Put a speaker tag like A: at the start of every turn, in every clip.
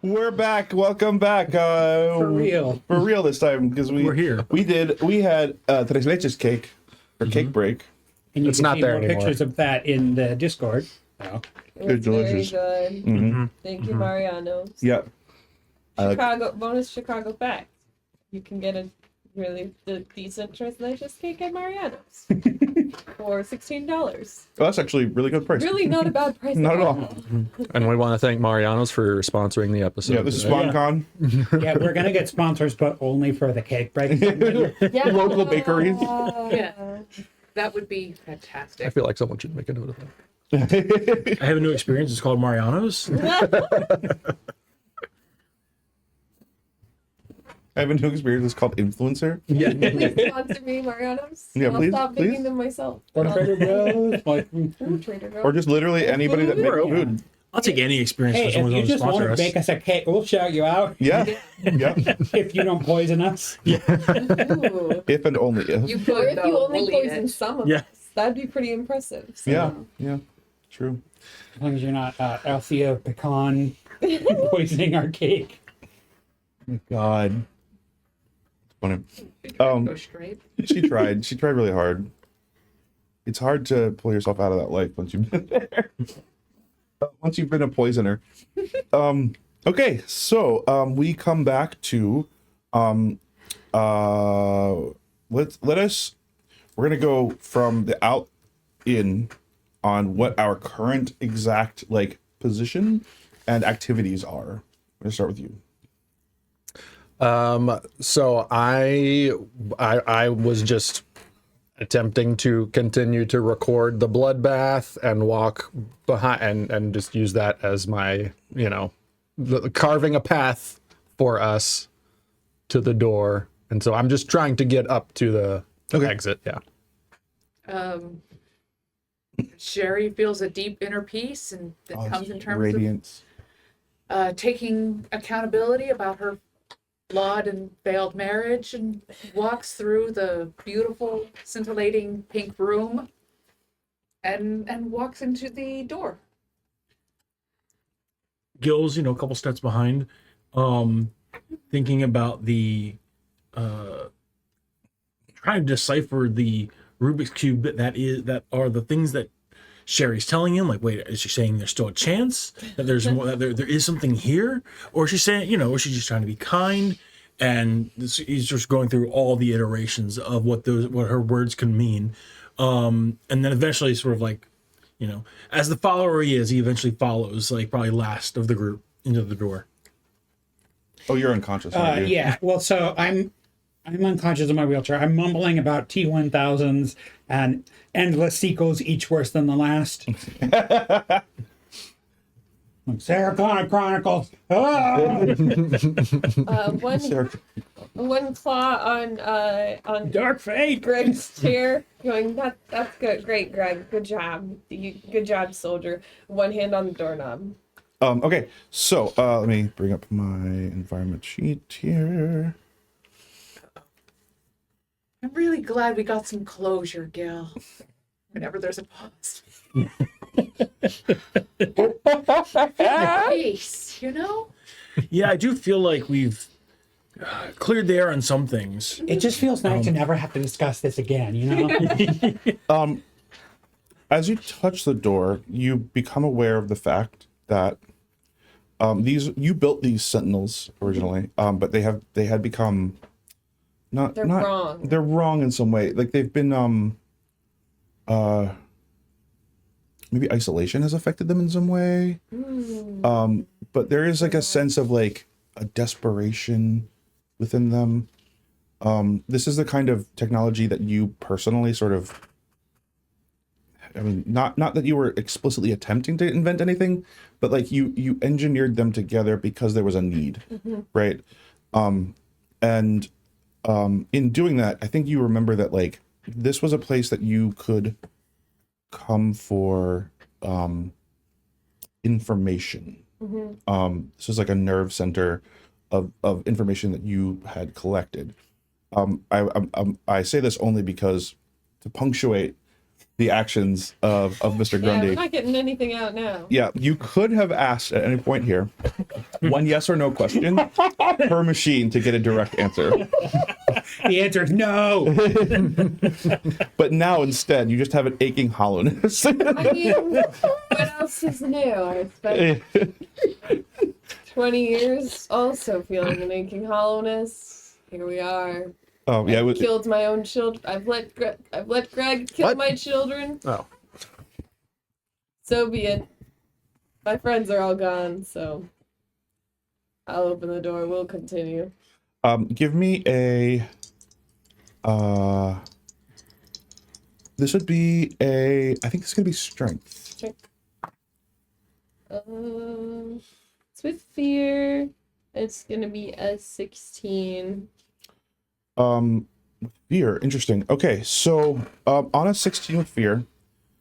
A: We're back. Welcome back.
B: For real.
A: For real this time because
C: We're here.
A: We had Tres Leches cake for cake break.
B: And you
D: It's
B: can
D: not
B: see
D: there
B: more
D: anymore.
B: pictures of that in the Discord. So.
A: It's delicious.
E: Very good.
A: Mm-hmm.
E: Thank you, Mariano.
A: Yep.
E: Chicago bonus Chicago fact. You can get a really decent translation cake at Mariano's for $16.
A: Oh, that's actually a really good price.
E: Really not a bad price.
A: Not at all.
D: And we want to thank Mariano's for sponsoring the episode.
A: Yeah, this is
D: today.
A: SpawnCon.
B: Yeah, we're going to get sponsors, but only for the cake break.
E: Yeah.
A: Local bakeries.
F: Yeah. That would be
D: I
F: fantastic.
D: feel like someone should make a note of that.
C: I have a new experience. It's called Mariano's.
A: I have a new experience. It's called Influencer.
D: Yeah.
E: Please sponsor me, Mariano's.
A: Yeah,
E: I'll
A: please,
E: stop
A: please.
E: making them myself.
B: Or Trader Joe's. Like,
E: Ooh, Trader Joe's.
A: Or just literally anybody that makes food.
C: I'll take any experience
B: hey,
C: for
B: if
C: someone
B: you
C: who's going to
B: just want
C: sponsor
B: to
C: us.
B: make us a cake, we'll shout you out.
A: Yeah. Yeah.
B: If you don't poison us.
E: Ooh.
A: If and only if.
F: You
E: Or
F: could,
E: if you
F: though.
E: only
F: We'll eat
E: poison
F: it.
E: some of
C: Yeah.
E: us, that'd be pretty impressive. So.
A: Yeah. Yeah. True.
B: As long as you're not Althea Pecan poisoning our cake.
A: God. It's funny.
F: Go straight.
A: She tried. She tried really hard. It's hard to pull yourself out of that life once you've been there. Once you've been a poisoner. Okay, so we come back to we're gonna go from the out in on what our current exact like position and activities are. I'm gonna start with you.
D: So I was just attempting to continue to record the bloodbath and walk behind and just use that as my, carving a path for us to the door. And so I'm just trying to get up to the exit. Yeah.
F: Sherry feels a deep inner peace, and that comes in terms
A: Radiance.
F: of taking accountability about her flawed and failed marriage, and walks through the beautiful, scintillating pink room, and walks into the door.
C: Gill's, a couple steps behind, thinking about the trying to decipher the Rubik's Cube that are the things that Sherry's telling him. Like, wait, is she saying there's still a chance that there's more, that there is something here, or is she saying, or she's just trying to be kind? And he's just going through all the iterations of what her words can mean, and then eventually, sort of like, as the follower he is, he eventually follows, like probably last of the group, into the door.
A: Oh, you're unconscious, aren't you?
B: Yeah, well, so I'm unconscious in my wheelchair. I'm mumbling about T1000s and endless sequels, each worse than the last. Sarah Connor Chronicles. Ah!
E: One claw on
B: Dark Fate.
E: Greg's chair, going, that's good, great, Greg, good job, good job, soldier. One hand on the doorknob.
A: Okay, so let me bring up my environment sheet here.
F: I'm really glad we got some closure, Gill. Whenever there's a pause. Peace,
C: Yeah, I do feel like we've cleared the air on some things.
B: It just feels nice to never have to discuss this again,
A: As you touch the door, you become aware of the fact that you built these sentinels originally, but they had become
E: They're wrong.
A: They're wrong in some way. Like they've been maybe isolation has affected them in some way. But there is like a sense of like a desperation within them. This is the kind of technology that you personally sort of, I mean, not that you were explicitly attempting to invent anything, but like you engineered them together because there was a need, right? And in doing that, I think you remember that like this was a place that you could come for information. This was like a nerve center of information that you had collected. I say this only because to punctuate the actions of Mr.
E: Yeah,
A: Grundy.
E: we're not getting anything out now.
A: Yeah, you could have asked at any point here one yes or no question per machine to get a direct answer.
B: The answer is no.
A: But now instead, you just have an aching hollowness.
E: I mean, what else is new? I spent 20 years also feeling an aching hollowness. Here we are.
A: Oh yeah,
E: I've killed my own children. I've let Greg kill
D: What?
E: my children.
D: Oh.
E: So be it. My friends are all gone, so I'll open the door. We'll continue.
A: give me a. This would be a. I think it's gonna be strength.
E: Check. It's with fear. It's gonna be a 16.
A: Fear. Interesting. Okay, so on a 16 with fear.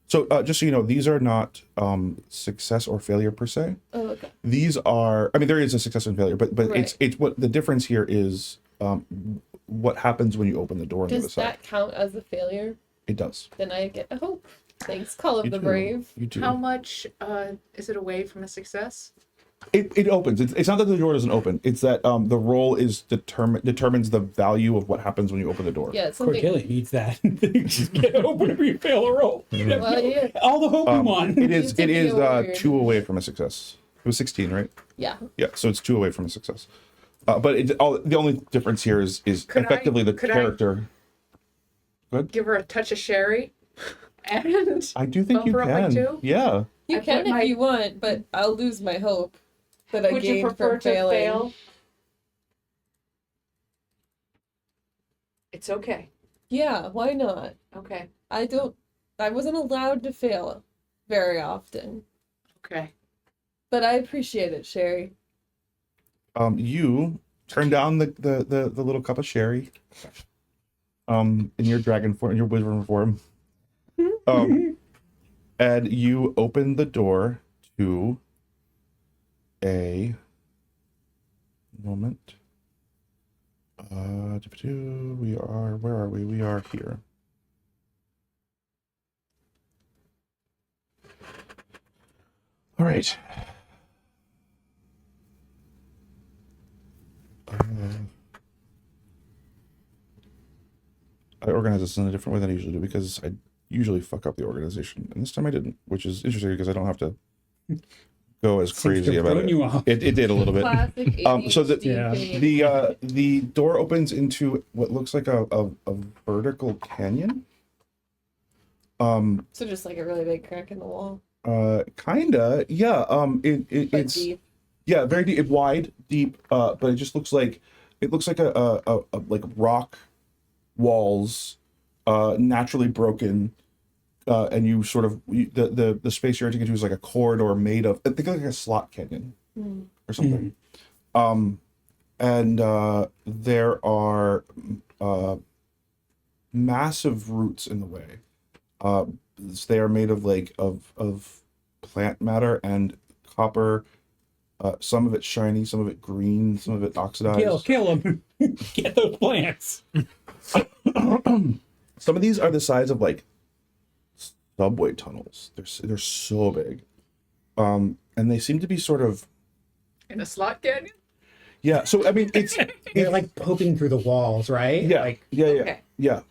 A: So just so you know, these are not success or failure per se.
E: Oh, okay.
A: These are. I mean, there is a success and failure, but
E: Right.
A: it's what the difference here is. What happens when you open the door on the other
E: Does
A: side?
E: that count as a failure?
A: It does.
E: Then I get a hope. Thanks, Call of
A: You
E: the
A: do.
E: Brave.
A: You do.
F: How much is it away from a success?
A: It opens. It's not that the door doesn't open. It's that the roll is determines the value of what happens when you open the door.
E: Yeah, it's something.
B: Cordelia needs that. You just get open if you fail a roll.
E: Well, yeah.
B: All the hope you want.
A: It is.
E: to
A: It
E: be
A: is
E: a warrior.
A: 2 away from a success. It was 16, right?
E: Yeah.
A: Yeah. So it's 2 away from a success. But the only difference here is
F: Could
A: effectively the
F: could I-
A: character.
F: Give her a touch of sherry, and
A: I do think
F: Bump
A: you
F: her up by
A: can.
F: 2?
A: Yeah.
E: You
F: I
E: can
F: put
E: if
F: my-
E: you want, but I'll lose my hope that I
F: would you
E: gained
F: prefer
E: for
F: to
E: failing.
F: fail? It's okay.
E: Yeah, why not?
F: Okay.
E: I wasn't allowed to fail very often.
F: Okay.
E: But I appreciate it, Sherry.
A: You turn down the little cup of sherry. In your dragon form, in your wyvern form. And you open the door to a moment. We are, where are we? We are here. All right. I organize this in a different way than I usually do because I usually fuck up the organization, and this time I didn't, which is interesting because I don't have to go as
B: Seems
A: crazy
B: to have
A: about
B: thrown
A: it.
B: you off.
A: It did a little bit.
E: Classic
A: So the-
E: ADHD
B: Yeah.
E: thing.
A: The door opens into what looks like a vertical canyon.
E: So just like a really big crack in the wall.
A: Kinda, yeah.
E: But
A: It's
E: deep.
A: yeah, very deep, wide, deep. But it just looks like a like rock walls, naturally broken. And you sort of the space you're entering into is like a corridor made of, I think like a slot canyon or something. And there are massive roots in the way. They are made of of plant matter and copper. Some of it shiny, some of it green, some of it oxidized.
B: Kill them. Get those plants.
A: Some of these are the size of like subway tunnels. They're so big, and they seem to be sort of
F: In a slot canyon?
A: yeah. So I mean,
B: They're like poking through the walls, right?
A: yeah,
B: Like,
F: Okay.
A: yeah.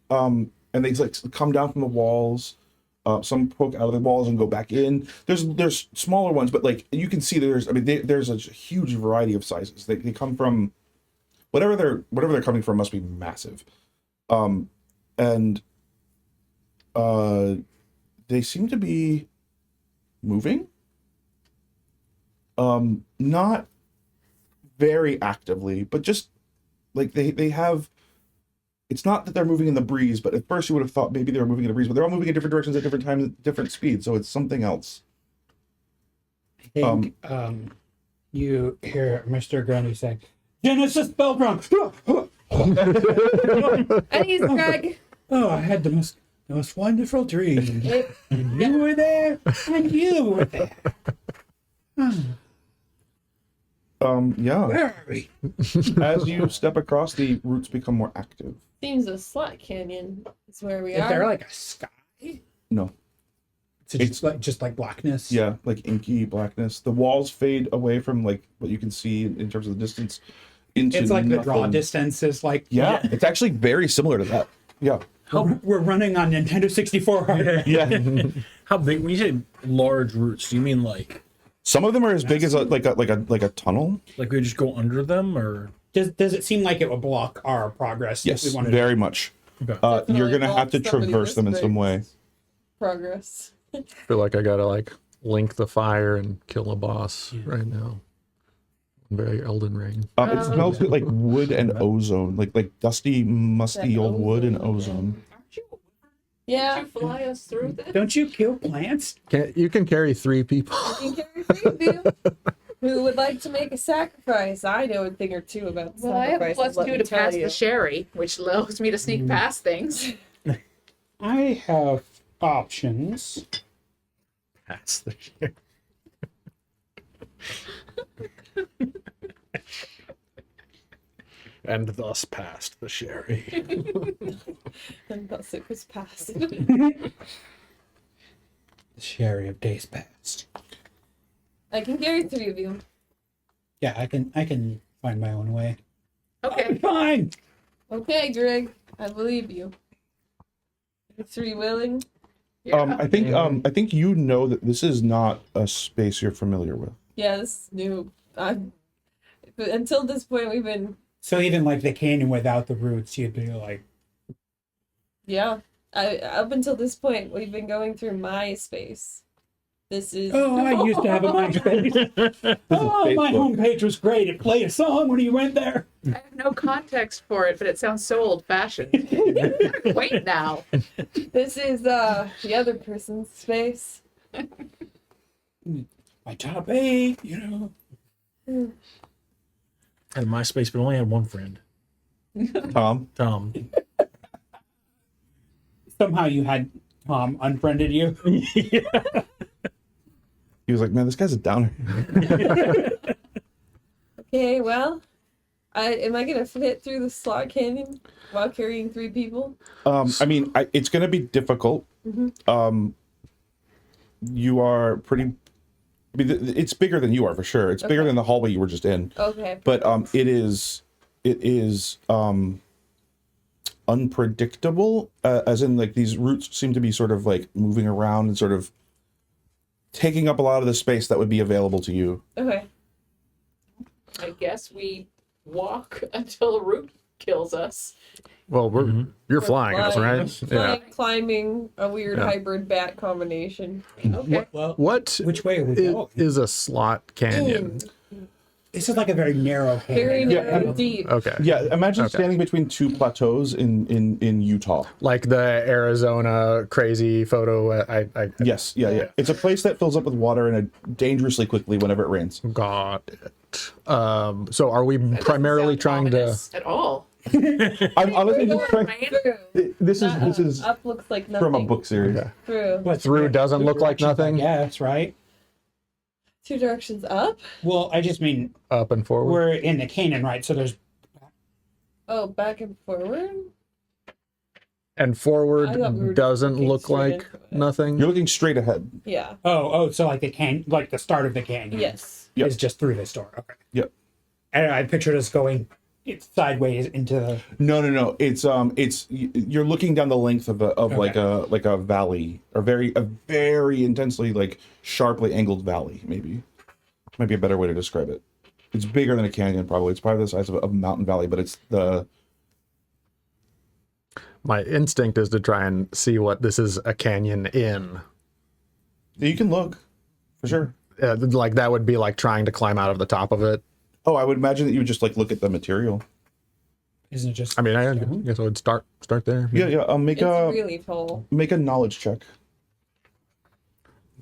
A: And they like come down from the walls. Some poke out of the walls and go back in. There's smaller ones, but like you can see there's a huge variety of sizes. They come from whatever they're coming from must be massive. And they seem to be moving. Not very actively, but just like they have. It's not that they're moving in the breeze, but at first you would have thought maybe they were moving in the breeze, but they're all moving in different directions at different times, at different speeds. So it's something else.
B: I think you hear Mr. Grundy saying, Genesis Beltron!
E: And he's Greg.
B: Oh, I had the most wonderful dream.
E: It,
B: And you were there, and you were there.
A: Yeah.
B: Where are we?
A: As you step across, the roots become more active.
E: seems a slot canyon is where we
B: Is
E: are.
B: there like a sky?
A: No.
B: So just like blackness.
A: Yeah, like inky blackness. The walls fade away from like what you can see in terms of the distance into
B: It's like the draw
A: nothing.
B: distance is like
A: Yeah, it's actually very similar to that. Yeah.
B: We're running on Nintendo 64 hardware.
A: Yeah.
C: How big? When you say large roots, do you mean like
A: Some of them are as big as like a tunnel.
C: we just go under them, or
B: Does it seem like it would block our progress?
A: Yes,
B: if we wanted
A: very much.
C: okay.
A: You're
E: Definitely
A: gonna have to
E: block somebody
A: traverse
E: this
A: them in some
E: big.
A: way.
E: Progress.
D: I feel like I gotta like link the fire and kill a boss right now. Very Elden Ring.
A: It smells like wood and ozone, like dusty, musty
E: That
A: old wood and
E: ozone,
A: ozone.
F: Aren't you?
E: Yeah.
F: Did you fly us through this?
B: Don't you kill plants?
D: You can carry 3 people.
E: You can carry 3 of you. Who would like to make a sacrifice? I know a thing or two about
F: Well, I have a
E: sacrifices.
F: plus
E: let
F: 2
E: me
F: to
E: tell
F: pass
E: you.
F: the sherry, which allows me to sneak past things.
B: I have options.
D: Pass the shit. And thus passed the sherry.
E: And thus it was passed.
B: The sherry of days past.
E: I can carry 3 of you.
B: Yeah, I can find my own way.
F: Okay.
B: Fine.
E: Okay, Greg. I believe you. Are 3 willing?
F: Yeah.
A: I think you know that this is not a space you're familiar with.
E: Yeah, this is new. But until this point, we've been.
B: So even like the canyon without the roots, you'd be like,
E: Yeah. Up until this point, we've been going through my space. This is.
B: oh, I used to have a MySpace. Oh, my
A: Facebook.
B: homepage was great. It played a song when you went there.
F: I have no context for it, but it sounds so old-fashioned. Wait now.
E: This is the other person's space.
B: My top 8, you know.
C: Had MySpace, but only had one friend,
A: Tom,
C: Tom.
B: Somehow you had Tom unfriended you.
A: he was like, "Man, this guy's a downer."
E: Okay, well, am I gonna fit through the slot canyon while carrying 3 people?
A: I mean, it's gonna be difficult. You are pretty. I mean, it's bigger than you are for sure. It's bigger
E: Okay.
A: than the hallway you were just in.
E: Okay.
A: But it is unpredictable, as in like these roots seem to be sort of like moving around and sort of taking up a lot of the space that would be available to you.
E: Okay.
F: I guess we walk until a root kills us.
D: Well, you're flying us, right?
E: Flying, climbing, a weird
D: Yeah.
E: hybrid bat combination.
F: Okay.
B: Well,
D: What
B: which way are we going?
D: is a slot canyon?
B: This is like a very narrow
E: Very
B: canyon.
A: Yeah,
E: narrow,
A: and-
E: deep.
D: Okay.
A: Yeah, imagine
D: Okay.
A: standing between 2 plateaus in Utah.
D: Like the Arizona crazy photo.
A: Yes, yeah. It's a place that fills up with water and dangerously quickly whenever it rains.
D: Got it. So are we
F: That doesn't
D: primarily
F: sound
D: trying to?
F: ominous at all.
A: I'm honestly just trying.
E: Through.
A: This is
E: Up looks like nothing.
A: from a book series.
D: Okay.
E: Through.
B: But
D: Through doesn't
B: two
D: look like
B: directions,
D: nothing?
B: Yes, right?
E: 2 directions up?
B: Well, I just mean
D: Up and forward.
B: we're in the canyon, right? So there's
E: Oh, back and forward?
D: And forward
E: I thought we were
D: doesn't
E: looking
D: look
E: straight
D: like
E: into it.
D: nothing.
A: You're looking straight ahead.
E: Yeah.
B: so like like the start of the canyon.
E: Yes.
A: Yep.
B: Is just through this door. Okay.
A: Yep.
B: And I pictured us going sideways into the.
A: No. It's you're looking down the length of like a valley, or a very intensely like sharply angled valley. Maybe might be a better way to describe it. It's bigger than a canyon, probably. It's probably the size of a mountain valley, but it's the.
D: My instinct is to try and see what this is a canyon in.
A: You can look, for sure.
D: Like that would be like trying to climb out of the top of it.
A: Oh, I would imagine that you would just like look at the material.
B: Isn't it just?
D: I mean, I guess I would start there.
A: Yeah. Make
E: It's
A: a
E: really tall.
A: knowledge check.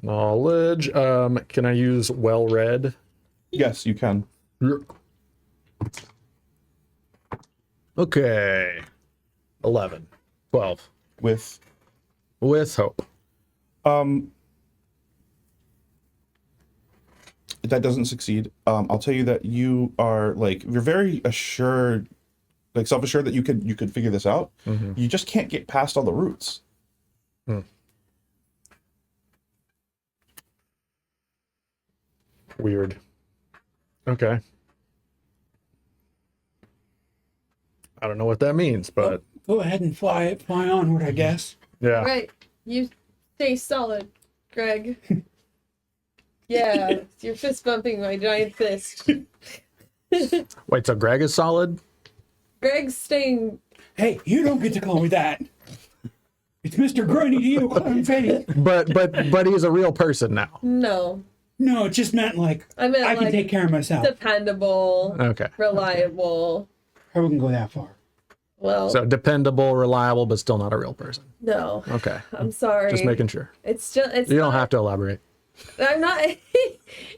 D: Knowledge. Can I use well read?
A: Yes, you can.
D: Okay. 11. 12.
A: With
D: With hope.
A: that doesn't succeed. I'll tell you that you are like you're very assured, like self-assured that you could figure this out. You just can't get past all the roots.
D: Weird. Okay. I don't know what that means, but
B: Go ahead and fly onward, I guess.
D: yeah.
E: Right. You stay solid, Greg. Yeah, you're fist bumping my giant fist.
D: Wait, so Greg is solid?
E: Greg's staying.
B: Hey, you don't get to call me that. It's Mr. Grundy to you. I'm Faith.
D: But he's a real person now.
E: No.
B: No, it just meant like
E: I meant
B: I can
E: like
B: take care of myself.
E: dependable,
D: Okay.
E: reliable.
B: I wouldn't go that far.
E: Well,
D: So dependable, reliable, but still not a real person.
E: no.
D: Okay.
E: I'm sorry.
D: Just making sure.
E: It's just. It's
D: You don't
E: not-
D: have to elaborate.
E: I'm not.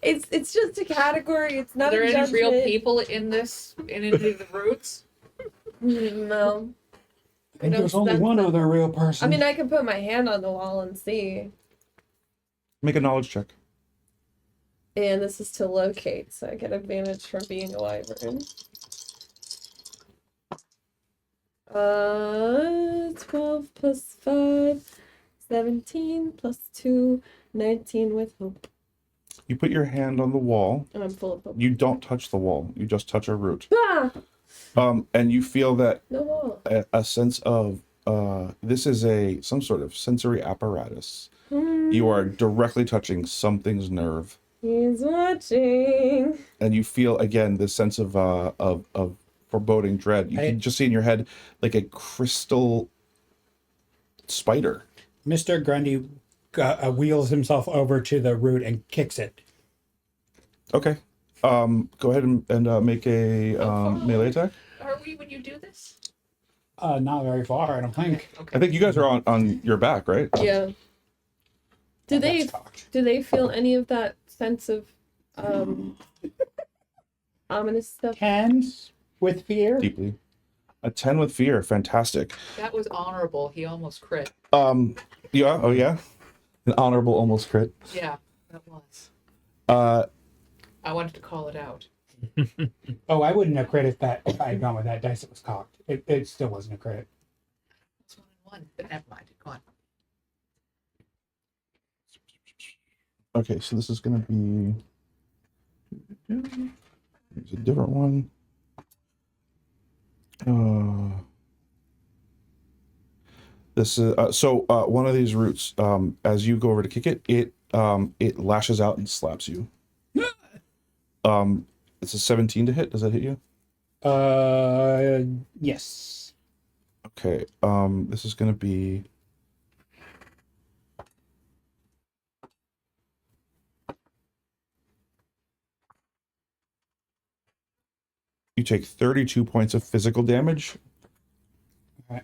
E: It's just a category. It's not
F: Are there
E: a
F: any
E: judgment.
F: real people in any of the roots?
E: No.
B: I think
E: know,
B: there's only
E: that's
B: one
E: the-
B: other real person.
E: I mean, I can put my hand on the wall and see.
A: Make a knowledge check.
E: And this is to locate, so I get advantage from being a wyvern. 12 plus 5, 17 plus 2, 19 with hope.
A: You put your hand on the wall.
E: And I'm full of hope.
A: You don't touch the wall. You just touch a root.
E: Ah!
A: And you feel that
E: No wall.
A: a sense of this is some sort of sensory apparatus. You are directly touching something's nerve,
E: He's watching.
A: and you feel again this sense of foreboding dread. You can just see in your head like a crystal spider.
B: Mr. Grundy wheels himself over to the root and kicks it.
A: Okay. Go ahead and make a melee attack.
F: Are we when you do this?
B: Not very far, I don't think.
A: I think you guys are on your back, right?
E: Yeah. Do
B: That's cocked.
E: they feel any of that sense of ominous stuff?
B: 10 with fear.
A: Deeply. A 10 with fear. Fantastic.
F: That was honorable. He almost crit.
A: Yeah. Oh, yeah. An honorable almost crit.
F: Yeah, that was.
A: Uh,
F: I wanted to call it out.
B: Oh, I wouldn't have crit if I had gone with that dice that was cocked. It still wasn't a crit.
F: It's 1 and 1, but never mind. Go on.
A: Okay, so this is going to be. There's a different one. This is one of these roots. As you go over to kick it, it lashes out and slaps you. It's a 17 to hit. Does that hit you?
B: Yes.
A: Okay. This is going to be. You take 32 points of physical damage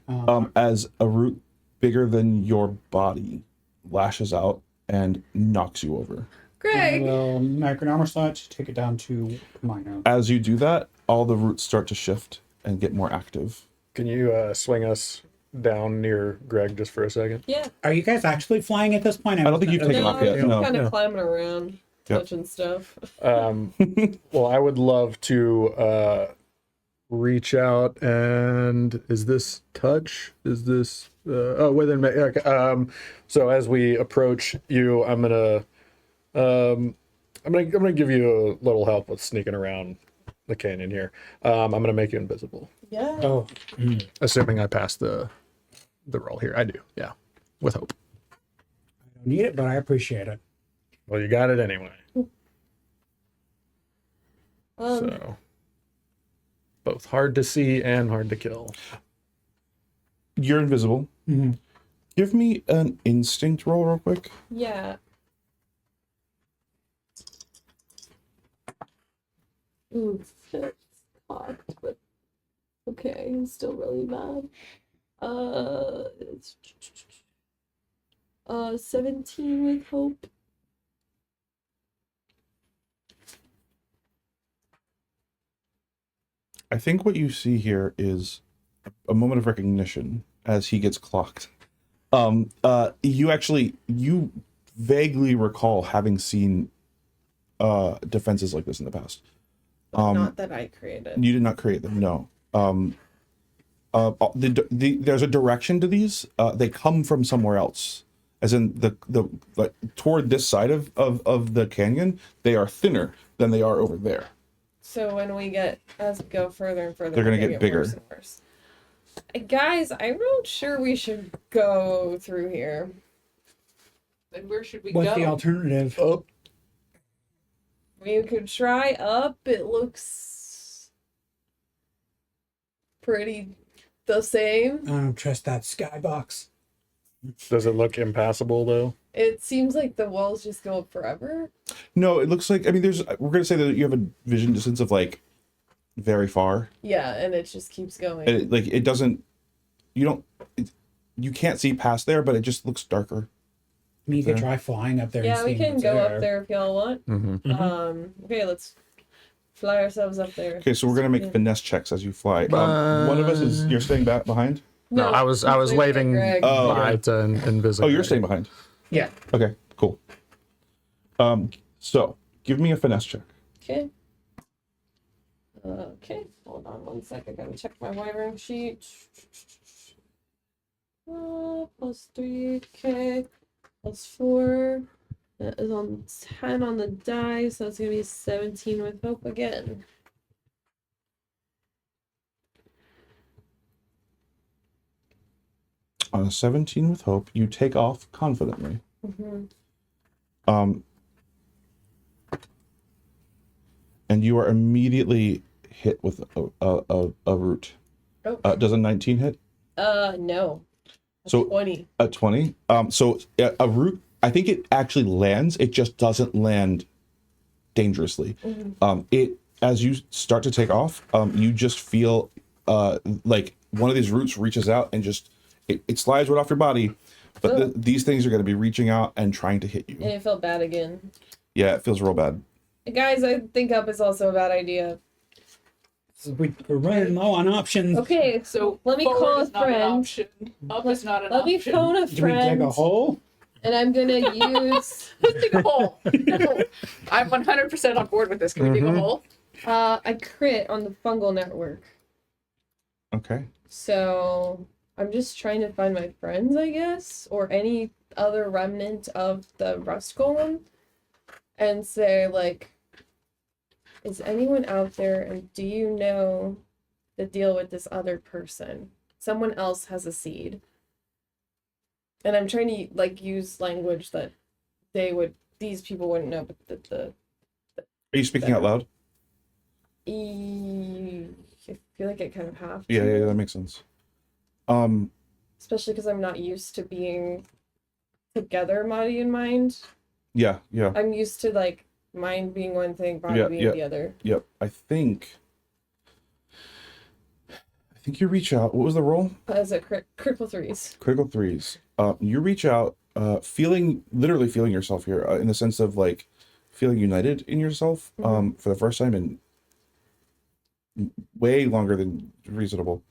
B: Alright,
A: as a root bigger than your body lashes out and knocks you over.
B: I
E: Greg!
B: will make an armor slot to take it down to minor.
A: As you do that, all the roots start to shift and get more active.
D: Can you swing us down near Greg just for a second?
E: Yeah.
B: Are you guys actually flying at this point?
A: I don't think you've taken
E: No,
A: off yet.
E: I'm
A: No.
E: kind of
D: No.
E: climbing around,
A: Yep.
E: touching stuff.
D: Well, I would love to reach out and is this touch? Is this within me? Okay. So as we approach you, I'm gonna give you a little help with sneaking around the canyon here. I'm gonna make you invisible,
E: Yeah.
B: Oh,
D: assuming I pass the roll here. I do, yeah, with hope.
B: I don't need it, but I appreciate it.
D: Well, you got it anyway. So both hard to see and hard to kill.
A: You're invisible.
B: Mm-hmm.
A: Give me an instinct roll real quick.
E: Yeah. Ooh, it's cocked, but okay, I'm still really mad. It's 17 with hope.
A: I think what you see here is a moment of recognition as he gets clocked. You vaguely recall having seen defenses like this in the past.
E: Not that I created.
A: You did not create them, no. There's a direction to these. They come from somewhere else, as in the like toward this side of the canyon, they are thinner than they are over there.
E: So when as we go further and further,
A: They're gonna
E: we're
A: get bigger.
E: worse and worse. Guys, I'm not sure we should go through here.
F: Then where should we
B: What's
F: go?
B: the alternative?
D: Oh,
E: We could try up. It looks pretty the same.
B: I don't trust that skybox.
D: does it look impassable though?
E: It seems like the walls just go up forever.
A: No, it looks like, I mean, we're gonna say that you have a vision distance of like very far.
E: Yeah, and it just keeps going.
A: And it doesn't, you can't see past there, but it just looks darker.
B: I mean, you could try flying up there.
E: Yeah,
B: and
E: we
B: seeing
E: can
B: what's
E: go up there if y'all want.
D: Mm-hmm.
E: Okay, let's fly ourselves up there.
A: Okay, so we're gonna make
E: Yeah.
A: finesse checks as you fly. One of us you're staying back behind.
D: No, I was waiting
E: Greg.
A: Oh,
D: by to invisible.
A: Oh, you're staying behind.
B: Yeah.
A: Okay, cool. So give me a finesse check.
E: Okay. Okay, hold on one sec. I gotta check my wiring sheet. Plus 3, plus 4. That is on 10 on the die, so that's gonna be 17 with hope again.
A: On a 17 with hope, you take off confidently.
E: Mm-hmm.
A: And you are immediately hit with a root.
E: Oh.
A: Does a 19 hit?
E: No.
A: So
E: 20.
A: a 20. So a root, I think it actually lands. It just doesn't land dangerously.
E: Mm-hmm.
A: It as you start to take off, you just feel like one of these roots reaches out and just it slides right off your body. But these things are going to be reaching out and trying to hit you.
E: And it felt bad again.
A: Yeah, it feels real bad.
E: Guys, I think up is also a bad idea.
B: So we're running low on options.
E: Okay,
F: So
E: let me
F: forward
E: call a
F: is not an
E: friend.
F: option. Up is not an
E: Let me
F: option.
E: phone a
B: Do we dig
E: friend,
B: a hole?
E: and I'm gonna use.
F: Let's dig a hole. I'm 100% on board with this. Can we dig a hole?
E: I crit on the fungal network,
A: Okay.
E: so I'm just trying to find my friends, I guess, or any other remnant of the rust golem, and say like, is anyone out there, and do you know the deal with this other person? Someone else has a seed. And I'm trying to like use language that these people wouldn't know, but the
A: Are you speaking out loud?
E: I feel like I kind of have to.
A: Yeah, that makes sense.
E: Especially because I'm not used to being together, body and mind.
A: Yeah.
E: I'm used to like mind being one thing, body being the other.
A: Yep. I think you reach out. What was the roll?
E: As a critical 3s.
A: Critical 3s. You reach out, literally feeling yourself here, in the sense of like feeling united in yourself, for the first time in way longer than reasonable,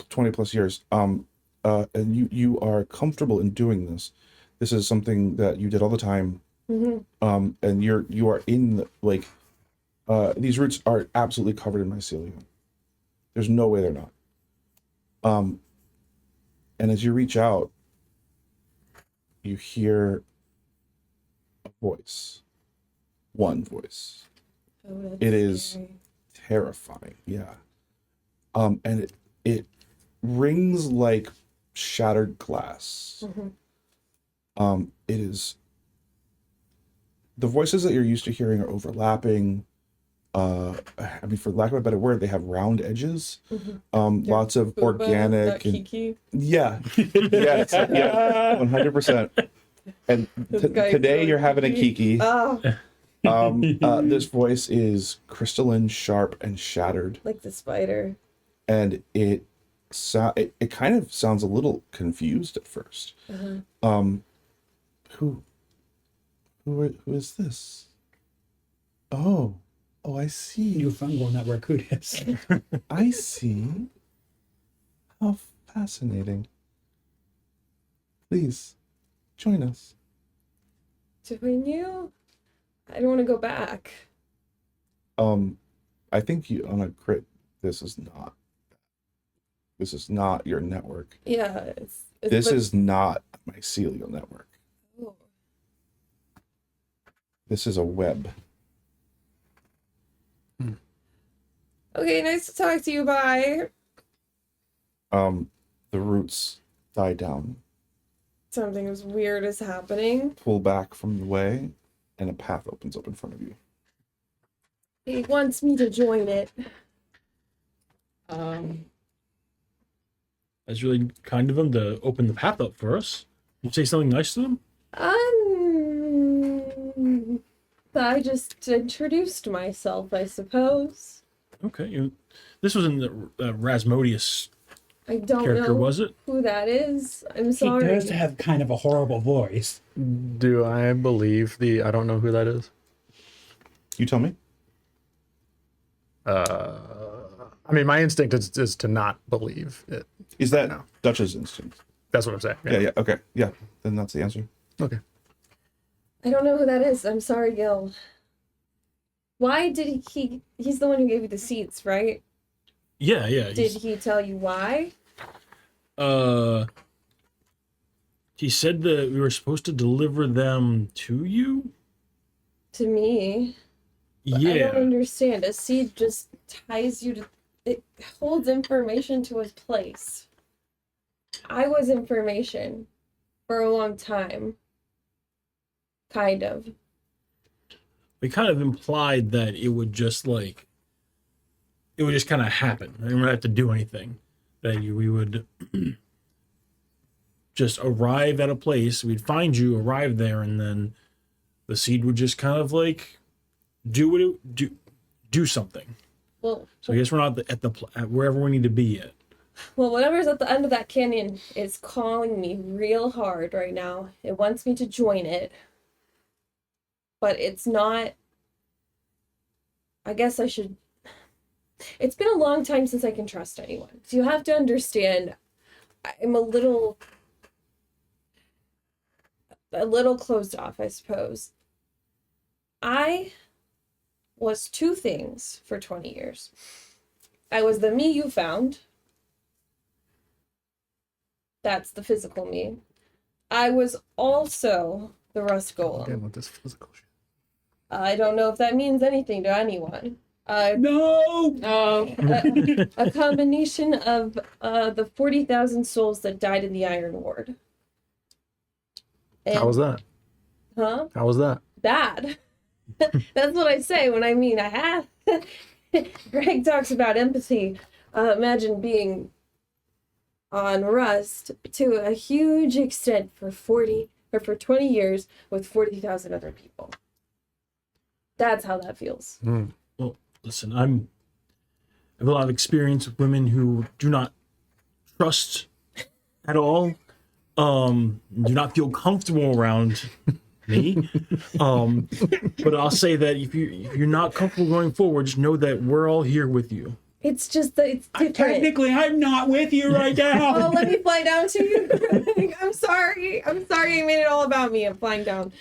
A: 20 plus years. And you are comfortable in doing this. This is something that you did all the time. And you are in the, like, these roots are absolutely covered in mycelium. There's no way they're not. And as you reach out, you hear a voice. One voice.
E: Oh, that's
A: It is
E: scary.
A: terrifying. Yeah. And it rings like shattered glass. It is, the voices that you're used to hearing are overlapping. I mean, for lack of a better word, they have round edges. Lots of
E: Booba,
A: organic
E: not
A: and
E: Kiki.
A: yeah, yes, yeah, 100%. And
E: This guy is
A: today
E: so
A: you're having a
E: Kiki.
A: Kiki.
E: Oh,
A: This voice is crystalline, sharp, and shattered,
E: like the spider.
A: and it kind of sounds a little confused at first. Who is this? Oh, I see.
B: New fungal network. Who dis?
A: I see. How fascinating. Please join us.
E: Join you? I don't want to go back.
A: I think you on a crit. This is not. This is not your network.
E: Yeah,
A: This
E: but-
A: is not a mycelial network.
E: Oh.
A: This is a web.
E: Okay, nice to talk to you. Bye.
A: The roots die down,
E: Something as weird is happening.
A: pull back from the way, and a path opens up in front of you.
E: He wants me to join it.
C: That's really kind of him to open the path up for us. You say something nice to them?
E: I just introduced myself, I suppose.
C: Okay. This wasn't the Rasmodius
E: I don't
C: character,
E: know
C: was it?
E: who that is. I'm
B: He
E: sorry.
B: does have kind of a horrible voice.
D: Do I believe I don't know who that is?
A: You tell me.
D: I mean, my instinct is to not believe it.
A: Is that Dutch's instinct?
D: That's what I'm saying.
A: Yeah. Okay. Yeah. Then that's the answer.
D: Okay.
E: I don't know who that is. I'm sorry, Gill. Why did he's the one who gave you the seats, right?
C: Yeah.
E: Did he tell you why?
C: He said that we were supposed to deliver them to you?
E: To me. But I don't understand. A seed just ties you to... It holds information to a place. I was information for a long time. Kind of.
C: We kind of implied that it would just kind of happen. I didn't really have to do anything. That we would just arrive at a place, we'd find you, arrive there, and then the seed would just kind of like do something.
E: Well,
C: So I guess we're not at wherever we need to be yet.
E: well, whatever's at the end of that canyon is calling me real hard right now. It wants me to join it. But it's not... I guess I should... It's been a long time since I can trust anyone. So you have to understand, I'm a little closed off, I suppose. I was two things for 20 years. I was the me you found. That's the physical me. I was also the rust golem.
D: Again with this physical shit.
E: I don't know if that means anything to anyone.
B: No!
F: No.
E: A combination of the 40,000 souls that died in the Iron Ward.
D: How was that?
E: Huh?
D: How was that?
E: Bad. That's what I say when I mean I have. Greg talks about empathy. Imagine being on Rust to a huge extent for 20 years with 40,000 other people. That's how that feels.
C: Well, listen, I have a lot of experience with women who do not trust at all, do not feel comfortable around me. But I'll say that if you're not comfortable going forward, just know that we're all here with you.
E: It's just that it's different.
B: Technically, I'm not with you right now.
E: Oh, let me fly down to you. I'm sorry. I made it all about me. I'm flying down.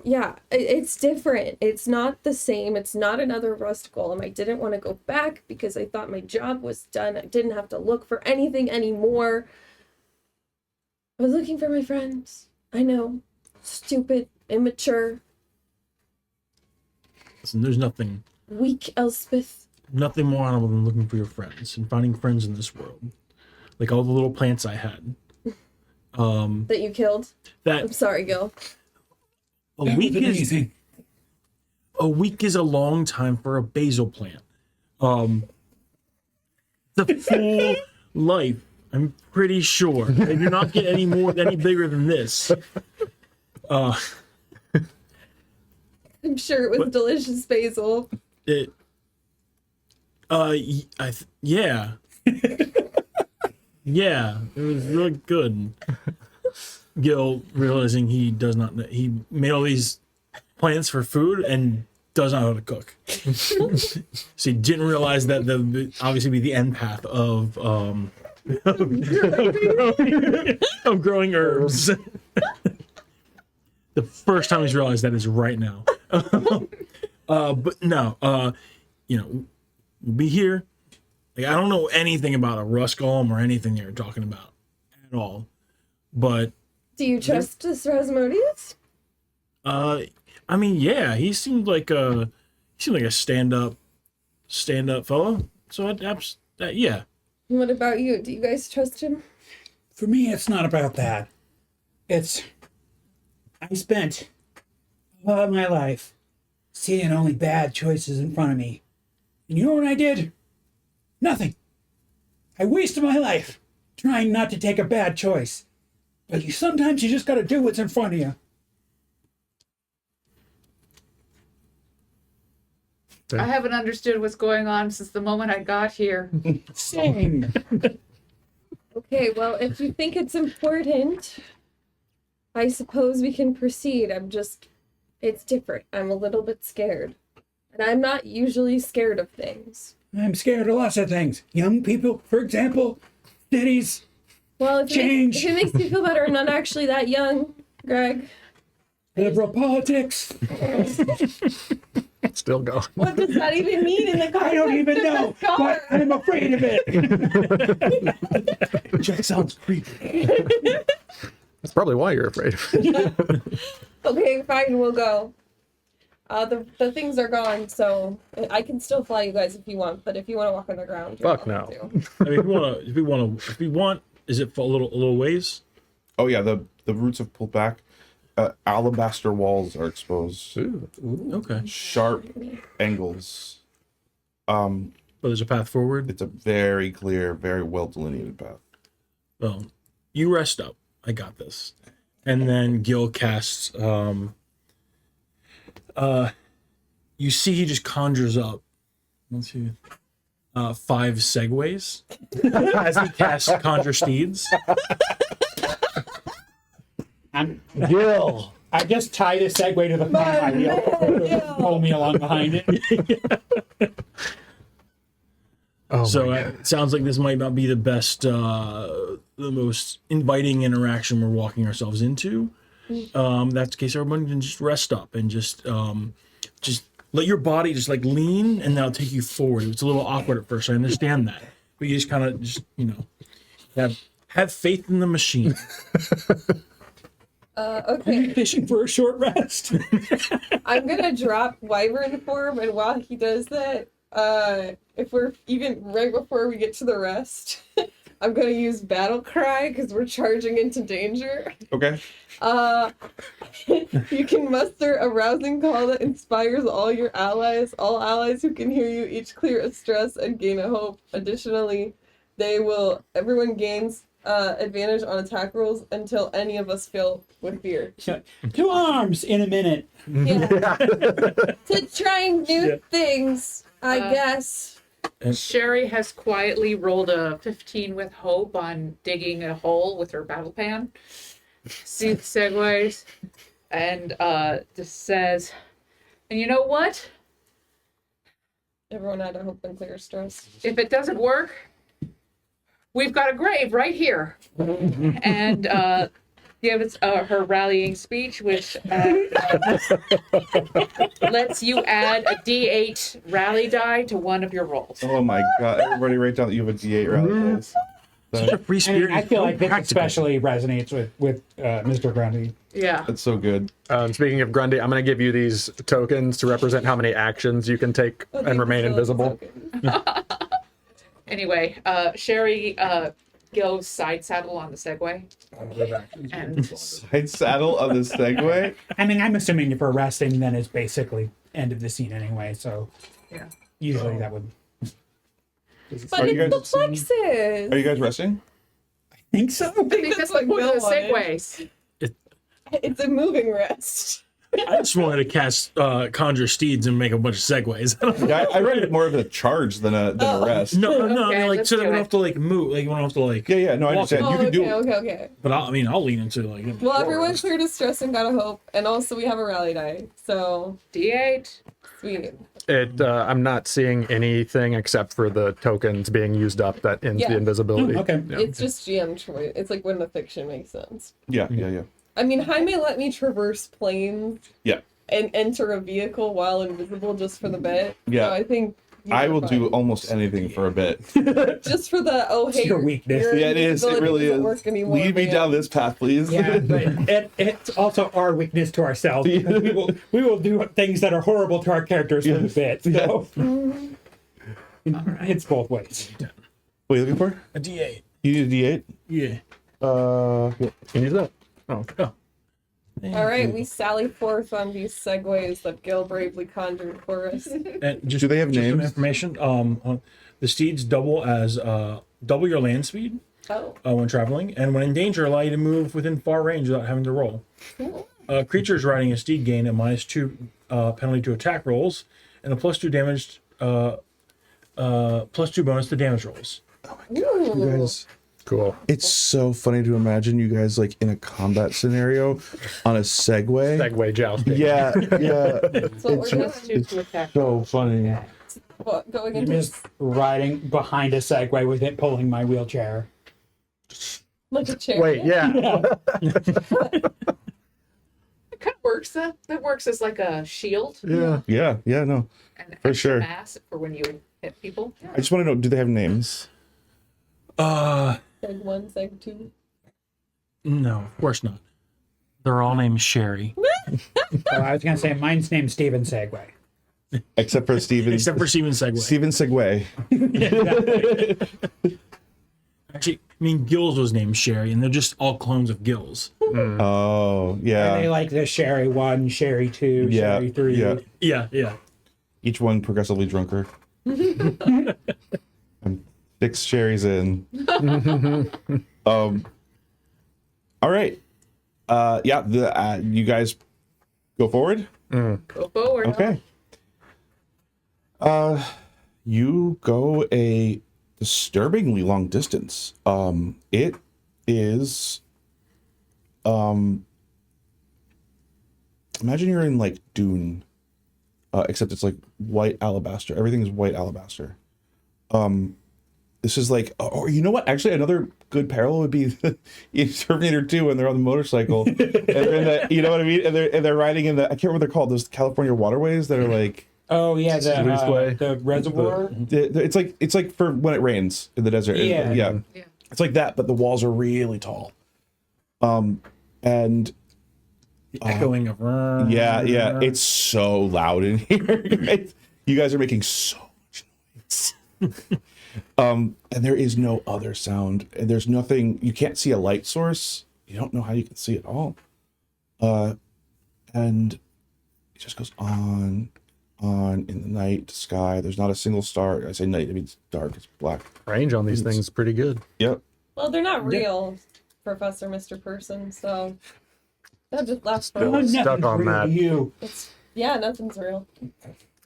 E: Yeah, it's different. It's not the same. It's not another Rust Golem. I didn't want to go back because I thought my job was done. I didn't have to look for anything anymore. I was looking for my friends. I know. Stupid, immature,
C: Listen, there's nothing
E: weak Elspeth.
C: more honorable than looking for your friends and finding friends in this world. Like all the little plants I had.
E: That you killed. I'm
C: That
E: sorry, Gill.
C: a
B: That
C: week
B: was
C: is
B: amazing.
C: a week is a long time for a basil plant. The full life, I'm pretty sure. They do not get any bigger than this.
E: I'm sure it was delicious basil.
C: Yeah. Yeah, it was really good. Gill, realizing he does not know, he made all these plants for food and does not know how to cook. So he didn't realize that the obviously be the end path of growing herbs. The first time he's realized that is right now. But no, we'll be here. Like, I don't know anything about a rust golem or anything you're talking about at all. But
E: Do you trust this Rasmodius?
C: I mean, yeah, he seemed like a stand-up fella. So yeah.
E: What about you? Do you guys trust him?
B: For me, it's not about that. I spent a lot of my life seeing only bad choices in front of me. And you know what I did? Nothing. I wasted my life trying not to take a bad choice. But sometimes you just gotta do what's in front of you.
F: I haven't understood what's going on since the moment I got here.
B: Same.
E: Okay, well, if you think it's important, I suppose we can proceed. It's different. I'm a little bit scared. And I'm not usually scared of things.
B: I'm scared of lots of things. Young people, for example, cities.
E: Well, if
B: Change.
E: It makes me feel better, I'm not actually that young, Greg.
B: Liberal politics.
D: Still going.
E: What does that even mean in the context
B: I don't even
E: of
B: know,
E: Vescarre?
B: but I'm afraid of it.
A: That sounds creepy.
D: That's probably why you're afraid of it.
E: Okay, fine, we'll go. The things are gone, so I can still fly you guys if you want, but if you want to walk on the ground, you're
D: Fuck
E: welcome
D: no.
C: I mean, if we want, is it for a little ways?
A: Oh yeah, the roots have pulled back. Alabaster walls are exposed.
C: Okay.
A: Sharp angles.
C: But there's a path forward.
A: It's a very clear, very well delineated path.
C: Well, you rest up. I got this. And then Gill casts. You see, he just conjures up. 1, 2, 5 segways as he casts Conjure Steeds.
D: Gill.
B: I just tied a Segway to the front of my wheel. Pull me along behind it.
D: Oh
C: So
D: my
C: it sounds like this might not be the best, the most inviting interaction we're walking ourselves into. That's the case. Everyone can just rest up and just let your body just like lean, and that'll take you forward. It's a little awkward at first. I understand that, but you just kind of have faith in the machine.
E: Okay,
B: Fishing for a short rest.
E: I'm gonna drop Wyvern form, and while he does that, if we're even right before we get to the rest, I'm gonna use Battle Cry because we're charging into danger.
A: Okay.
E: You can muster a rousing call that inspires all your allies. All allies who can hear you each clear a stress and gain a hope. Additionally, everyone gains advantage on attack rolls until any of us fail with fear.
B: 2 arms in a minute.
E: Yeah. To trying new things, I guess.
F: Sherry has quietly rolled a 15 with hope on digging a hole with her battle pan. See the segues, and just says, and you know what?
E: Everyone had a hope and clear stress.
F: If it doesn't work, we've got a grave right here. And gives her rallying speech, which lets you add a D8 rally die to one of your rolls.
A: Oh my god! Everybody write down that you have a D8 rally dice.
C: Such a free
B: And
C: spirit.
B: I feel like this
C: Practical.
B: especially resonates with Mr. Grundy.
F: Yeah.
A: That's so good.
D: Speaking of Grundy, I'm going to give you these tokens to represent how many actions you can take and remain invisible.
F: Anyway, Sherry goes side saddle on the Segway. And
A: Side saddle on the Segway.
B: I mean, I'm assuming if we're resting, then it's basically end of the scene anyway. So
F: yeah.
B: usually that would
E: But
A: Are you
E: it's the
A: guys-
E: Plexus.
A: Are you guys resting?
B: think so.
F: I think that's the point of the Segways.
E: It's a moving rest.
C: I just wanted to cast Conjure Steeds and make a bunch of segues.
A: Yeah, I read it more of a charge than a rest.
C: No, I
F: Okay,
C: mean, like,
F: let's
C: so that
F: do
C: we don't
F: it.
C: have to, like, move. Like, you don't have to, like...
A: Yeah, no, I
C: walk
A: understand.
C: it.
A: You can do
E: Okay.
C: But I'll lean into, like...
E: Well, everyone cleared a stress and got a hope, and also we have a rally die. So
F: D8.
E: sweet.
D: I'm not seeing anything except for the tokens being used up that ends
E: Yeah.
D: the invisibility.
B: Okay.
E: It's just GM choice. It's like when the fiction makes sense.
A: Yeah.
E: I mean, Jaime let me traverse planes
A: Yeah.
E: and enter a vehicle while invisible just for the bet.
A: Yeah.
E: So I think
A: I will do almost anything for a bit.
E: Just for the hey,
B: your weakness.
E: your
A: Yeah, it is. It
E: invisibility
A: really
E: doesn't
A: is.
E: work anymore,
A: Lead me
E: man.
A: down this path, please.
B: Yeah, but it's also our weakness to ourselves. Because we will do things that are horrible to our characters for a bit. So it's both ways.
A: What are you looking for?
C: A D8.
A: You need a D8?
C: Yeah.
A: Yeah.
D: Can you do that? Oh.
C: Oh.
E: All right, we sally forth on these segues that Gill bravely conjured for us.
C: And just,
A: Do they have
C: just some
A: names?
C: information. The steeds double as double your land speed
E: Oh,
C: when traveling, and when in danger, allow you to move within far range without having to roll.
E: cool.
C: Creatures riding a steed gain a -2 penalty to attack rolls, and a +2 damage, +2 bonus to damage rolls.
A: You guys,
D: Cool.
A: it's so funny to imagine you guys like in a combat scenario on a Segway.
D: Segway jousting.
A: Yeah, yeah.
E: That's what we're doing.
A: It's
F: to attack.
A: so funny.
E: What, going
B: I'm
E: into
B: just riding behind a Segway with it pulling my wheelchair.
E: like a chair.
D: Wait, yeah.
F: It kind of works. That works as like a shield
D: Yeah.
A: Yeah, yeah, no.
F: and
A: For
F: extra
A: sure.
F: mass for when you hit people.
A: I just want to know, do they have names?
E: Seg 1, Seg 2.
C: No, of course not. They're all named Sherry,
B: I was gonna say mine's named Steven Segway.
A: Except for Steven.
C: except for Steven Segway.
A: Steven Segway.
C: Actually, I mean, Gill's was named Sherry, and they're just all clones of Gill's.
A: Oh,
B: They
A: yeah.
B: like the Sherry 1, Sherry 2,
A: Yeah,
B: Sherry 3.
A: yeah.
C: Yeah, yeah.
A: Each one progressively drunker. I'm 6 sherries in. All right. Yeah, you guys go forward.
F: Go forward.
A: Okay. You go a disturbingly long distance. It is imagine you're in like Dune, except it's like white alabaster. Everything is white alabaster. This is like, or you know what? Actually, another good parallel would be in Terminator 2 when they're on the motorcycle, and they're in the, you know what I mean? And they're riding in the, I can't remember what they're called, those California waterways that are like,
B: Oh yeah,
D: Gillswife.
B: the reservoir.
A: it's like for when it rains in the desert.
B: Yeah.
A: Yeah.
F: Yeah.
A: It's like that, but the walls are really tall. And
C: The echoing of.
A: yeah, it's so loud in here. You guys are making so much noise. And there is no other sound, and there's nothing. You can't see a light source. You don't know how you can see it all. And it just goes on in the night sky. There's not a single star. I say night, I mean it's dark. It's black.
D: Range on these things is pretty good.
A: Yep.
E: Well, they're not real, Professor Mr. Person, so they'll just last for
B: Oh,
E: a while.
D: Stuck
B: nothing's
D: on
B: real
D: that.
B: to You.
E: Nothing's real.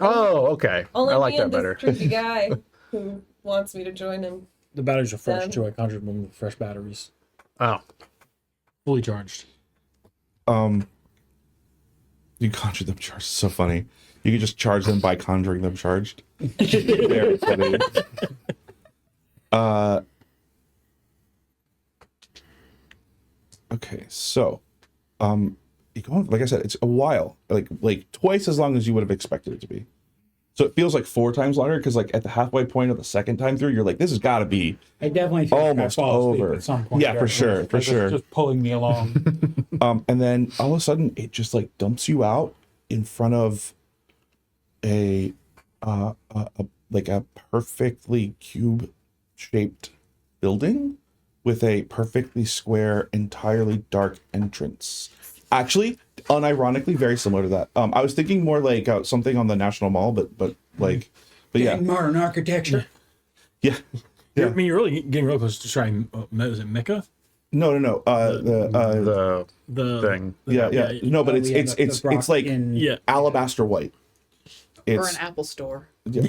D: Oh, okay.
E: Only
D: I like
E: me
D: that
E: and
D: better.
E: this creepy guy who wants me to join him.
C: The batteries are fresh
E: Them.
C: too. I conjured them with fresh batteries,
D: Oh.
C: fully charged.
A: You conjure them charged. It's so funny. You could just charge them by conjuring them charged. Very funny. Okay, so you go on, like I said, it's a while, like twice as long as you would have expected it to be. So it feels like 4 times longer because like at the halfway point of the second time through, you're like, this has got to be
B: I definitely feel
A: almost
B: like I fall asleep
A: over.
B: at some point.
A: Yeah, for
B: there.
A: sure, for
B: It's
A: sure.
B: Just pulling me along.
A: And then all of a sudden it just like dumps you out in front of a perfectly cube shaped building with a perfectly square, entirely dark entrance. Actually, unironically, very similar to that. I was thinking more like something on the National Mall, but yeah,
B: Modern architecture.
A: yeah.
C: I mean, you're really getting real close to trying. Is it Mecca?
A: No.
D: The
C: The
D: thing.
A: Yeah. No, but
B: Oh, yeah, the
A: it's
B: Brock
A: like
B: in-
C: Yeah.
A: alabaster white.
F: Or
A: It's
F: an Apple store.
A: an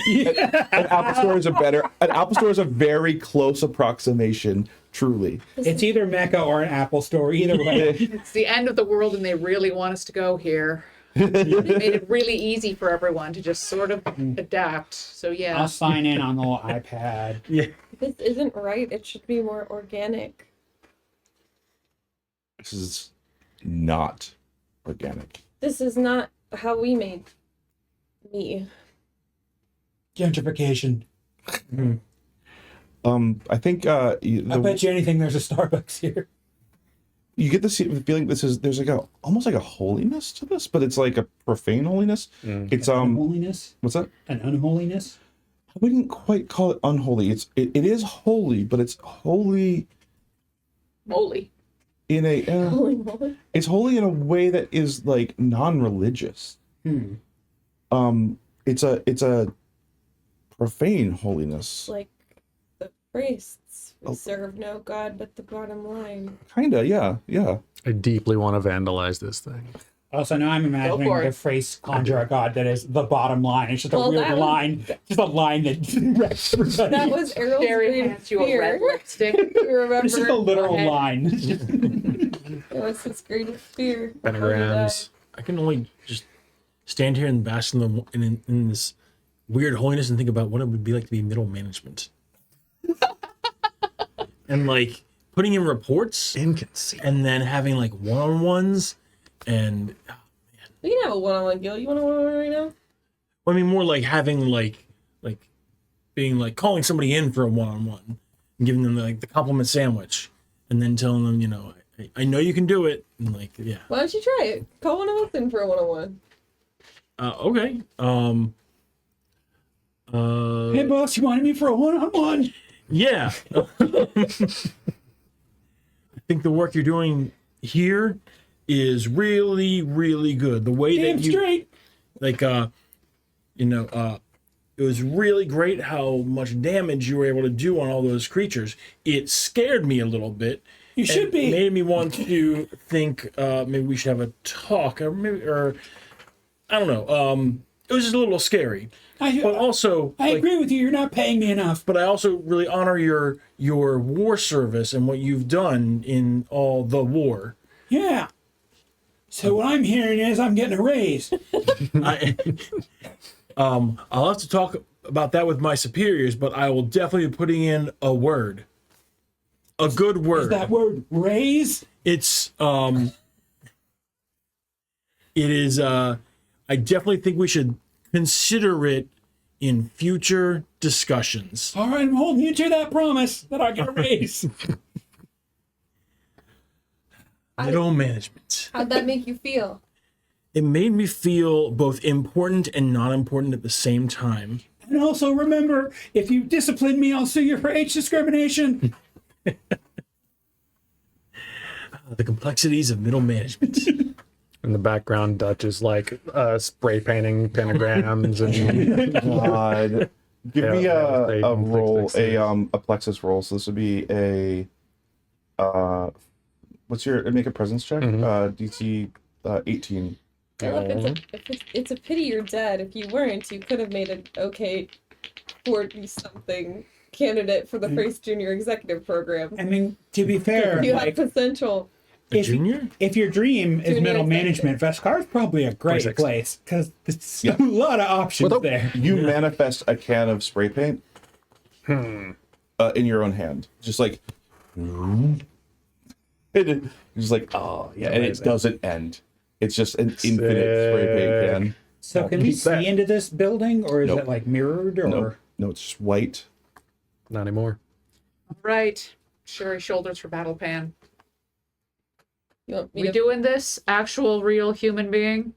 A: Apple Store is an Apple Store is a very close approximation, truly.
B: It's either Mecca or an Apple store. Either way.
F: It's the end of the world and they really want us to go here. They made it really easy for everyone to just sort of adapt. So
B: I'll
F: yeah.
B: sign in on the little iPad.
C: Yeah.
E: This isn't right. It should be more organic.
A: This is not organic.
E: This is not how we made me.
B: Gentrification.
A: I think
B: I bet you anything there's a Starbucks here.
A: you get the feeling there's like almost like a holiness to this, but it's like a profane holiness. It's
B: Unholiness?
A: what's that?
B: An unholiness?
A: I wouldn't quite call it unholy. It is holy, but it's holy
F: Moly.
A: in a
E: Holy moly.
A: it's holy in a way that is like non-religious. It's a profane holiness.
E: Like the priests. We serve no god but the bottom line.
A: Kinda, yeah.
D: I deeply want to vandalize this thing.
B: Also, now I'm imagining
F: for
B: the
F: it.
B: phrase conjure a god that is the bottom line. It's just a
E: Well,
B: weird
E: that was-
B: line. Just a line that wrecks everybody.
E: That was Errol's
F: Jerry
E: greatest
F: hands you a
E: fear.
F: red lipstick.
E: You remember?
B: It's just a literal
F: ahead.
B: line.
E: It was his greatest fear.
D: Pentagrams.
C: I can only just stand here and bask in this weird holiness and think about what it would be like to be middle management. And like putting in reports
D: Inconceivable.
C: and then having like one-on-ones and
E: We can have a one-on-one, Gill. You want a one-on-one right now?
C: I mean more like having like being like calling somebody in for a one-on-one and giving them like the compliment sandwich and then telling them, you know, I know you can do it and like yeah.
E: Why don't you try it? Call one of us in for a one-on-one.
C: Okay.
B: Hey, boss, you wanted me for a one-on-one?
C: Yeah. I think the work you're doing here is really, really good. The way
B: Damn
C: that you
B: straight.
C: like it was really great how much damage you were able to do on all those creatures. It scared me a little bit.
B: You should
C: and
B: be.
C: Made me want to think maybe we should have a talk or I don't know. It was just a little scary. But also
B: I agree with you. You're not paying me enough.
C: but I also really honor your war service and what you've done in all the war.
B: Yeah. So what I'm hearing is I'm getting a raise.
C: I'll have to talk about that with my superiors, but I will definitely be putting in a word. A good word.
B: Is that word raise?
C: It's it is I definitely think we should consider it in future discussions.
B: All right, I'm holding you to that promise that I get a raise.
C: Middle management.
E: How'd that make you feel?
C: It made me feel both important and not important at the same time.
B: And also remember, if you discipline me, I'll sue you for age discrimination.
C: The complexities of middle management.
D: In the background, Dutch is like spray painting pentagrams and
A: God. Give
D: Yeah,
A: me
D: they
A: a
D: don't fix
A: roll,
D: these things.
A: a plexus roll. So this would be a what's your make a presence check? DC 18.
E: Philip, it's a pity you're dead. If you weren't, you could have made an okay 40-something candidate for the Frejst Junior Executive Program.
B: I mean, to be fair,
E: You have
B: like,
E: potential.
C: A junior?
B: if your dream is
E: Junior
B: middle
E: executive.
B: management, Vescarre's probably a great
D: 26.
B: place because there's a lot of options there.
A: You manifest a can of spray paint in your own hand, just like just like oh yeah, and it
D: Amazing.
A: doesn't end. It's just an infinite spray paint can.
B: So can we
D: keep that.
B: see into this building, or is
A: Nope.
B: it like mirrored, or?
A: No, it's just white.
D: not anymore.
F: Right. Sherry shoulders for battle pan.
E: You want me
F: We
E: to?
F: doing this? Actual real human being?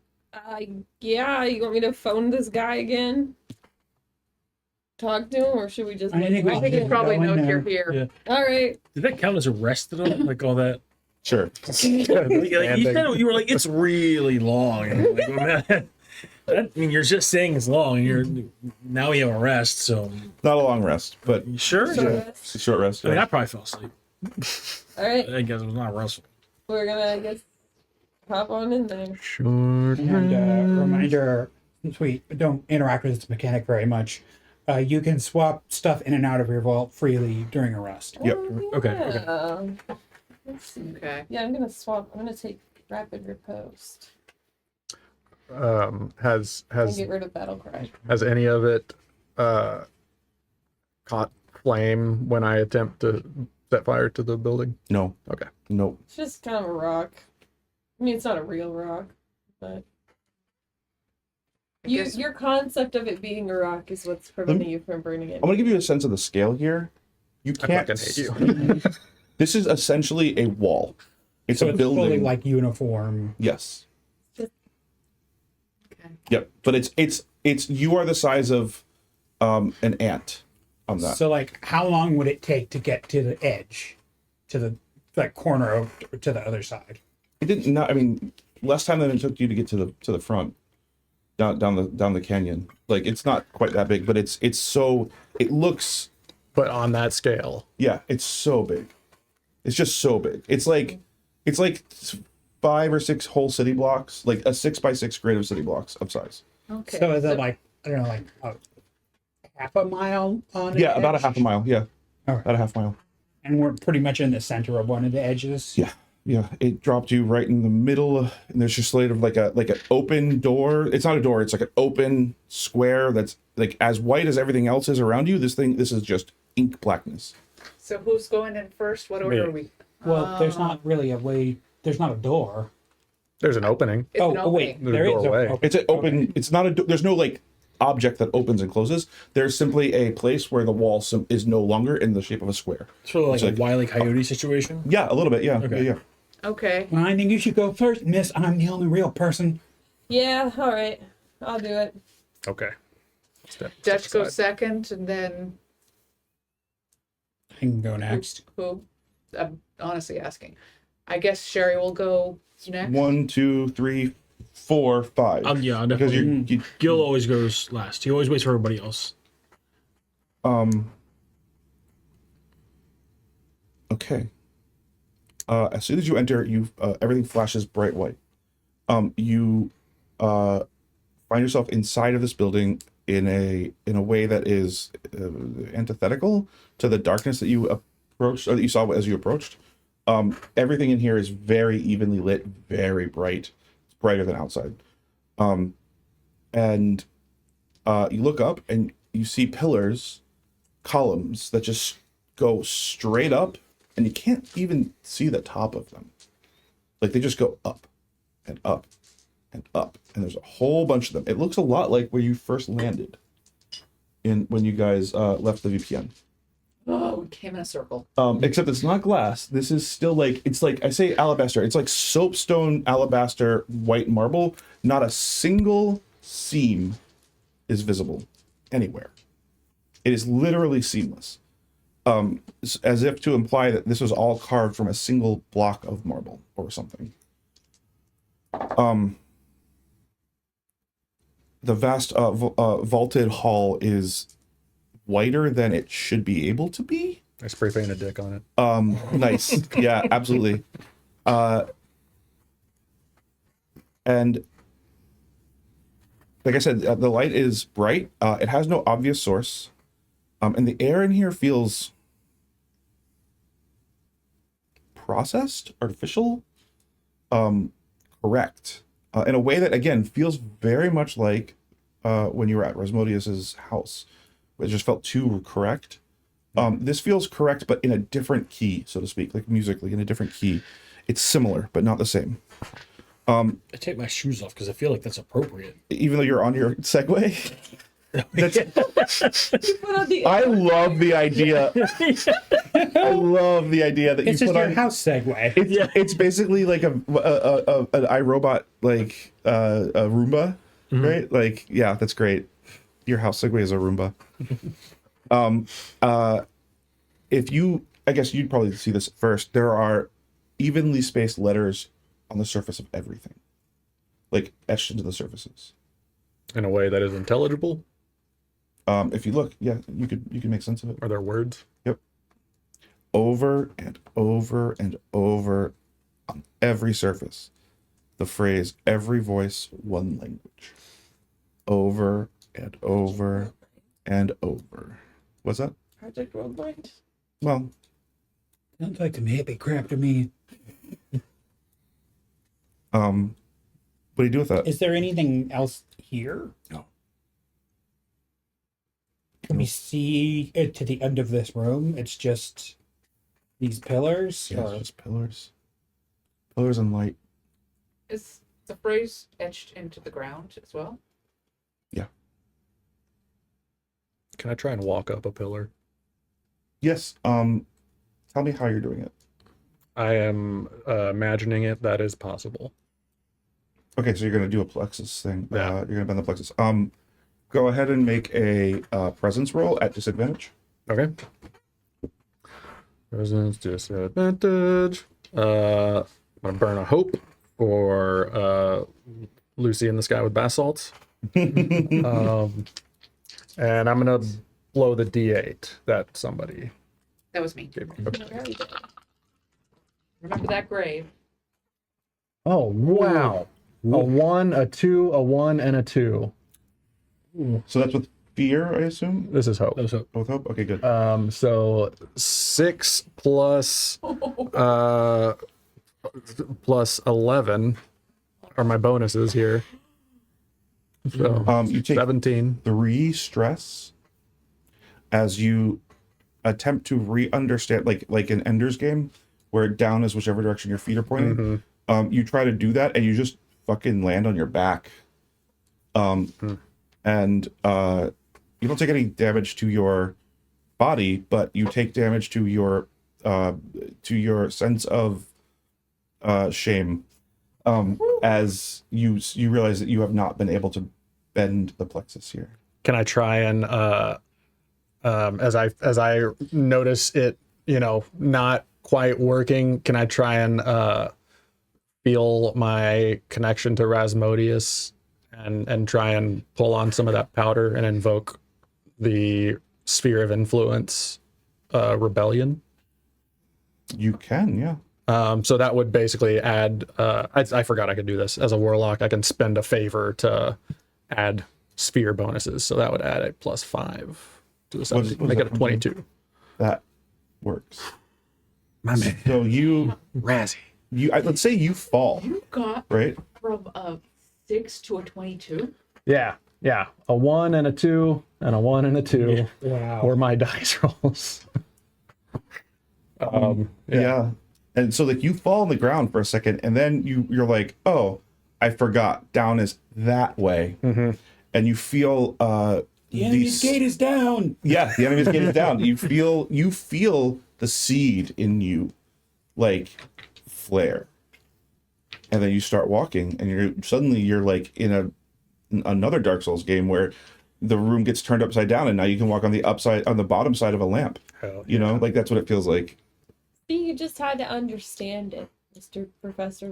E: Yeah. You want me to phone this guy again? Talk to him, or should we just?
B: I think we
F: I
B: should
F: think
B: just
F: it's probably
B: go in
F: note you're
B: there.
F: here.
E: All right.
C: Did that count as arrest at all? Like all that?
A: Sure.
C: Like, you said you were like, it's really long. And I'm like, well, man, I mean, you're just saying it's long, and you're now we have a rest. So
A: Not a long rest, but
C: you sure?
E: Short
A: yeah,
E: rest.
A: it's a short rest.
C: I mean,
A: Yeah.
C: I probably fell asleep.
E: All right.
C: I guess it was not a wrestle.
E: We're gonna, I guess, hop on in there.
D: Short.
B: And reminder, since we don't interact with this mechanic very much, you can swap stuff in and out of your vault freely during a rest.
A: Yep.
E: Oh,
C: Okay,
E: yeah. Let's see.
F: Okay.
E: Yeah, I'm gonna swap. I'm gonna take rapid riposte
D: Has
E: and get rid of battle cry.
D: has any of it caught flame when I attempt to set fire to the building?
A: No.
D: Okay.
A: Nope.
E: It's just kind of a rock. I mean, it's not a real rock, but Your concept of it being a rock is what's preventing you from burning it.
A: I'm gonna give you a sense of the scale here. You
D: I
A: can't.
D: fucking hate you.
A: This is essentially a wall. It's
B: So
A: a
B: it's
A: building.
B: fully like uniform.
A: Yes.
F: Okay.
A: Yep. But it's you are the size of an ant on that.
B: So like, how long would it take to get to the edge, to the that corner of to the other side?
A: It didn't. Not. I mean, less time than it took you to get to the front, down the canyon. Like it's not quite that big, but it's so it looks.
D: But on that scale.
A: Yeah, it's so big. It's just so big. It's like 5 or 6 whole city blocks, like a 6x6 grid of city blocks of size.
F: Okay.
B: So is it like, I don't know, like half a mile on
A: Yeah,
B: an
A: about a
B: edge?
A: half a mile. Yeah,
B: All right.
A: about a half mile.
B: And we're pretty much in the center of one of the edges.
A: Yeah, yeah. It dropped you right in the middle, and there's just sort of like an open door. It's not a door. It's like an open square that's like as white as everything else is around you. This is just ink blackness.
F: So who's going in first? What order
D: Me.
F: are we?
B: Well, there's not really a way. There's not a door.
D: There's an opening.
F: It's an
B: wait,
F: opening.
D: There's a
B: there is
D: doorway.
B: a.
A: It's an open. It's not a. There's no like object that opens and closes. There's simply a place where the wall is no longer in the shape of a square.
C: Sort of like
A: It's
C: a Wile E. Coyote situation.
A: Yeah, a little bit. Yeah,
C: Okay.
A: yeah.
F: Okay.
B: Well, I think you should go first, Miss. I'm the only real person.
E: Yeah, all right. I'll do it.
D: Okay.
F: Dutch goes
D: aside.
F: second, and then
B: I can go next.
F: who? I'm honestly asking. I guess Sherry will go next.
A: 1, 2, 3, 4, 5.
C: Yeah, I'll
A: Because
C: definitely.
A: you
C: Gill always goes last. He always waits for everybody else.
A: Okay. As soon as you enter, you everything flashes bright white. You find yourself inside of this building in a way that is antithetical to the darkness that you approached, or that you saw as you approached. Everything in here is very evenly lit, very bright. It's brighter than outside. And you look up and you see pillars, columns that just go straight up, and you can't even see the top of them. Like they just go up and up and up, and there's a whole bunch of them. It looks a lot like where you first landed when you guys left the VPN.
F: Oh, we came in a circle.
A: Except it's not glass. This is still like, it's like, I say alabaster. It's like soapstone alabaster white marble. Not a single seam is visible anywhere. It is literally seamless. As if to imply that this was all carved from a single block of marble or something. The vast vaulted hall is whiter than it should be able to be.
D: I spray paint a dick on it.
A: Nice. Yeah, absolutely. And like I said, the light is bright. It has no obvious source. And the air in here feels processed, artificial, correct. In a way that, again, feels very much like when you were at Rasmodius's house. It just felt too correct. This feels correct, but in a different key, so to speak, like musically in a different key. It's similar, but not the same.
C: I take my shoes off because I feel like that's appropriate.
A: Even though you're on your Segway. That's,
E: You put on the
A: I love the idea. I love the idea that
B: It's
A: you
B: just
A: put
B: your
A: on.
B: house segue.
A: It's basically like an iRobot, like a Roomba, right? Like, yeah, that's great. Your house Segway is a Roomba. If you, I guess you'd probably see this first. There are evenly spaced letters on the surface of everything, like etched into the surfaces.
D: In a way that is intelligible.
A: If you look, yeah, you could make sense of it.
D: Are there words?
A: Yep. Over and over and over on every surface, the phrase "every voice, one language." Over and over and over. What's that?
E: Project Worldmind.
A: Well,
B: Sounds like some hippie crap to me.
A: what do you do with that?
B: Is there anything else here?
A: No.
B: Can we see it to the end of this room? It's just these pillars?
A: Yeah,
B: or-
A: it's just pillars. Pillars and light.
F: Is the phrase etched into the ground as well?
A: Yeah.
D: Can I try and walk up a pillar?
A: Yes. Tell me how you're doing it.
D: I am imagining it that is possible.
A: Okay, so you're gonna do a plexus thing.
D: Yeah.
A: You're gonna bend the plexus. Go ahead and make a presence roll at disadvantage.
D: Okay. Presence disadvantage. I'm gonna burn a hope for Lucy in the Sky with Basalts. And I'm gonna blow the D8 that somebody
F: That was me.
D: gave me. Okay.
E: Very good.
F: Remember that grave.
D: Oh wow! A 1, a 2, a 1, and a 2.
A: So that's with fear, I assume.
D: This is hope.
C: That was a,
A: Both hope. Okay, good.
D: So 6 plus plus 11 are my bonuses here. So
A: You take
D: 17.
A: 3 stress as you attempt to re-understand, like an Ender's Game, where down is whichever direction your feet are pointing. You try to do that, and you just fucking land on your back. And you don't take any damage to your body, but you take damage to your sense of shame, as you realize that you have not been able to bend the plexus here.
D: Can I try and as I notice it, not quite working, can I try and feel my connection to Rasmodius and try and pull on some of that powder and invoke the sphere of influence rebellion?
A: You can, yeah.
D: So that would basically add I forgot I could do this as a warlock. I can spend a favor to add sphere bonuses, so that would add a +5 to the 7, make it a 22.
A: That works.
D: My man.
A: So
D: Razzie.
A: let's say you fall,
F: You got
A: right?
F: from a 6 to a 22.
D: Yeah. A 1 and a 2 and a 1 and a 2
B: Wow.
D: were my dice rolls.
A: Yeah. And so like you fall on the ground for a second, and then you're like, oh, I forgot. Down is that way. And you feel
B: The enemy's gate is down.
A: yeah, the enemy's gate is down. You feel the seed in you like flare. And then you start walking, and you're like in another Dark Souls game where the room gets turned upside down, and now you can walk on the bottom side of a lamp. You know, like that's what it feels like.
E: You just had to understand it, Mr. Professor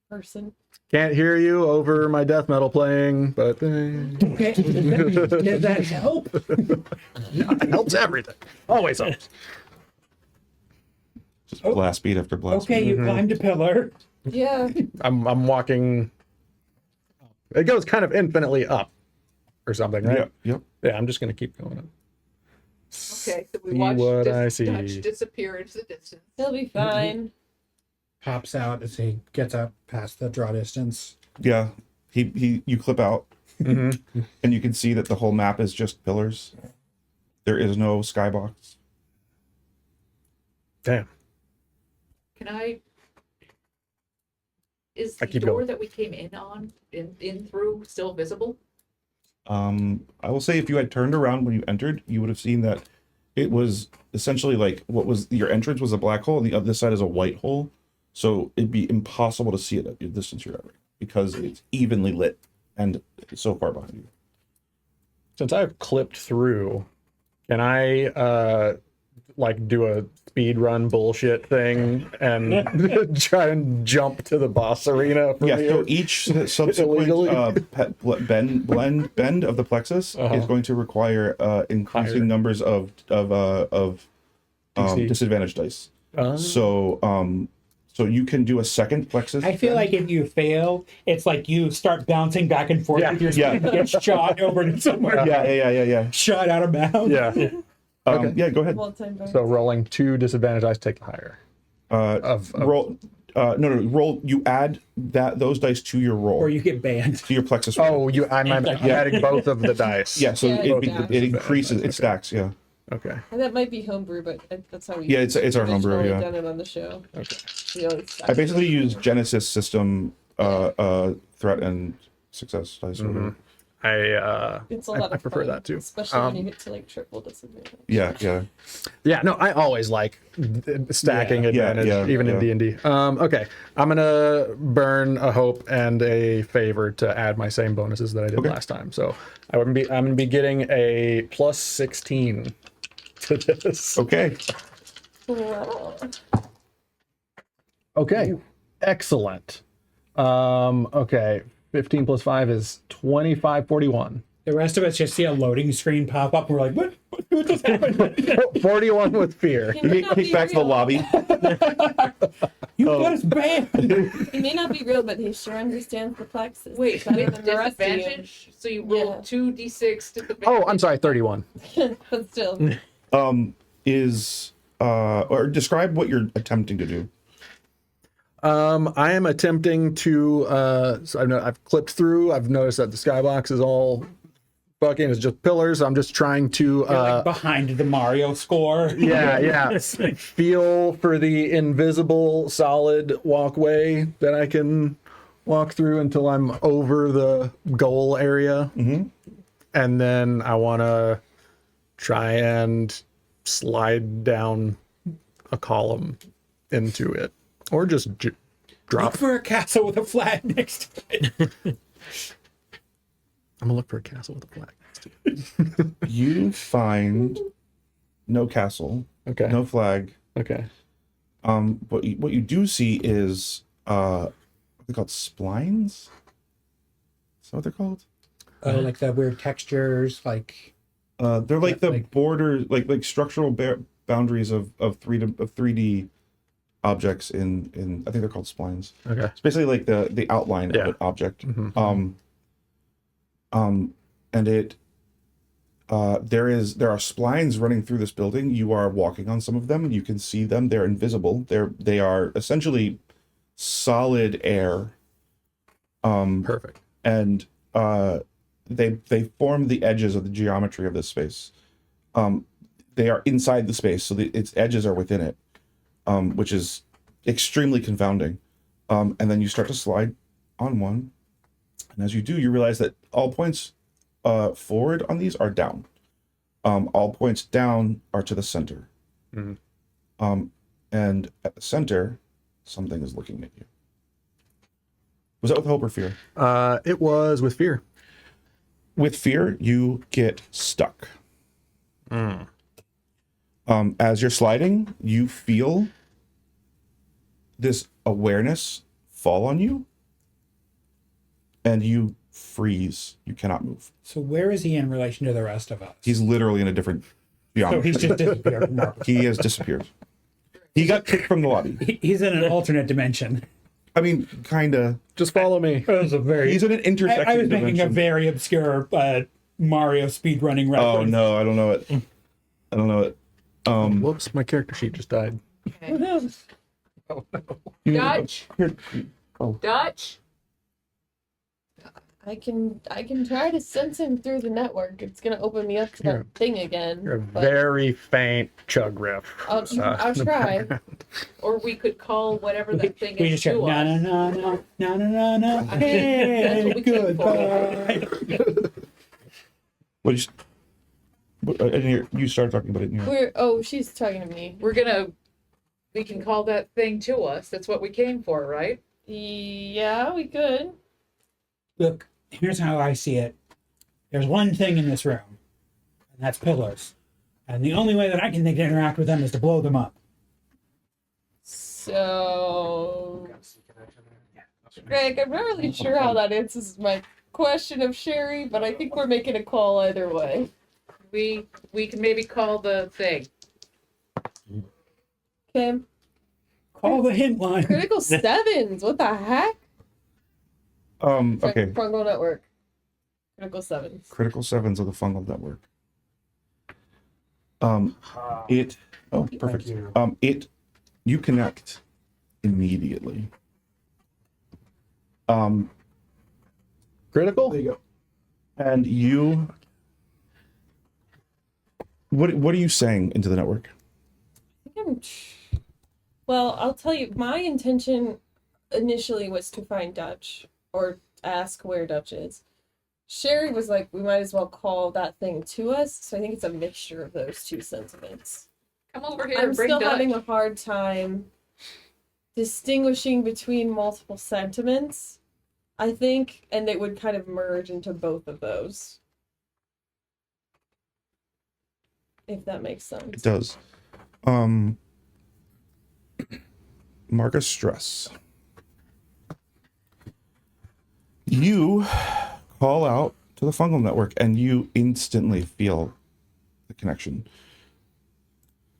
E: Person.
D: Can't hear you over my death metal playing, but
B: Okay. Does that help?
D: it helps everything. Always helps.
A: Just blast beat after blast
B: Okay,
A: beat.
B: you climbed a pillar.
E: Yeah.
D: I'm walking. It goes kind of infinitely up, or something, right?
A: Yep.
D: Yeah, I'm just gonna keep going up.
F: Okay, so we
D: See
F: watched
D: what I
F: this
D: see.
F: Dutch disappear into the distance.
E: He'll be fine.
B: Pops out as he gets up past the draw distance.
A: Yeah. You clip out, and you can see that the whole map is just pillars. There is no skybox.
D: Damn.
F: Can I? Is
D: I
F: the
D: keep
F: door
D: going.
F: that we came in on in through still visible?
A: I will say if you had turned around when you entered, you would have seen that it was essentially like what was your entrance was a black hole, and the other side is a white hole. So it'd be impossible to see it at the distance you're at because it's evenly lit and so far behind you.
D: Since I've clipped through, can I like do a speed run bullshit thing and try and jump to the boss arena?
A: Yeah, so each subsequent bend of the plexus is going to require increasing
D: Higher.
A: numbers of
D: DC.
A: disadvantage dice. So you can do a second plexus.
B: I feel like if you fail, it's like you start bouncing back and forth
D: Yeah.
B: with your
A: Yeah.
B: speed, get shot over to somewhere.
A: Yeah.
B: Shot out of bounds.
D: Yeah.
A: Yeah, go ahead.
E: Well, time
D: So rolling 2 disadvantage dice, take the higher. Of
A: Roll. No. Roll. You add those dice to your roll,
B: Or you get banned.
A: to your plexus roll.
D: Oh, I'm adding both of the dice.
A: Yeah, so
E: Yeah,
A: it increases, it stacks. Yeah,
D: Okay.
E: And that might be homebrew, but that's how we.
A: Yeah, it's our homebrew,
E: originally
A: yeah.
E: done it on the show.
D: Okay.
E: You know,
A: I basically use Genesis system threat and success dice.
E: It's a lot
D: I
E: of
D: prefer
E: fun,
D: that too.
E: especially when you get to like triple disadvantage.
A: Yeah.
D: Yeah, no, I always like stacking advantage, even in D&D. Okay, I'm gonna burn a hope and a favor to add my same bonuses that I did last time. So I'm gonna be getting a plus 16 to this.
A: Okay.
E: Wow.
D: Okay, excellent. Okay, 15 plus 5 is 25, 41.
B: The rest of us just see a loading screen pop up. And we're like, what just happened?
D: 41 with fear.
E: He may not
A: Kick
E: be
A: back to the
E: real.
A: lobby.
B: You got us banned.
E: He may not be real, but he sure understands the Plexus.
F: Wait,
E: better
F: with
E: than the rest of you.
F: disadvantage? So you roll
E: Yeah.
F: 2d6 disadvantage?
D: Oh, I'm sorry, 31.
E: But still,
A: Or describe what you're attempting to do.
D: I am attempting to. So I've clipped through. I've noticed that the skybox is all fucking. It's just pillars. I'm just trying to.
B: Like behind the Mario score.
D: Yeah. Feel for the invisible, solid walkway that I can walk through until I'm over the goal area, and then I want to try and slide down a column into it. Or just drop.
B: Look for a castle with a flag next to it.
D: I'm gonna look for a castle with a flag next to it.
A: You find no castle,
D: Okay.
A: no flag.
D: Okay.
A: What you do see is what are they called? Splines? Is that what they're called?
B: Oh, like the weird textures, like
A: They're like the
B: like-
A: border, like structural boundaries of 3D objects in I think they're called splines.
D: Okay.
A: It's basically like the outline
D: Yeah.
A: of an object. And it there are splines running through this building. You are walking on some of them. You can see them. They're invisible. They are essentially solid air.
D: Perfect.
A: And they form the edges of the geometry of this space. They are inside the space, so its edges are within it, which is extremely confounding. And then you start to slide on one, and as you do, you realize that all points forward on these are down. All points down are to the center. And at the center, something is looking at you. Was that with hope or fear?
D: It was with fear.
A: With fear, you get stuck. As you're sliding, you feel this awareness fall on you, and you freeze. You cannot move.
B: so. Where is he in relation to the rest of us?
A: He's literally in a different
B: So
A: geometry.
B: he's just disappeared from our
A: He has disappeared. He got kicked from the lobby.
B: He's in an alternate dimension.
A: I mean, kind of.
D: Just follow me.
B: That was a very.
A: He's in an intersecting
B: I was making a
A: dimension.
B: very obscure Mario speedrunning reference.
A: Oh no, I don't know it. I don't know it.
D: Whoops, my character sheet just died.
F: Dutch?
A: Here,
F: Dutch?
E: I can try to sense him through the network. It's gonna open me up to that thing again.
D: You're a
E: but
D: very faint chug riff.
E: I'll try.
F: Or we could call whatever that thing
B: We
F: is
B: just
F: to
B: go
F: us.
B: no.
F: That's
B: Hey,
F: what we came for.
B: goodbye.
A: what you? I didn't hear you started talking about it. In your,
E: She's talking to me.
F: We can call that thing to us. That's what we came for, right?
E: Yeah, we could.
B: Look, here's how I see it. There's one thing in this room, and that's pillars. And the only way that I can think to interact with them is to blow them up.
E: So, Greg, I'm not really sure how that answers my question of Sherry, but I think we're making a call either way.
F: We can maybe call the thing.
E: Okay.
B: Call the hint line.
E: Critical sevens. What the heck?
A: okay.
E: Fungal network. Critical sevens.
A: Critical sevens of the fungal network. It. Oh, perfect. You connect immediately.
D: Critical?
A: There you go. And you. What are you saying into the network?
E: Well, I'll tell you, my intention initially was to find Dutch or ask where Dutch is. Sherry was like, we might as well call that thing to us. So I think it's a mixture of those two sentiments.
F: Come over here
E: I'm
F: and bring
E: still
F: Dutch.
E: having a hard time distinguishing between multiple sentiments, I think, and it would kind of merge into both of those. If that makes sense.
A: It does. Marcus Stress. You call out to the fungal network and you instantly feel the connection.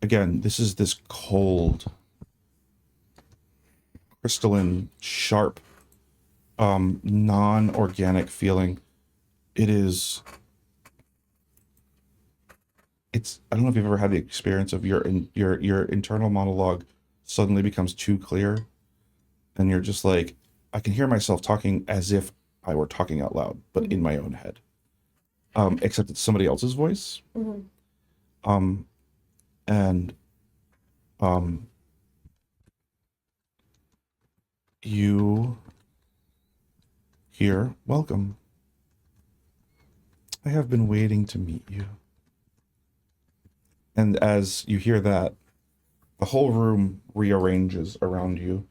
A: Again, this is this cold, crystalline, sharp, non-organic feeling. It's I don't know if you've ever had the experience of your internal monologue suddenly becomes too clear and you're just like, I can hear myself talking as if I were talking out loud, but in my own head. Except it's somebody else's voice. You hear, welcome. I have been waiting to meet you. And as you hear that, the whole room rearranges around you.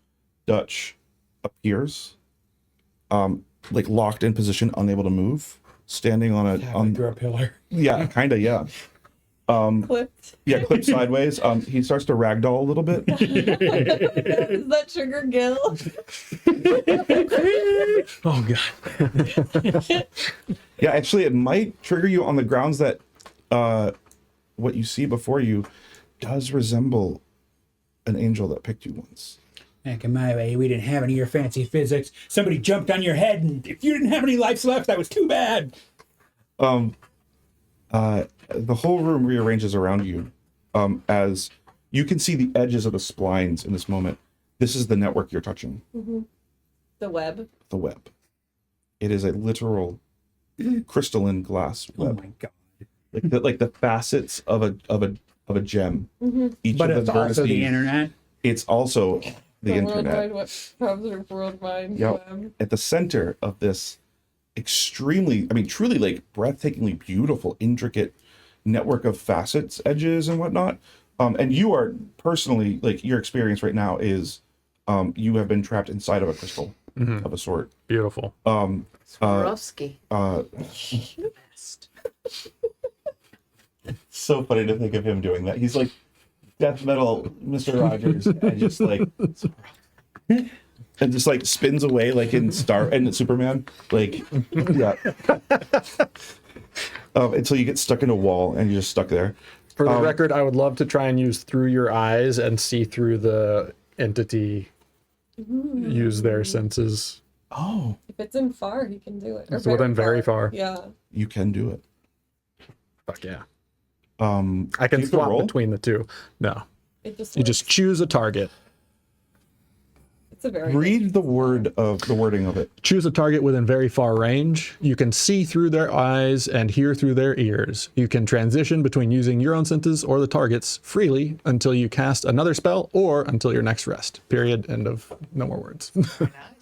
A: Dutch appears, like locked in position, unable to move, standing on
B: Under a pillar.
A: yeah, kind of, yeah.
E: Clipped.
A: Yeah, clipped sideways. He starts to ragdoll a little bit.
E: Does that trigger Gill?
C: Oh god.
A: Yeah, actually, it might trigger you on the grounds that what you see before you does resemble an angel that picked you once.
B: Back in my way, we didn't have any of your fancy physics. Somebody jumped on your head, and if you didn't have any lives left, that was too bad.
A: The whole room rearranges around you as you can see the edges of the splines in this moment. This is the network you're touching.
E: The web.
A: The web. It is a literal crystalline glass
B: Oh
A: web.
B: my god!
A: Like the facets of a gem. Each
B: But
A: of
B: it's
A: the
B: also the
A: vertices-
B: internet.
A: It's also the internet.
E: Worldwide
A: Yep.
E: web.
A: At the center of this extremely, I mean, truly like breathtakingly beautiful, intricate network of facets, edges, and whatnot. And you are personally, like, your experience right now is you have been trapped inside of a crystal of a sort.
D: Beautiful.
F: Swarovski.
A: So funny to think of him doing that. He's like death metal Mr. Rogers and just like and just like spins away like in Superman. Like yeah. Until you get stuck in a wall and you're just stuck there.
D: For the record, I would love to try and use through your eyes and see through the entity. Use their senses.
A: Oh,
E: If it's in far, he can do it. Or
D: It's within very far.
E: Yeah.
A: you can do it.
D: Fuck yeah.
A: do
D: I can
A: you
D: swap
A: roll?
D: between the two. No.
E: It just
D: You just choose a target.
E: it's a very
A: Read the wording of it.
D: Choose a target within very far range. You can see through their eyes and hear through their ears. You can transition between using your own senses or the target's freely until you cast another spell or until your next rest. Period. End of no more words.
F: Very nice.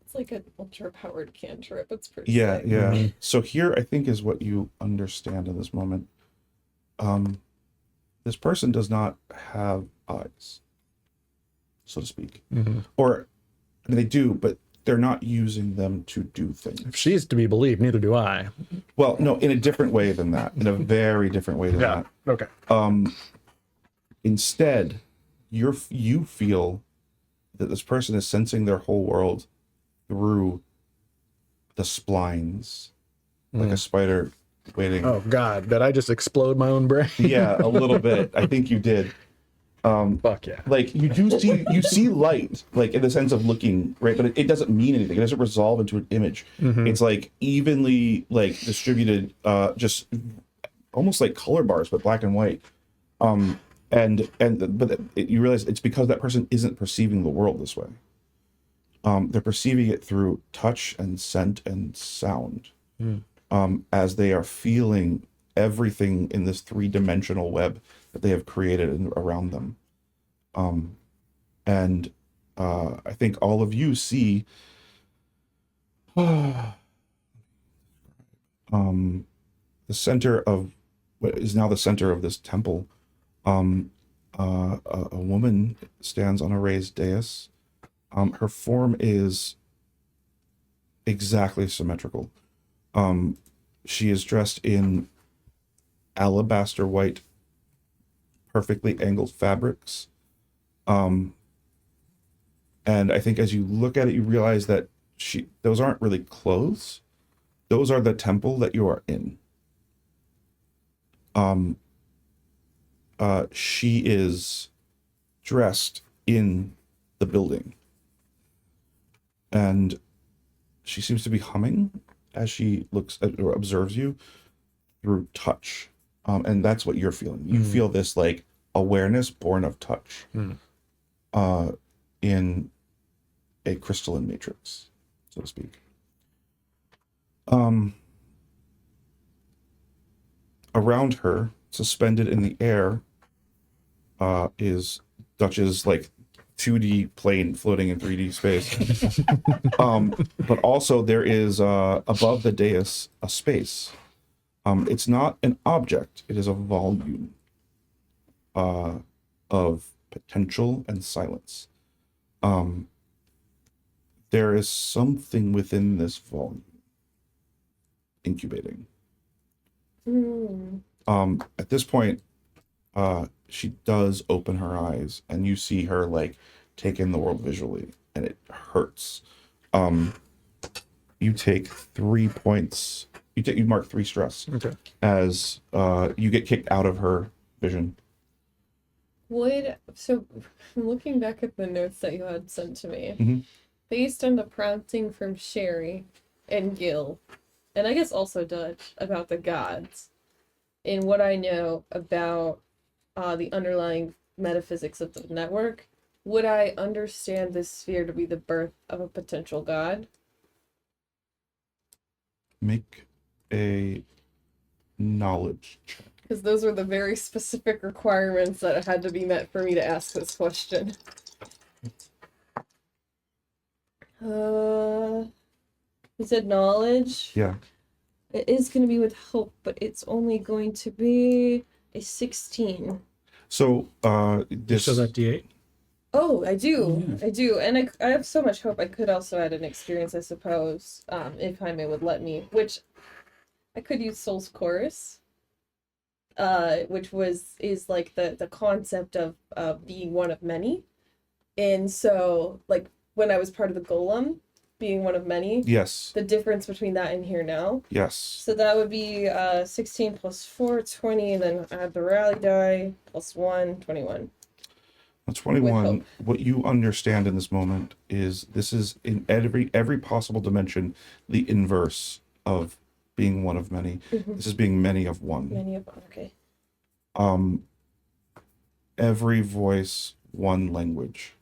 E: It's like an ultra powered cantrip. It's pretty
A: Yeah,
E: sick.
A: yeah. So here I think is what you understand in this moment. This person does not have eyes, so to speak. Or I mean, they do, but they're not using them to do things.
D: If she's to be believed, neither do I.
A: Well, no, in a different way than that. In a very different way than that.
D: Okay.
A: Instead, you feel that this person is sensing their whole world through the splines, like a spider waiting.
D: Oh God, did I just explode my own brain?
A: Yeah, a little bit. I think you did.
D: Fuck yeah.
A: Like you see light, like in the sense of looking, right? But it doesn't mean anything. It doesn't resolve into an image. It's like evenly like distributed, just almost like color bars, but black and white. But you realize it's because that person isn't perceiving the world this way. They're perceiving it through touch and scent and sound, as they are feeling everything in this three-dimensional web that they have created around them. And I think all of you see the center of what is now the center of this temple. A woman stands on a raised dais. Her form is exactly symmetrical. She is dressed in alabaster white, perfectly angled fabrics. And I think as you look at it, you realize that those aren't really clothes. Those are the temple that you are in. She is dressed in the building. And she seems to be humming as she looks at or observes you through touch. And that's what you're feeling. You feel this like awareness born of touch in a crystalline matrix, so to speak. Around her, suspended in the air, is Dutch's like 2D plane floating in 3D space. But also there is above the dais a space. It's not an object, it is a volume of potential and silence. There is something within this volume incubating. At this point, she does open her eyes, and you see her like take in the world visually, and it hurts. You take 3 points. You mark 3 stress as you get kicked out of her vision.
E: So looking back at the notes that you had sent to me, based on the prompting from Sherry and Gill, and I guess also Dutch, about the gods, and what I know about the underlying metaphysics of the network, would I understand this sphere to be the birth of a potential god?
A: Make a knowledge check.
E: Because those were the very specific requirements that had to be met for me to ask this question. You said knowledge?
A: Yeah.
E: It is going to be with hope, but it's only going to be a 16.
A: So this
C: So that D8.
E: Oh, I do. I do. And I have so much hope. I could also add an experience, I suppose, if Jaime would let me, which I could use Soul's Chorus, which is like the concept of being one of many. And so, like, when I was part of the Golem, being one of many,
A: yes,
E: the difference between that and here now.
A: yes.
E: So that would be 16 plus 4, 20, and then add the rally die, plus 1, 21.
A: 21. What you understand in this moment is this is in every possible dimension the inverse of being one of many. This is being many of one.
E: Many of one, okay.
A: Every voice, one language.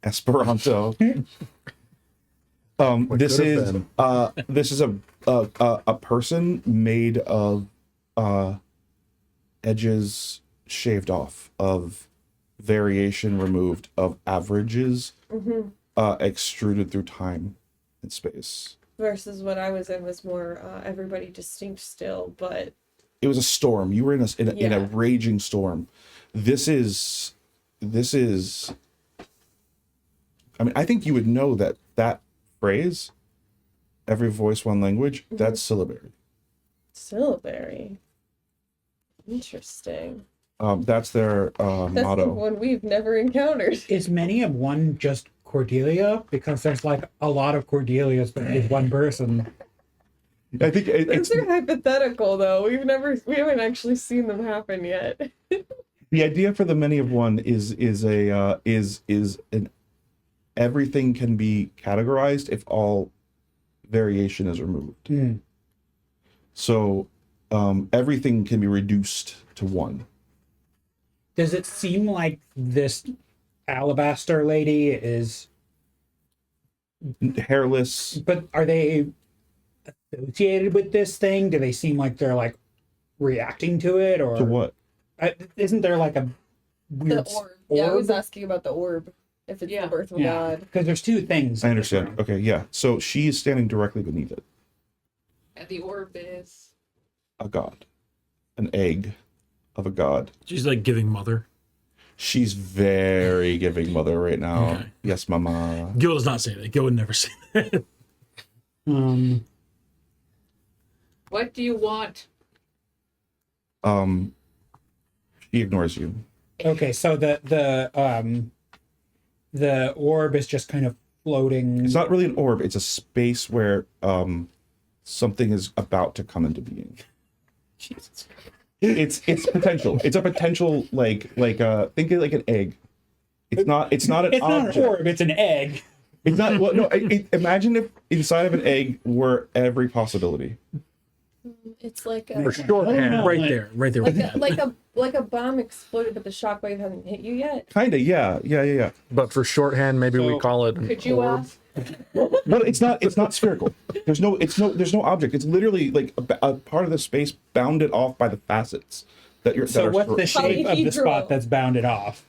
A: Esperanto. This is a person made of edges shaved off, of variation removed, of averages extruded through time and space.
E: Versus what I was in was more everybody distinct still, but
A: It was a storm. You were in a raging storm. This is. I mean, I think you would know that phrase, every voice, one language, that's syllabary.
E: syllabary. Interesting.
A: That's their
E: That's
A: motto.
E: the one we've never encountered.
B: Is many of one just Cordelia? Because there's like a lot of Cordelias, but with one person.
A: I think it's
E: Those are hypothetical, though. We haven't actually seen them happen yet.
A: the idea for the many of one is an everything can be categorized if all variation is removed. So everything can be reduced to one.
B: Does it seem like this alabaster lady is?
A: Hairless.
B: But are they associated with this thing? Do they seem like they're like reacting to it, or
A: To what?
B: Isn't there like a weird
E: The orb. Yeah, I
B: orb?
E: was asking about the orb. If it's
F: Yeah.
E: the birth of a
B: Yeah,
E: god.
B: because there's two things.
A: I
B: in this
A: understand.
B: room.
A: Okay, yeah. So she is standing directly beneath it.
F: And the orb is.
A: A god. An egg of a god.
C: She's like giving mother.
A: She's very giving mother right now.
C: Okay.
A: Yes, mama.
C: Gill does not say that. Gill would never say that.
F: What do you want?
A: She ignores you.
B: Okay, so the orb is just kind of floating.
A: It's not really an orb. It's a space where something is about to come into being.
B: Jesus.
A: It's potential. It's a potential think of it like an egg. It's not an
B: It's not
A: object.
B: an orb, it's an egg.
A: It's not. Well, no. Imagine if inside of an egg were every possibility.
E: It's like
D: For
E: a
D: shorthand,
B: Oh,
C: right there with that.
E: like a bomb exploded, but the shockwave hasn't hit you yet.
A: Kinda. Yeah.
D: but for shorthand, maybe we
B: So,
D: call it
F: Could you
D: orb.
F: ask?
A: But it's not spherical. There's no object. It's literally like a part of the space bounded off by the facets that you're.
B: So
A: that are
B: what's the shape of the
E: Polyhedral.
B: spot that's bounded off?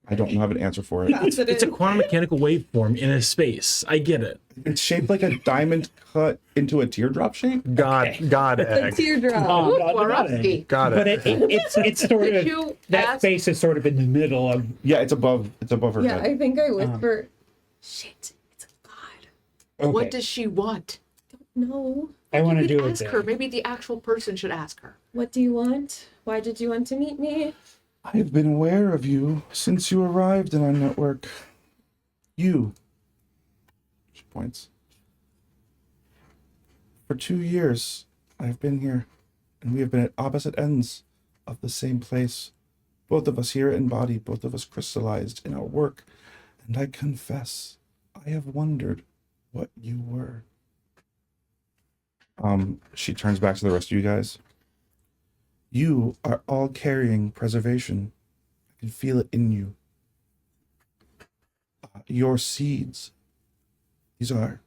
A: I don't have an answer for it.
E: That's what
C: It's a
E: it-
C: quantum mechanical waveform in a space. I get it.
A: It's shaped like a diamond cut into a teardrop shape.
D: God
E: a
D: egg.
E: teardrop.
B: Oh,
F: Ooh,
B: God,
F: Swarovski.
D: Got
B: But
D: it.
B: it's sort
F: Could
B: of
F: you
B: that
F: ask?
B: space is sort of in the middle of.
A: Yeah, it's above her
E: Yeah,
A: head.
E: I think I whisper. Shit, it's a god.
B: Okay,
F: What does she want?
E: No.
B: I want to
F: You
B: do
F: could
B: it.
F: ask
B: then.
F: her. Maybe the actual person should ask her.
E: What do you want? Why did you want to meet me?
A: I've been aware of you since you arrived in our network. You. She points. For 2 years, I have been here, and we have been at opposite ends of the same place. Both of us here in body, both of us crystallized in our work, and I confess, I have wondered what you were. She turns back to the rest of you guys. You are all carrying preservation. I can feel it in you. Your seeds. These are.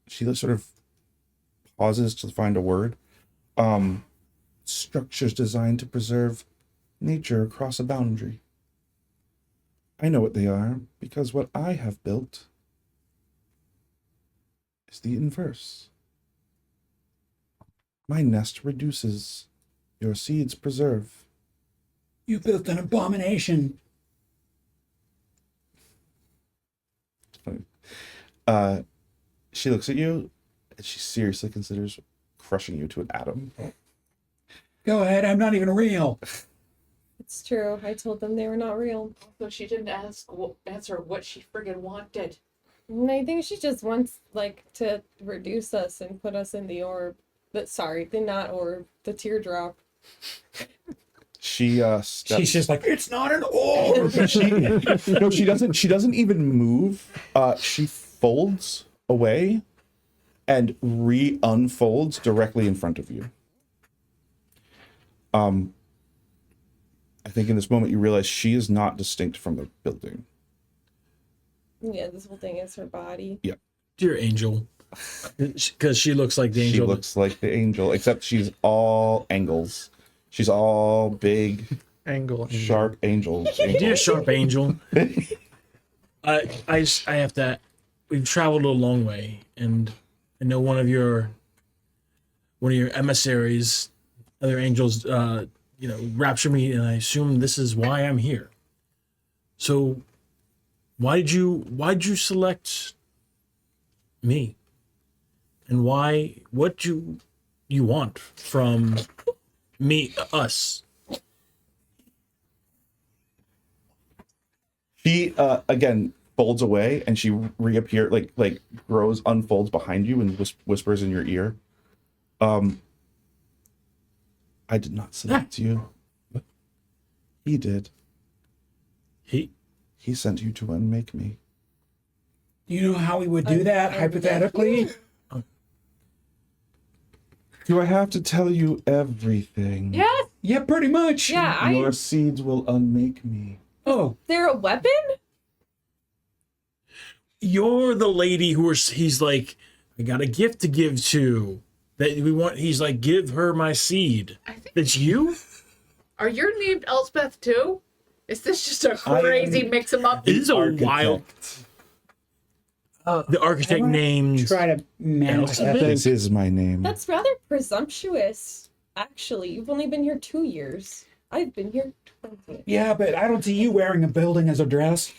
A: She sort of pauses to find a word. Structures designed to preserve nature across a boundary. I know what they are because what I have built is the inverse. My nest reduces. Your seeds preserve.
B: You built an abomination.
A: She looks at you and she seriously considers crushing you to an atom.
B: Go ahead, I'm not even real.
E: It's true. I told them they were not real.
F: So she didn't answer what she friggin' wanted.
E: And I think she just wants to reduce us and put us in the orb. The not orb, the teardrop.
A: She steps.
B: She's just like, it's not an orb.
A: She doesn't. She doesn't even move. She folds away and re-unfolds directly in front of you. I think in this moment you realize she is not distinct from the building.
E: Yeah, this whole thing is her body.
C: Dear angel. Because she looks like the
A: She
C: angel.
A: looks like the angel, except she's all angles. She's all big,
D: Angle.
A: sharp angels.
C: Dear sharp angel. I have to. We've traveled a long way, and I know one of your emissaries, other angels, rapture me, and I assume this is why I'm here. So, why'd you select me? And what do you want from me, us?
A: She again folds away and she reappears, like grows, unfolds behind you and whispers in your ear. I did not select you. He did. He sent you to unmake me.
B: Do you know how we would do that, hypothetically?
A: Do I have to tell you everything?
E: Yes.
B: Yeah, pretty much.
E: Yeah.
A: Your seeds will unmake me.
B: Oh,
E: They're a weapon.
C: You're the lady he's like, I got a gift to give to. That we want. He's like, give her my seed.
F: I think.
C: That's you?
F: Are you named Elspeth too? Is this just a crazy mix 'em up?
C: It is a
A: Architect.
C: wild. The architect
B: I wanna
C: named.
B: Try to manifest
C: Elspeth?
B: it.
A: This is my name.
E: That's rather presumptuous, actually. You've only been here 2 years. I've been here 20.
B: Yeah, but I don't see you wearing a building as a dress.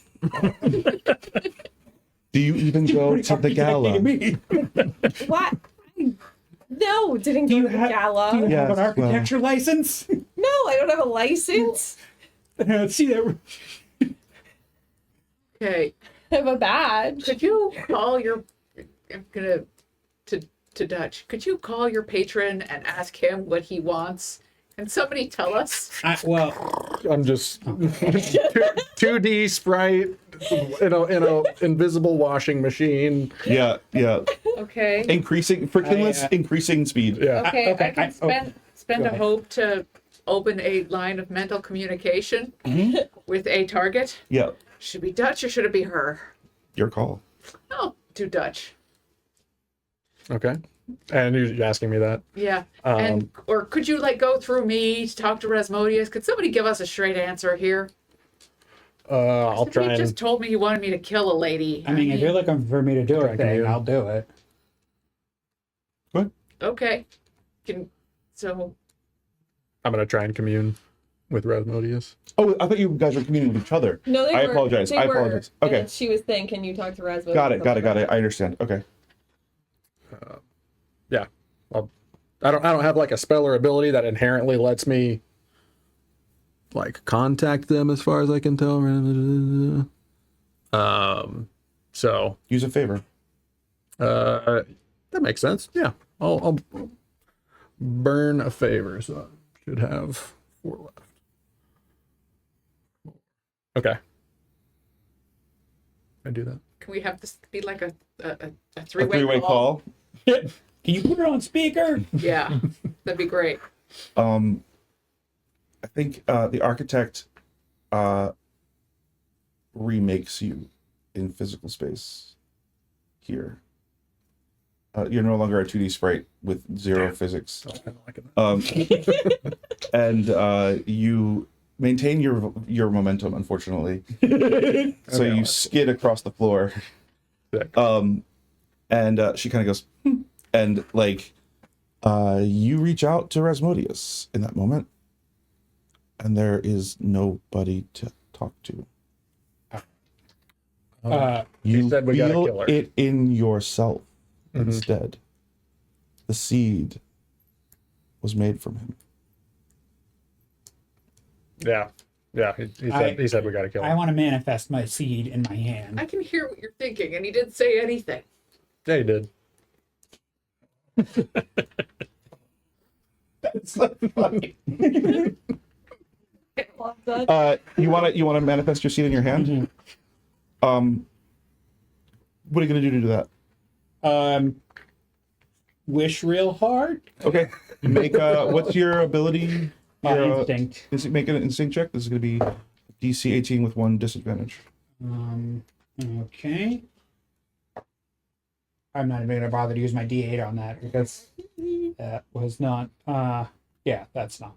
A: Do you even go
B: Pretty
A: to the
B: architecty
A: gala?
B: to me.
E: What? No, didn't go to the gala.
B: Do you
A: Yes,
B: have an architecture license?
E: No, I don't have a license.
B: See that?
F: Okay.
E: I have a badge.
F: Could you call your I'm gonna to Dutch. Could you call your patron and ask him what he wants? Can somebody tell us?
B: Well,
D: I'm just 2D sprite in a invisible washing machine.
A: Yeah, yeah.
F: Okay.
A: Increasing frictionless, increasing speed.
D: Yeah.
F: Okay,
B: okay,
F: I can spend
B: go
F: a
B: ahead.
F: hope to open a line of mental communication with a target.
A: Yeah.
F: Should it be Dutch or should it be her?
A: Your call.
F: Oh, do Dutch.
D: Okay. And you're asking me that?
F: Yeah. And or could you like go through me to talk to Rasmodius? Could somebody give us a straight answer here?
D: I'll try
F: He
D: and
F: just told me he wanted me to kill a lady.
B: I mean, if you're looking for me to do it,
D: you.
B: I'll do it.
A: What?
F: Okay.
D: I'm gonna try and commune with Rasmodius.
A: Oh, I thought you guys were communicating with each other.
E: No, they
A: I
E: were.
A: apologize.
E: They
A: I
E: were.
A: apologize.
E: And
A: Okay.
E: then she was saying, "Can you talk to Rasmus?"
A: Got it. I understand. Okay.
D: Yeah. I don't have like a spell or ability that inherently lets me like contact them as far as I can tell. So
A: Use a favor.
D: that makes sense. Yeah. I'll burn a favor, so I should have 4 left. Okay. I do that.
F: Can we have this be like a
A: A
F: three-way,
A: three-way call.
B: Can you put it on speaker?
F: Yeah, that'd be great.
A: I think the architect remakes you in physical space here. You're no longer a 2D sprite with zero physics.
D: I don't like it.
A: And you maintain your momentum, unfortunately. So you skid across the floor.
D: Sick.
A: And she kind of goes, and like, you reach out to Rasmodius in that moment, and there is nobody to talk to. You
D: said we gotta
A: feel
D: kill her.
A: it in yourself instead. The seed was made from him.
D: Yeah. Yeah. He said we gotta kill
B: I
D: him.
B: want to manifest my seed in my hand.
F: I can hear what you're thinking, and he didn't say anything.
D: Yeah, he did.
A: That's not funny.
E: Love that.
A: You want to manifest your seed in your hand? What are you gonna do to do that?
B: Wish real hard.
A: Okay. Make what's your ability? Your,
B: Instinct.
A: Make an instinct check. This is gonna be DC 18 with 1 disadvantage.
B: Okay. I'm not even gonna bother to use my D8 on that because that was not. Yeah, that's not.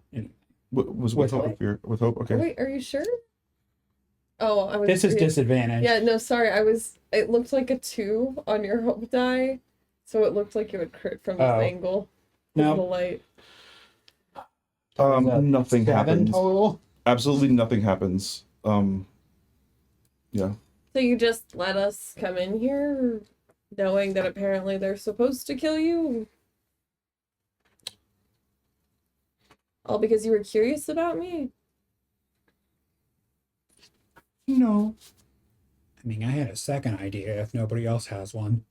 A: Was
B: With
A: with hope? With hope. Okay.
E: Wait, are you sure? Oh, I was.
B: This is disadvantage.
E: Yeah, no, sorry. It looked like a 2 on your hope die, so it looked like it would crit from this
B: Oh.
E: angle. With the
B: No.
E: light.
A: Nothing
B: 7
A: happens.
B: total.
A: Absolutely nothing happens. Yeah.
E: So you just let us come in here, knowing that apparently they're supposed to kill you? All because you were curious about me?
A: No.
B: I mean, I had a second idea if nobody else has one.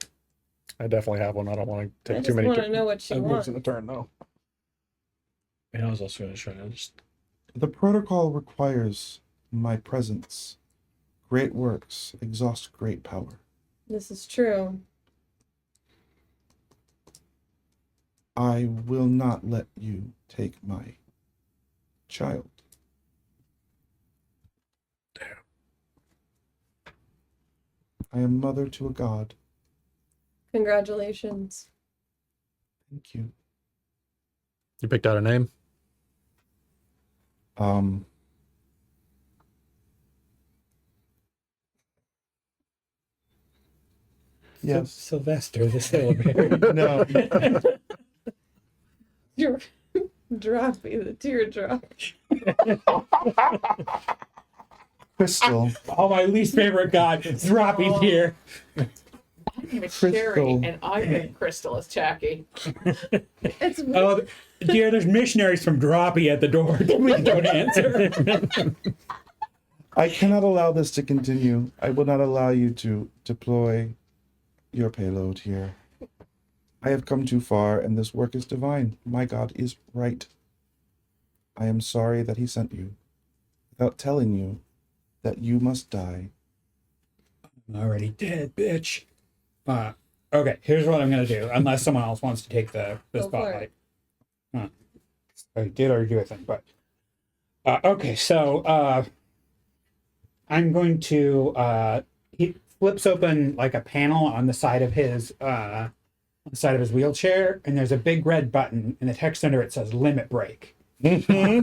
D: I definitely have one. I don't want to
E: I
D: take too
E: just
D: many
E: want to know what she
D: moves
E: wants.
D: in the turn, though.
C: And I was also going to try to just.
A: The protocol requires my presence. Great works exhaust great power.
E: This is true.
A: I will not let you take my child. I am mother to a god.
E: Congratulations.
A: Thank you.
D: You picked out a name?
A: Yes.
B: Sylvester the Syllabary.
A: No.
E: You're droppy, the teardrop.
A: Crystal.
B: Oh, my least favorite god, Droppy's here.
F: My name is Sherry,
A: Crystal.
F: and I think Crystal is tacky.
E: It's
B: Oh, dear, there's missionaries from Droppy at the door. Please don't answer.
A: I cannot allow this to continue. I will not allow you to deploy your payload here. I have come too far, and this work is divine. My God is right. I am sorry that he sent you, without telling you that you must die.
B: I'm already dead, bitch. Okay, here's what I'm gonna do, unless someone else wants to take the
E: Go for
B: spotlight. I did already do a thing, but okay, so I'm going to he flips open like a panel on the side of his wheelchair, and there's a big red button, and the text under it says "Limit Break." And he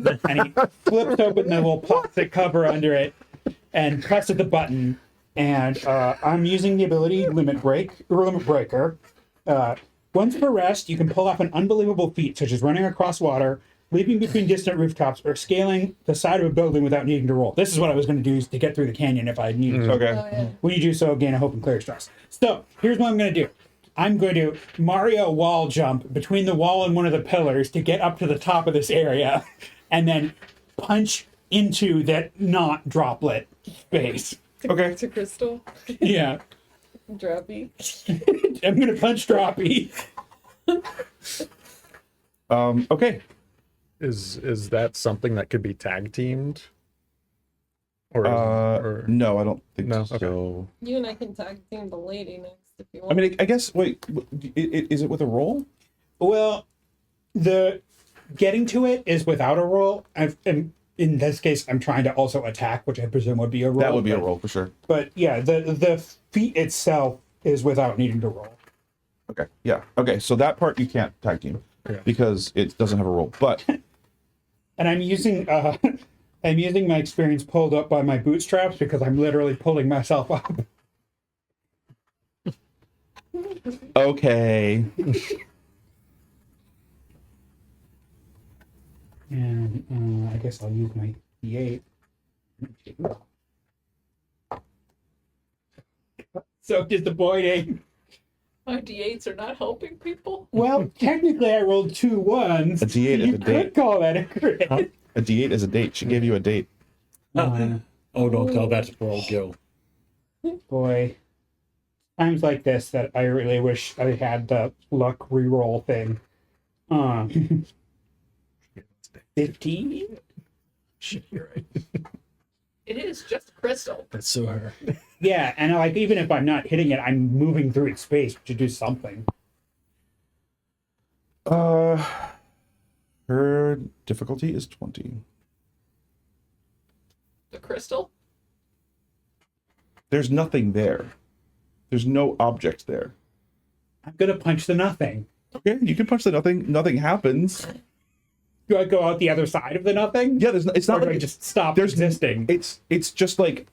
B: flips open the little plastic cover under it and presses the button. And I'm using the ability Limit Breaker. Once per rest, you can pull off an unbelievable feat, such as running across water, leaping between distant rooftops, or scaling the side of a building without needing to roll. This is what I was going to do to get through the canyon if I needed to.
A: Okay.
E: Oh, yeah.
B: When you do so, gain a hope and clear stress. So here's what I'm going to do. I'm going to Mario wall jump between the wall and one of the pillars to get up to the top of this area, and then punch into that not droplet space.
A: Okay.
E: To Crystal.
B: Yeah.
E: Droppy.
B: I'm going to punch Droppy.
A: Okay.
D: Is that something that could be tag teamed?
A: No, I don't think
D: No?
A: so.
D: Okay.
E: You and I can tag team the lady next if you want.
A: I mean, I guess, wait, is it with a roll?
B: Well, the getting to it is without a roll. In this case, I'm trying to also attack, which I presume would be a roll.
A: That would be a roll for sure.
B: But yeah, the feat itself is without needing to roll.
A: Okay. Yeah. Okay. So that part you can't tag team because it doesn't have a roll. But
B: And I'm using my experience pulled up by my bootstraps because I'm literally pulling myself up.
A: okay.
B: And I guess I'll use my D8. So disappointing.
F: My D8s are not helping people.
B: Well, technically I rolled 2 1s.
A: A D8 is
B: You
A: a
B: could
A: date.
B: call that a crit.
A: A D8 is a date. She gave you a date.
C: Oh, don't tell that to poor old Gill.
B: Boy, times like this that I really wish I had the luck reroll thing. 15?
C: Shit, you're right.
F: It is just Crystal.
C: That's so her.
B: Yeah, and like even if I'm not hitting it, I'm moving through its space to do something.
A: Her difficulty is 20.
F: The Crystal?
A: There's nothing there. There's no object there.
B: I'm gonna punch the nothing.
A: Okay, you can punch the nothing. Nothing happens.
B: Do I go out the other side of the nothing?
A: Yeah, there's. It's
B: Or
A: not
B: do
A: like
B: I just stop
A: there's
B: existing?
A: It's just like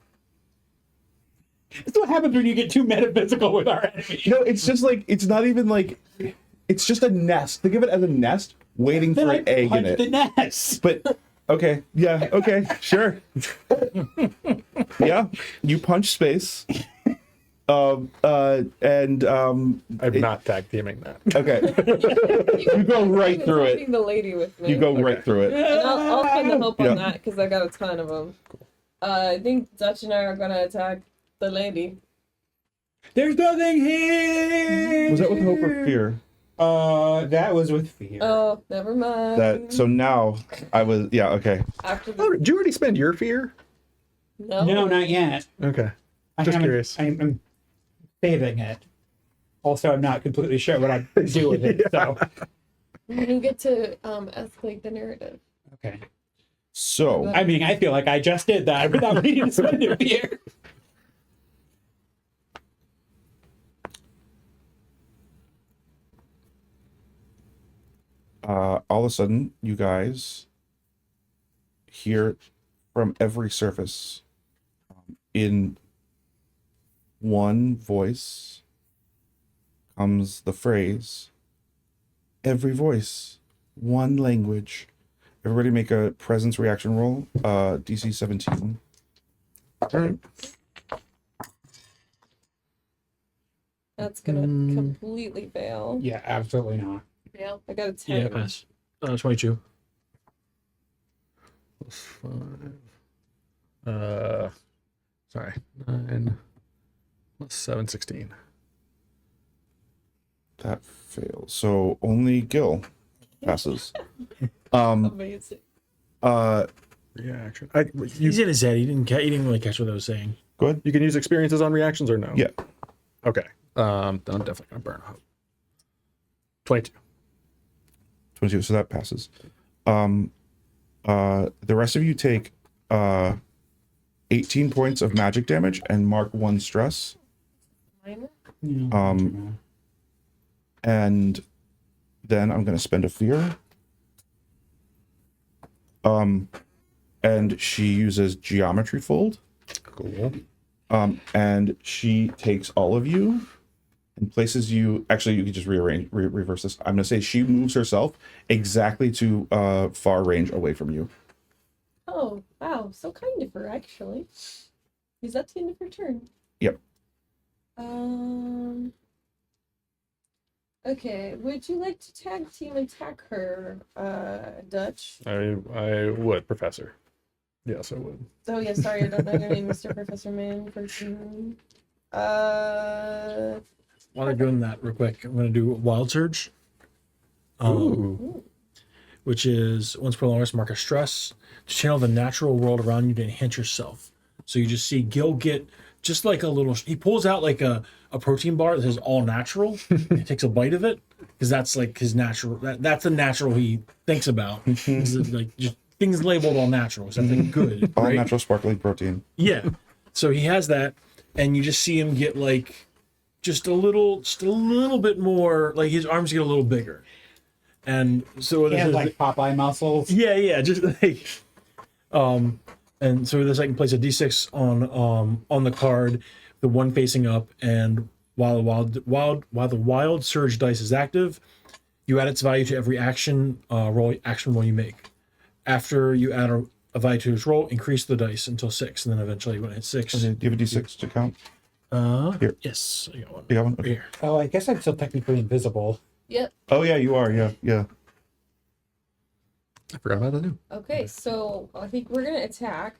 B: That's what happens when you get too metaphysical with our enemy.
A: no. It's just like it's not even like. It's just a nest. Think of it as a nest waiting
B: Then
A: for
B: I
A: an egg in
B: punch
A: it.
B: the nest.
A: But okay, yeah, okay, sure. Yeah, you punch space. And
D: I'm not tag teaming that.
A: okay, you go right through it.
E: Taking the lady with me.
A: You go right through it.
E: And I'll kind of help
A: Yeah.
E: on that because I got a ton of them. I think Dutch and I are gonna attack the lady.
B: There's nothing here.
A: Was that with hope or fear?
B: That was with fear.
E: Oh, never mind.
A: That so now I was okay.
E: After
D: Oh,
E: the
D: did you already spend your fear?
B: No, not yet.
D: Okay.
B: I
D: Just
B: haven't-
D: curious.
B: I'm saving it. Also, I'm not completely sure what I do with it. So
E: you get to escalate the narrative.
B: okay.
A: So
B: I mean, I feel like I just did that without needing to spend a fear.
A: all of a sudden, you guys hear from every surface in one voice comes the phrase, every voice, one language. Everybody make a presence reaction roll, DC 17.
E: That's gonna completely fail.
B: Yeah, absolutely not.
F: Fail.
E: I got a 10.
C: Yeah, pass. 22.
D: Plus 5. Sorry. 9 plus 7, 16.
A: That fails. So only Gill passes.
E: Amazing.
D: Reaction.
C: He's in his head. He didn't really catch what I was saying.
A: Go ahead.
D: You can use experiences on reactions or no?
A: Yeah.
D: Okay. Then I'm definitely gonna burn a hope. 22.
A: 22, so that passes. The rest of you take 18 points of magic damage and mark 1 stress.
E: Minor?
A: And then I'm going to spend a fear. And she uses geometry fold.
D: Cool.
A: And she takes all of you and places you. Actually, you can just reverse this. I'm going to say she moves herself exactly to far range away from you.
E: Oh, wow. So kind of her, actually. Is that the end of her turn?
A: Yep.
E: Okay. Would you like to tag team attack her, Dutch?
D: I would, Professor. Yes, I would.
E: Oh, yeah, sorry, I don't know your name, Mr. Professor Man. Person.
C: While they're doing that, real quick, I'm going to do Wild Surge.
D: Ooh.
C: Which is once per long rest, mark a stress to channel the natural world around you to enhance yourself. So you just see Gill get just like a little. He pulls out like a protein bar that says all natural. And he takes a bite of it because that's like his natural. That's the natural he thinks about. Is like just things labeled all natural. So that's like good.
A: All
C: right?
A: natural sparkling protein.
C: Yeah. So he has that, and you just see him get like just a little bit more. Like his arms get a little bigger. And so
B: He has like Popeye muscles.
C: yeah, just like and so this I can place a d6 on the card, the one facing up, and while the wild surge dice is active, you add its value to every action roll you make. After you add a value to its roll, increase the dice until 6, and then eventually when it hits 6.
A: Okay, do you have a d6 to count? Here.
C: Yes, I got one.
A: You got one?
C: Right
A: Okay.
C: here.
B: Oh, I guess I'm still technically invisible.
E: Yep.
A: Oh, yeah, you are. Yeah.
D: I forgot about that too.
E: Okay, so I think we're gonna attack.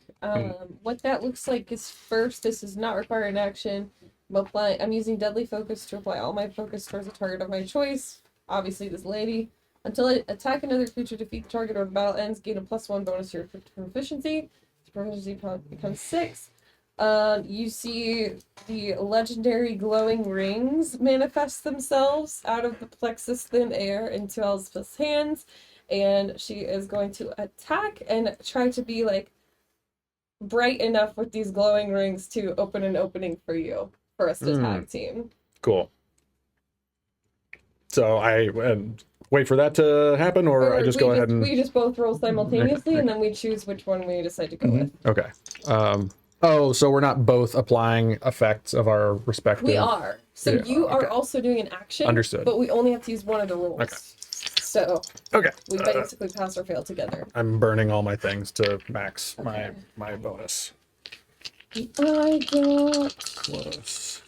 E: What that looks like is first, this does not require an action. I'm using Deadly Focus to apply all my focus towards a target of my choice. Obviously, this lady. Until I attack another creature, defeat the target, or the battle ends, gain a +1 bonus to your proficiency. The proficiency becomes 6. You see the legendary glowing rings manifest themselves out of the Plexus thin air into Elspeth's hands, and she is going to attack and try to be like bright enough with these glowing rings to open an opening for us to tag team.
D: Cool. So I wait for that to happen, or I just go ahead and
E: we just both roll simultaneously, and then we choose which one we decide to go with.
D: okay. So we're not both applying effects of our respective.
E: We are. So
D: Yeah,
E: you are
D: okay.
E: also doing an action.
D: Understood.
E: But we only have to use one of the rules.
D: Okay.
E: So
D: Okay.
E: we basically pass or fail together.
D: I'm burning all my things to max my bonus.
E: I got
D: Plus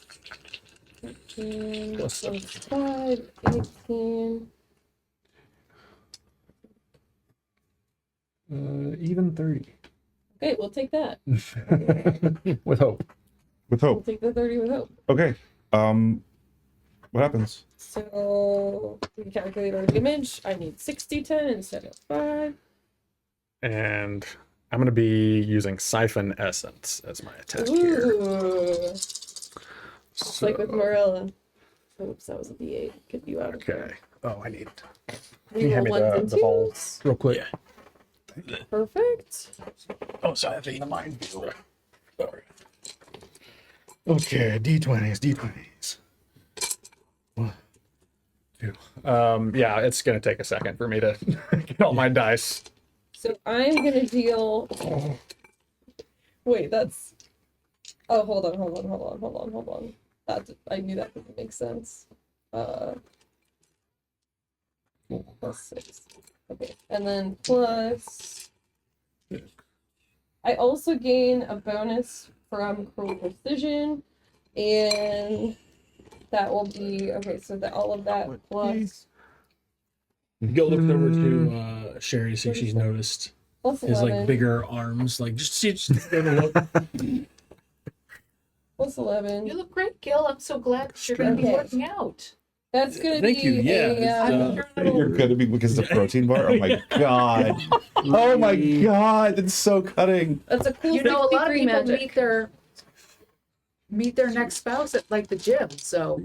E: 15,
D: Plus
E: plus 5, 18.
D: Even 30.
E: Okay, we'll take that.
D: With hope.
A: With
E: We'll
A: hope.
E: take the 30 with hope.
A: Okay. What happens?
E: So we calculate our damage. I need 60-10 instead of 5.
D: And I'm going to be using Siphon Essence as my attack here.
E: Ooh. It's like with Morella. Oops, that was a D8. Get you out of
D: Okay.
E: here.
D: Oh, I need
E: We roll ones and
D: the whole
E: twos.
D: real quick.
C: Yeah.
E: Perfect.
C: Oh, sorry, that's in the mind.
D: Okay, D20s. 1, 2. Yeah, it's gonna take a second for me to get all my dice.
E: So I'm gonna deal. Wait, that's. Oh, hold on. I knew that didn't make sense. Plus 6. Okay, and then plus. I also gain a bonus from cruel precision, and that will be okay. So that all of that plus
C: Gill looks over to Sherry to see if she's noticed
E: plus
C: his
E: 11
C: like bigger arms, like just see, just give a look.
E: plus 11.
F: You look great, Gill. I'm so glad that you're going to be
E: Okay.
F: working out.
E: That's gonna
C: Thank
E: be
C: you, yeah,
E: a.
C: it's,
F: I'm sure
A: You're
F: that'll-
A: gonna be because of the protein bar. Oh my god! Oh my god! That's so cutting.
E: That's a cool.
F: You know, a lot of
E: 63
F: people
E: magic.
F: meet their next spouse at like the gym. So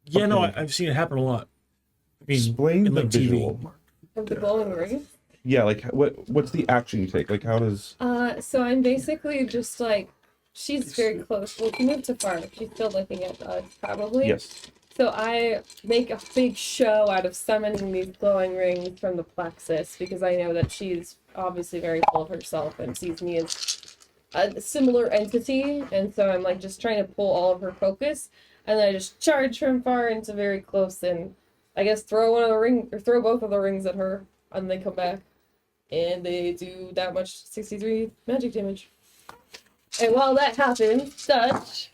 C: Yeah, no,
A: Okay.
C: I've seen it happen a lot. I mean,
A: Explain
C: in,
A: the
C: like, TV.
A: visual.
E: Of the glowing ring.
A: Yeah, like what's the action you take? Like how does
E: So I'm basically just like, she's very close. Well, she moved too far. She's still looking at us, probably.
A: yes?
E: So I make a big show out of summoning these glowing rings from the Plexus because I know that she's obviously very full of herself and sees me as a similar entity. And so I'm like just trying to pull all of her focus. And then I just charge from far into very close and I guess throw one of the ring or throw both of the rings at her and they come back. And they do that much 63 magic damage. And while that happens, Dutch,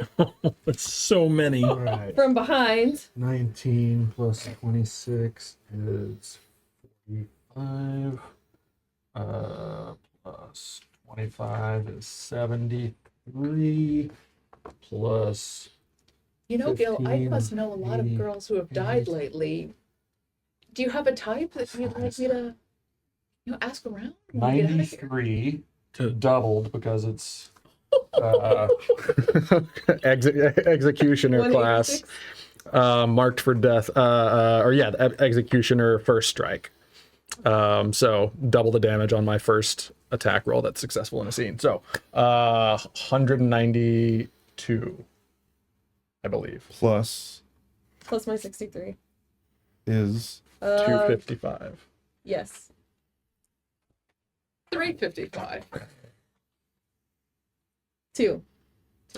C: That's so many.
D: All right.
E: from behind,
D: 19 plus 26 is 45. Plus 25 is 73. Plus
F: you know, Gill, I
D: 15,
F: must know a lot of
D: 80,
F: girls who have died lately. Do you have a type that you'd like me to, ask around? when we get out of here?
D: 93
C: To
D: doubled because it's executioner
E: 186.
D: class, marked for death, executioner first strike. So double the damage on my first attack roll that's successful in a scene. So 192, I believe.
A: Plus
E: Plus my 63.
A: is
D: 255.
E: Yes.
F: 355.
E: 2.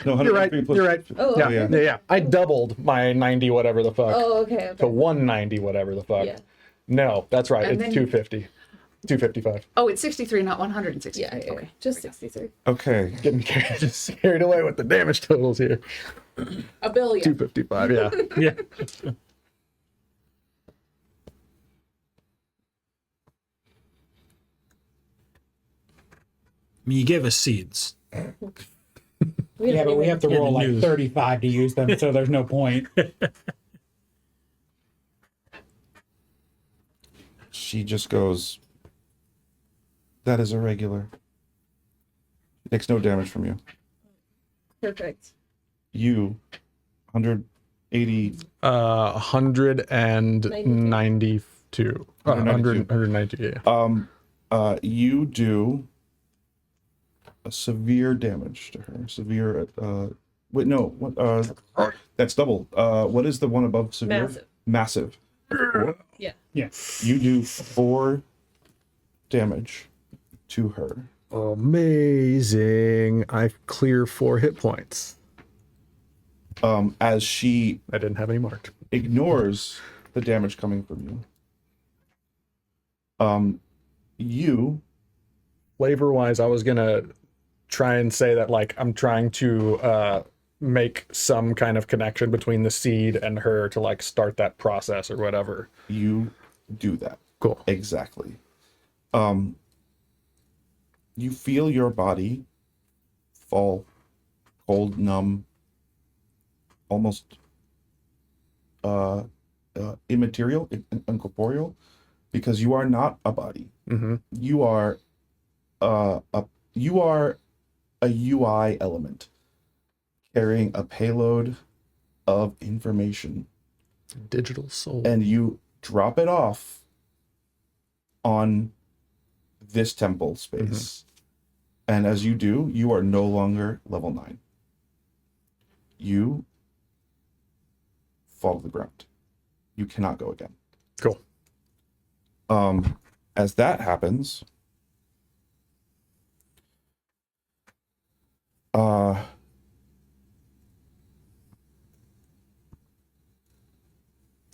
A: no.
D: You're right.
A: 103 plus-
D: You're right.
E: Oh,
D: Yeah,
E: okay.
D: yeah. I doubled my 90 whatever the fuck
E: Oh, okay.
D: to
E: Okay.
D: 190 whatever the fuck.
E: Yeah.
D: No, that's right.
F: And
D: It's
F: then-
D: 250. 255.
F: Oh, it's 63, not 163.
E: Yeah, yeah,
F: Okay.
E: just 63.
A: Okay.
D: Getting carried away with the damage totals here.
F: A billion.
D: 255, yeah.
C: Yeah. I mean, you gave us seeds.
B: Yeah, but we have to
C: Yeah,
B: roll
C: the
B: like
C: news.
B: 35 to use them, so there's no point.
A: She just goes. That is irregular. It takes no damage from you.
E: Perfect.
A: You, 180.
D: 192. 192, yeah.
A: You do a severe damage to her. Severe. Wait, no. What? That's double. What is the one above severe?
E: Massive.
A: Massive.
E: Yeah.
B: Yeah.
A: You do 4 damage to her.
D: Amazing. I clear 4 hit points.
A: As she
D: I didn't have any marked.
A: ignores the damage coming from you. You
D: Flavor wise, I was gonna try and say that like I'm trying to make some kind of connection between the seed and her to like start that process or whatever.
A: do that.
D: Cool.
A: Exactly. You feel your body fall cold, numb, almost immaterial, incorporeal, because you are not a body.
D: Mm-hmm.
A: You are a UI element carrying a payload of information,
D: Digital soul.
A: and you drop it off on this temple space. And as you do, you are no longer level 9. You fall to the ground. You cannot go again.
D: Cool.
A: As that happens,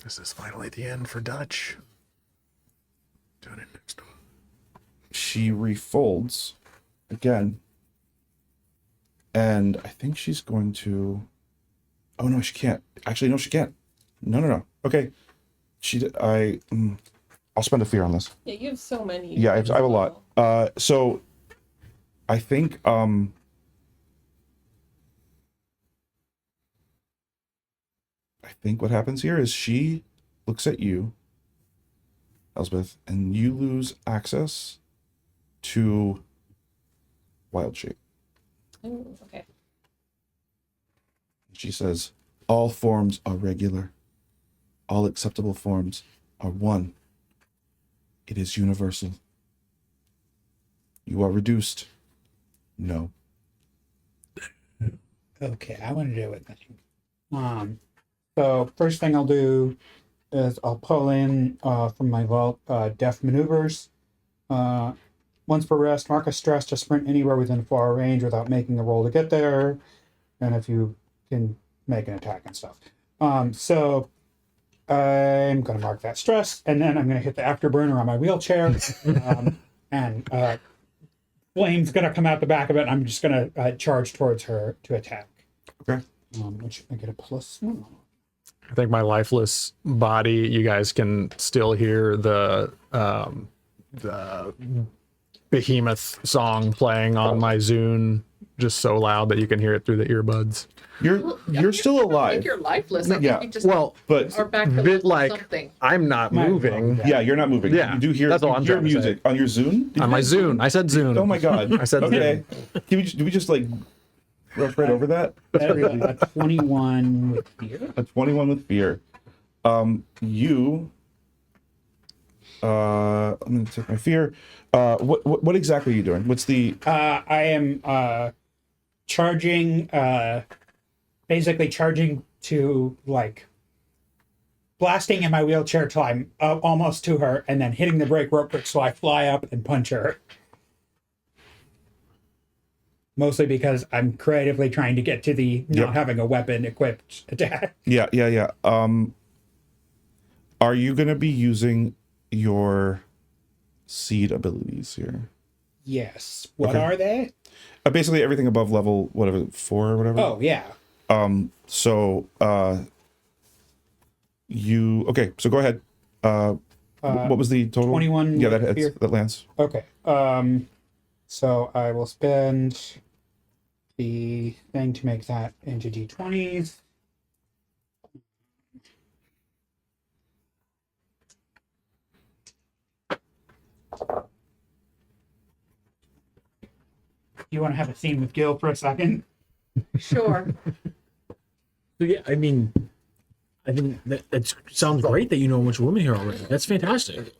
D: This is finally the end for Dutch. Doing it next door.
A: She refolds again. And I think she's going to... Oh, no, she can't. Actually, no, she can't. No. Okay. I'll spend a fear on this.
E: Yeah, you have so many.
A: Yeah, I have a lot. So I think what happens here is she looks at you, Elspeth, and you lose access to wild shape.
E: Oh, okay.
A: She says, all forms are regular. All acceptable forms are one. It is universal. You are reduced. No.
B: Okay, I want to do it then. So first thing I'll do is I'll pull in from my vault deft maneuvers. Once per rest, mark a stress to sprint anywhere within 4-hour range without making a roll to get there, and if you can make an attack and stuff. So I'm going to mark that stress, and then I'm going to hit the afterburner on my wheelchair, and flame's going to come out the back of it. And I'm just going to charge towards her to attack.
A: Okay.
B: Which I get a +1.
D: I think my lifeless body, you guys can still hear the Behemoth song playing on my Zune just so loud that you can hear it through the earbuds.
A: You're still alive.
F: You're lifeless. I think
A: Yeah.
F: you just
A: But
F: are back to
D: Bit
F: level
D: like
F: something.
D: I'm not
B: My
D: moving.
B: phone.
A: yeah, you're not moving.
D: Yeah,
A: You do hear,
D: that's all
A: you
D: I'm
A: hear
D: trying to say.
A: music on your Zune? Did
D: On
A: you
D: my
A: say
D: Zune. I said Zune.
A: Oh my god.
D: I said
A: okay. Do we just like rush right over that?
B: That is a 21 with fear.
A: A 21 with fear. I'm gonna take my fear. What exactly are you doing? What's the
B: I am charging, basically charging to like blasting in my wheelchair till I'm almost to her, and then hitting the brake rope quick so I fly up and punch her. Mostly because I'm creatively trying to get to the not having a weapon equipped attack.
A: Yeah. Are you gonna be using your seed abilities here?
B: Yes. What
A: Okay.
B: are they?
A: Basically everything above level 4 or whatever.
B: Oh, yeah.
A: So so go ahead. What was the total?
B: 21
A: Yeah,
B: with fear.
A: that lands.
B: Okay. So I will spend the thing to make that into d20s. You want to have a scene with Gill for a second?
F: Sure.
C: So yeah, I mean, I think that sounds great that you know a bunch of women here already. That's fantastic.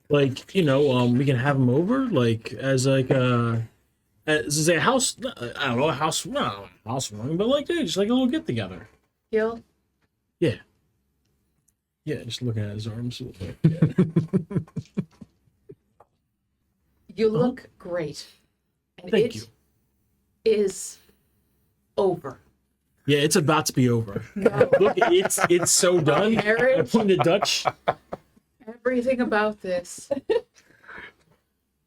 C: Like, we can have them over, like, as like as a house. I don't know, a housewarming, but like, just like a little get together.
F: Gill,
C: Yeah, just looking at his arms.
F: you look great. And
C: Thank
F: it
C: you.
F: is over.
C: Yeah, it's about to be over. Look, it's so done. I
F: Marriage,
C: pointed to Dutch.
F: everything about this.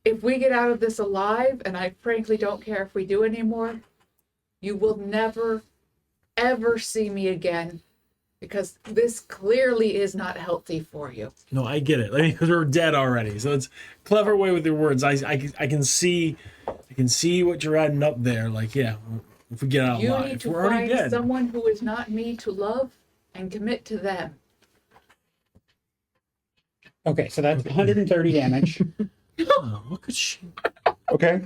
F: If we get out of this alive, and I frankly don't care if we do anymore, you will never, ever see me again. Because this clearly is not healthy for you.
C: No, I get it. I mean, because we're dead already. So it's a clever way with your words. I can see what you're adding up there. Like, yeah, if we get out
F: You
C: alive,
F: need to
C: we're already
F: find
C: dead.
F: someone who is not me to love and commit to them.
B: Okay, so that's 130 damage.
C: Oh, look at she.
A: Okay.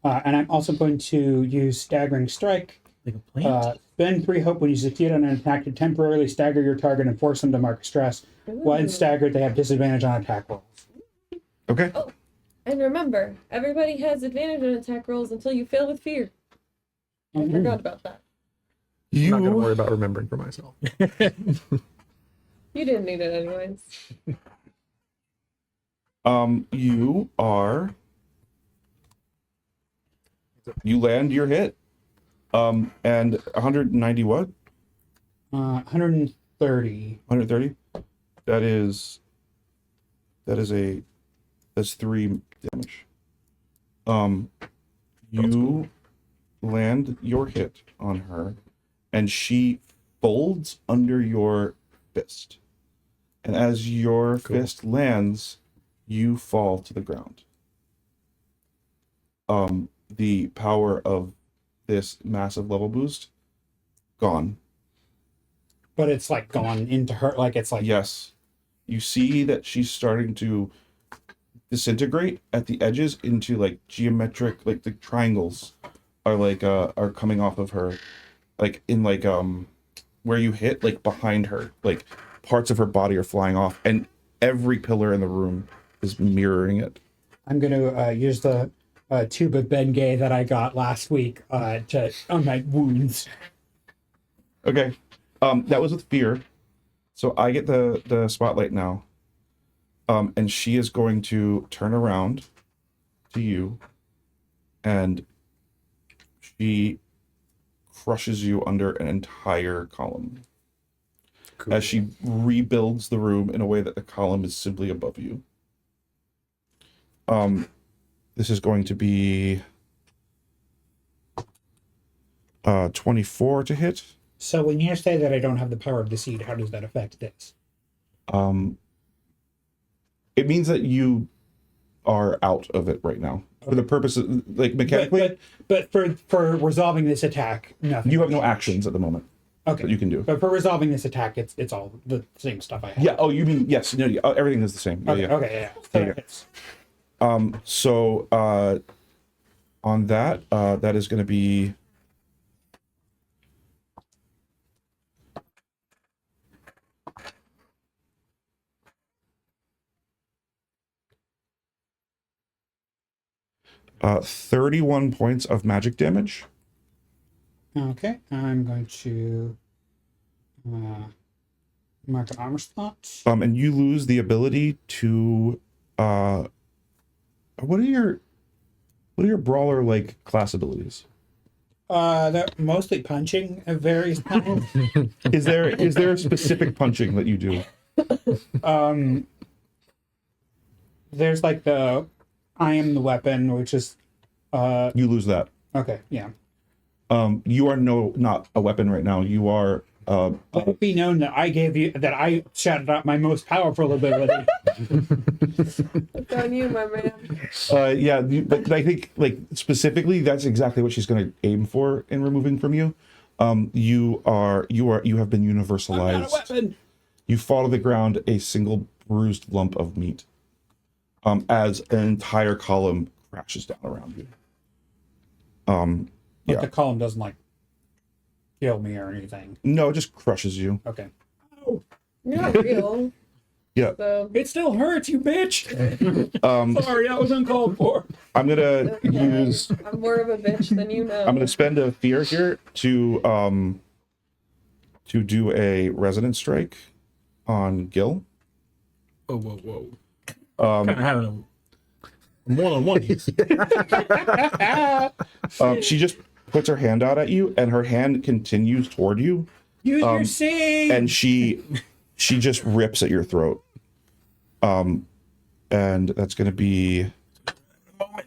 B: And I'm also going to use Staggering Strike.
C: Like a plant.
B: Spend 3 hope when you succeed on an attack to temporarily stagger your target and force them to mark a stress. When staggered, they have disadvantage on attack rolls.
A: Okay.
E: Oh, and remember, everybody has advantage on attack rolls until you fail with fear. I forgot about that.
D: I'm not going to
A: You
D: worry about remembering for myself.
E: You didn't need it anyways.
A: you land your hit. And 190 what?
B: 130.
A: 130? That's 3 damage. You land your hit on her, and she folds under your fist. And as your fist lands, you fall to the ground. The power of this massive level boost gone.
B: But it's like gone into her, like it's like
A: Yes. You see that she's starting to disintegrate at the edges into like geometric, like the triangles are coming off of her, like in where you hit, like behind her, like parts of her body are flying off, and every pillar in the room is mirroring it.
B: I'm gonna use the tube of Bengay that I got last week on my wounds.
A: Okay. That was with fear. So I get the spotlight now. And she is going to turn around to you, and she crushes you under an entire column. Cool. As she rebuilds the room in a way that the column is simply above you. This is going to be 24 to hit.
B: So when you say that I don't have the power of the seed, how does that affect this?
A: It means that you are out of it right now. For the purpose of, like, mechanically.
B: But for resolving this attack, nothing.
A: You have no actions at the moment.
B: Okay.
A: That you can do.
B: But for resolving this attack, it's all the same stuff I have.
A: Yeah. Oh, you mean, yes. No, everything is the same.
B: Okay.
A: Yeah.
B: Okay.
A: Yeah. So on that, that is going to be 31 points of magic damage.
B: Okay, I'm going to mark an armor slot.
A: And you lose the ability to what are your brawler like class abilities?
B: They're mostly punching at various times.
A: Is there a specific punching that you do?
B: There's like the I am the weapon, which is
A: You lose that.
B: okay, yeah.
A: You are not a weapon right now. You are
B: Let it be known that I shouted out my most powerful ability.
E: It's on you, my man.
A: yeah, but I think like specifically that's exactly what she's going to aim for in removing from you. You have been universalized.
B: I'm not a weapon.
A: You fall to the ground a single bruised lump of meat. As an entire column crashes down around you.
B: But the column doesn't like kill me or anything.
A: No, it just crushes you.
B: Okay.
E: You're not real.
A: Yeah.
E: So
B: It still hurts, you bitch. Sorry, that was uncalled for.
A: I'm gonna use.
E: I'm more of a bitch than you know.
A: I'm gonna spend a fear here to do a resonance strike on Gill.
C: Whoa. Kind of having a one-on-one here.
A: She just puts her hand out at you, and her hand continues toward you.
B: Use your seed.
A: And she just rips at your throat. And that's gonna be.
B: Oh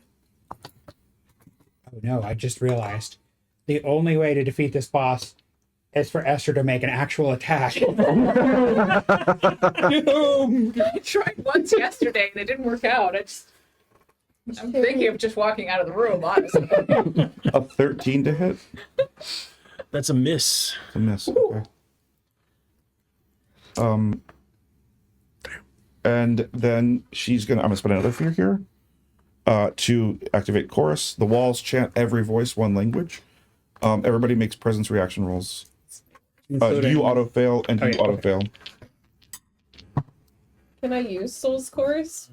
B: no! I just realized the only way to defeat this boss is for Esther to make an actual attack.
F: I tried once yesterday and it didn't work out. I'm thinking of just walking out of the room, honestly.
A: A 13 to hit.
C: That's a miss.
A: It's a miss. Okay. And then I'm gonna spend another fear here to activate chorus. The walls chant every voice, one language. Everybody makes presence reaction rolls. You auto fail and you auto fail.
E: Can I use Soul's Chorus?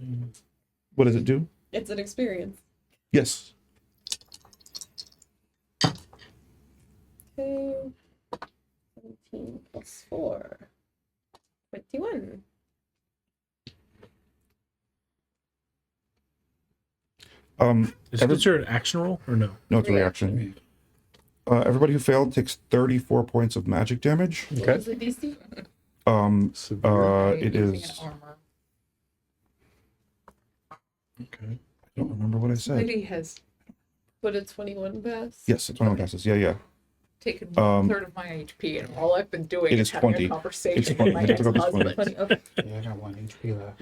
A: What does it do?
E: It's an experience.
A: Yes.
E: Okay. 17 plus 4. 21.
C: Is it considered an action roll or no?
A: No, it's a reaction. Everybody who failed takes 34 points of magic damage.
E: What was the DC?
A: It
F: Using
A: is.
F: an armor.
A: Okay. I don't remember what I said.
F: Libby has
E: But a 21 pass.
A: Yes, it's one of my passes. Yeah.
F: taken 1/3 of my HP, and all I've been doing
A: It
F: is
A: is
F: having
A: 20.
F: a conversation
A: It's
F: with
A: 20.
F: my
A: I took up this
F: ex-husband.
E: 20. Okay.
B: Yeah, I got 1 HP left.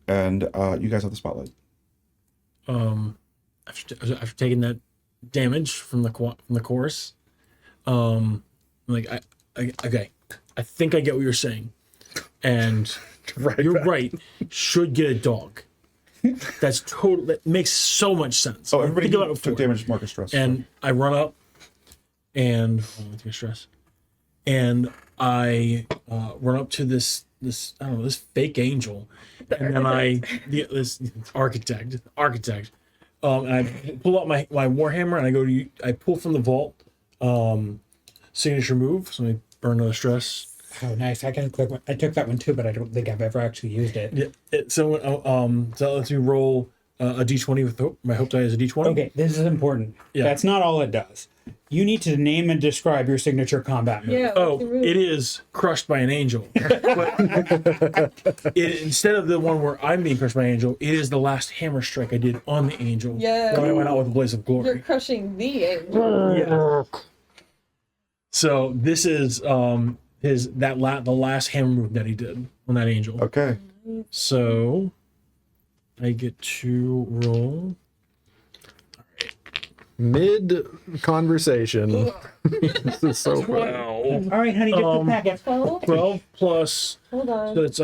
A: And you guys have the spotlight.
C: After taking that damage from the course, like okay, I think I get what you're saying, and
D: Right
C: you're
D: back.
C: right. Should get a dog. That's total. That makes so much sense.
A: Oh, everybody
C: Think about it
A: took
C: before.
A: damage, mark of stress.
C: And I run up, and take a stress, and I run up to this I don't know, this fake angel, and then this architect, and I pull out my warhammer, and I pull from the vault, signature move. So I burn another stress.
B: Oh, nice. I took that one too, but I don't think I've ever actually used it.
C: Yeah. So that lets me roll a d20 with hope. My hope die is a d20.
B: Okay, this is important.
C: Yeah.
B: That's not all it does. You need to name and describe your signature combat move.
E: Yeah.
C: Oh,
E: what's your move?
C: it is crushed by an angel. But instead of the one where I'm being crushed by an angel, it is the last hammer strike I did on the angel.
E: Yeah.
C: When I went out with a blaze of
E: You're
C: glory.
E: crushing the angel.
C: Yeah. So this is the last hammer move that he did on that angel.
A: okay.
C: So I get to roll.
D: Mid conversation. This is so funny.
B: All right, honey, just a packet.
C: 12 plus.
E: Hold on.
C: So it's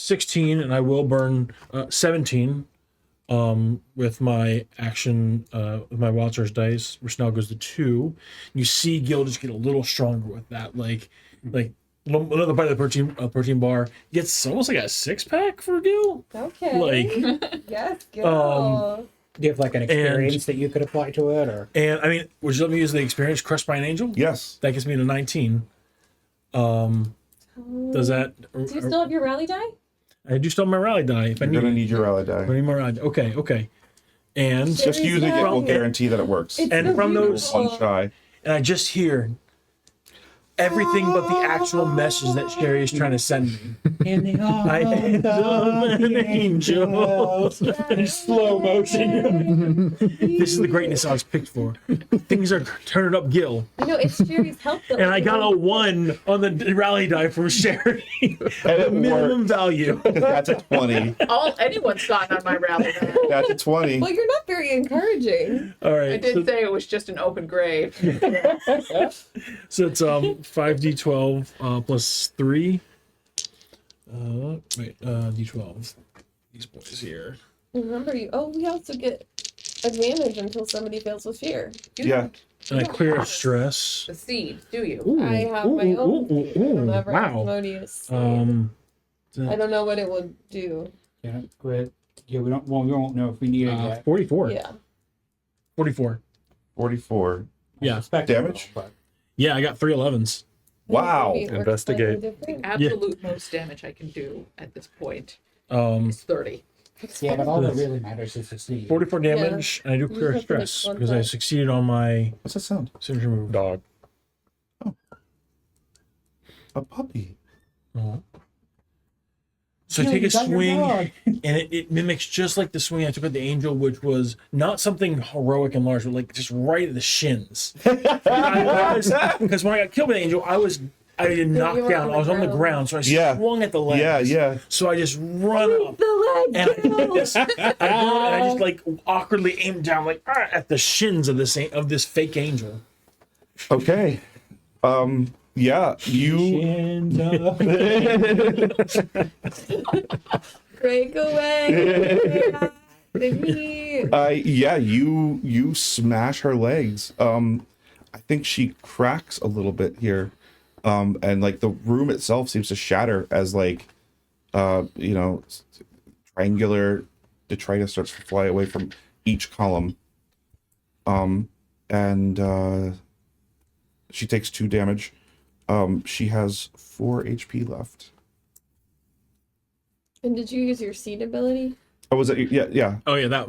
C: 16, and I will burn 17 with my action, with my Wild Charge dice, which now goes to 2. You see Gill just get a little stronger with that. Like another bite of the protein bar. Gets almost like a 6-pack for Gill.
E: Okay.
C: Like,
E: Yes, girl.
B: Do you have like an experience that you could apply to it, or?
C: and I mean, would you let me use the experience crushed by an angel?
A: Yes.
C: That gets me to 19. Does that?
E: Do you still have your rally die?
C: I do still have my rally die. If I
A: You're
C: need,
A: gonna need your rally
C: I
A: die.
C: need more rally. Okay. And
A: Just using it will guarantee that it works.
E: It's
C: And
E: so
C: from those-
E: beautiful.
A: One shy.
C: I just hear everything but the actual message that Sherry is trying to send me.
B: In the
C: I
B: arms
C: am an angel. In slow motion. This is the greatness I was picked for. Things are turning up Gill.
E: You know, it's Sherry's help that.
C: And I got a 1 on the rally die from Sherry.
A: it
C: Minimum
A: worked.
C: value.
A: That's a 20.
F: All anyone's gotten on my rally die.
A: That's a 20.
E: Well, you're not very encouraging.
C: All
F: I
C: right.
F: did say it was just an open grave.
C: So it's 5d12 plus 3. D12. These boys here.
E: Remember you. Oh, we also get advantage until somebody fails with fear.
A: Yeah.
C: And I clear a stress.
F: The seed, do you?
C: Ooh,
E: I have my own. Whenever
C: wow.
E: Asmodeus.
C: I
E: I don't know what it would do.
B: Yeah, good. Yeah, we won't know if we need it yet.
C: 44.
E: Yeah.
C: 44.
A: 44.
C: Yeah.
B: Suspect it will,
A: Damage?
B: but-
C: Yeah, I got 3 11s.
A: Wow.
E: Maybe it works
D: Investigate.
E: slightly different.
F: Absolute most damage I can do at this point is 30.
B: Yeah, but all that really matters is the seed.
C: 44 damage, and I do
E: You
C: clear
E: have to make
C: stress
E: one
C: because I
E: die.
C: succeeded on my
A: What's that sound?
C: signature move.
D: Dog.
A: A puppy.
C: So I
B: No,
C: take
B: you
C: a
B: got your
C: swing,
B: dog.
C: and it mimics just like the swing I took at the angel, which was not something heroic and large, but like just right at the shins. Because when I got killed by the angel, I did knock
E: you were
C: down.
E: on
C: I was
E: the
C: on the
E: ground.
C: ground, so I
A: Yeah.
C: swung at the legs.
A: Yeah.
C: So I just run up.
E: The leg.
C: And I did this, and I just like awkwardly aimed down like at the shins of this fake angel.
A: Okay. Yeah, you.
B: Shins up.
E: Break away. Baby.
A: Yeah, you smash her legs. I think she cracks a little bit here. And like the room itself seems to shatter as like triangular detritus starts to fly away from each column. And she takes 2 damage. She has 4 HP left.
E: And did you use your seed ability?
A: Oh, was that? Yeah.
C: Oh yeah, that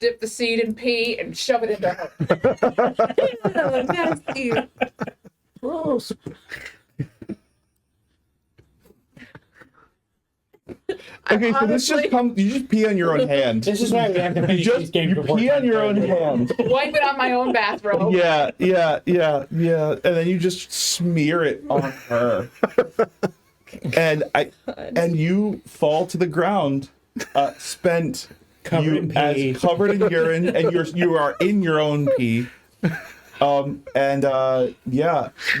F: dip the seed in pee and shove it into her.
E: Oh, nasty.
D: Gross.
A: Okay, so this just comes. You just pee on your own hand.
B: This is why we have to finish these games before
A: pee on your own
B: 10:30.
A: hand.
F: Wipe it on my own bathrobe.
A: Yeah, and then you just smear it on her, and you fall to the ground, spent,
B: Covered in pee.
A: covered in urine, and you are in your own pee.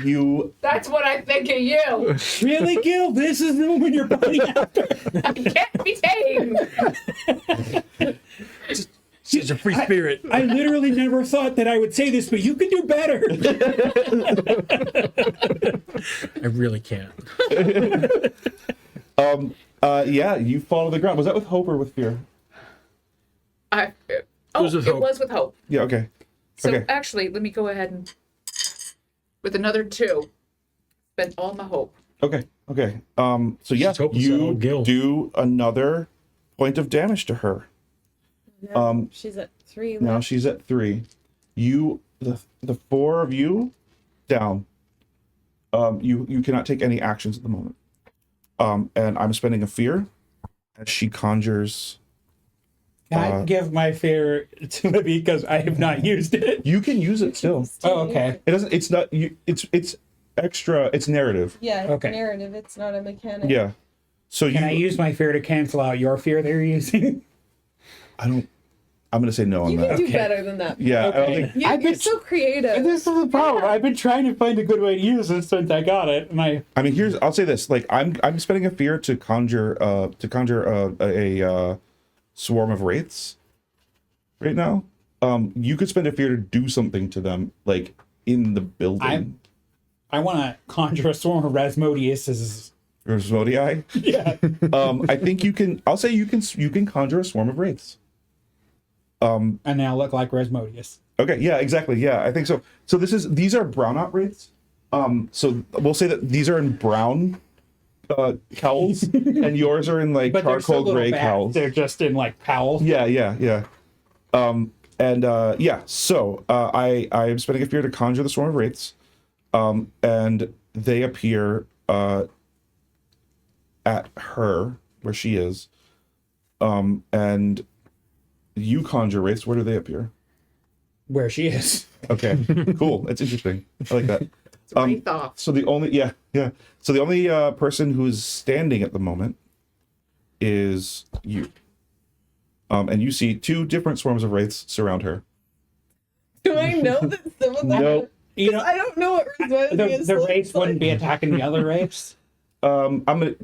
A: You.
F: That's what I think of you.
B: Really, Gill? This is the woman you're burning after?
F: I can't be tamed.
C: She's a free spirit.
B: I literally never thought that I would say this, but you can do better.
C: I really can't.
A: You fall to the ground. Was that with hope or with fear?
F: It
C: was with hope.
F: was with hope.
A: Yeah. Okay.
F: So
A: Okay.
F: actually, let me go ahead and with another 2, spend all my hope.
A: Okay. So yeah,
C: She's hopeless at all,
A: you
C: Gill.
A: do another point of damage to her.
E: Now she's at 3 left.
A: Now she's at 3. You, the 4 of you, down. You cannot take any actions at the moment. And I'm spending a fear as she conjures.
B: Can I give my fear to Libby because I have not used it?
A: You can use it still.
B: Oh, okay.
A: It doesn't. It's not. It's extra. It's narrative.
E: Yeah, it's
B: Okay.
E: narrative. It's not a mechanic.
A: Yeah. So
B: Can I use my fear to cancel out your fear they're using?
A: I don't. I'm gonna say no on
E: You
A: that.
E: can do
B: Okay.
E: better than that.
A: Yeah. I don't
B: Okay.
A: think.
E: You're so creative.
B: This is the problem. I've been trying to find a good way to use it since I got it, and I
A: I mean, I'll say this. Like, I'm spending a fear to conjure a swarm of wraiths right now. You could spend a fear to do something to them, like in the building.
B: I want to conjure a swarm of Rasmodiuses.
A: Rosmodii.
B: Yeah.
A: I think you can. I'll say you can conjure a swarm of wraiths.
B: And now look like Rasmodius.
A: Okay. Yeah. Exactly. Yeah. I think so. So these are brown out wraiths. So we'll say that these are in brown cowls, and yours are in like
B: But they're so
A: charcoal
B: little
A: gray
B: bats,
A: cowls.
B: they're just in like powls.
A: Yeah. So I am spending a fear to conjure the swarm of wraiths, and they appear at her where she is, and you conjure wraiths. Where do they appear?
B: Where she is.
A: Okay, cool. That's interesting. I like that.
F: It's wreath off.
A: So the only So the only person who is standing at the moment is you. And you see 2 different swarms of wraiths surround her.
E: Do I know that some of them?
A: Nope.
B: You know,
E: I don't know what Rasmodius
B: the
E: looks
B: wraiths
E: like.
B: wouldn't be attacking the other wraiths.
A: I'm gonna.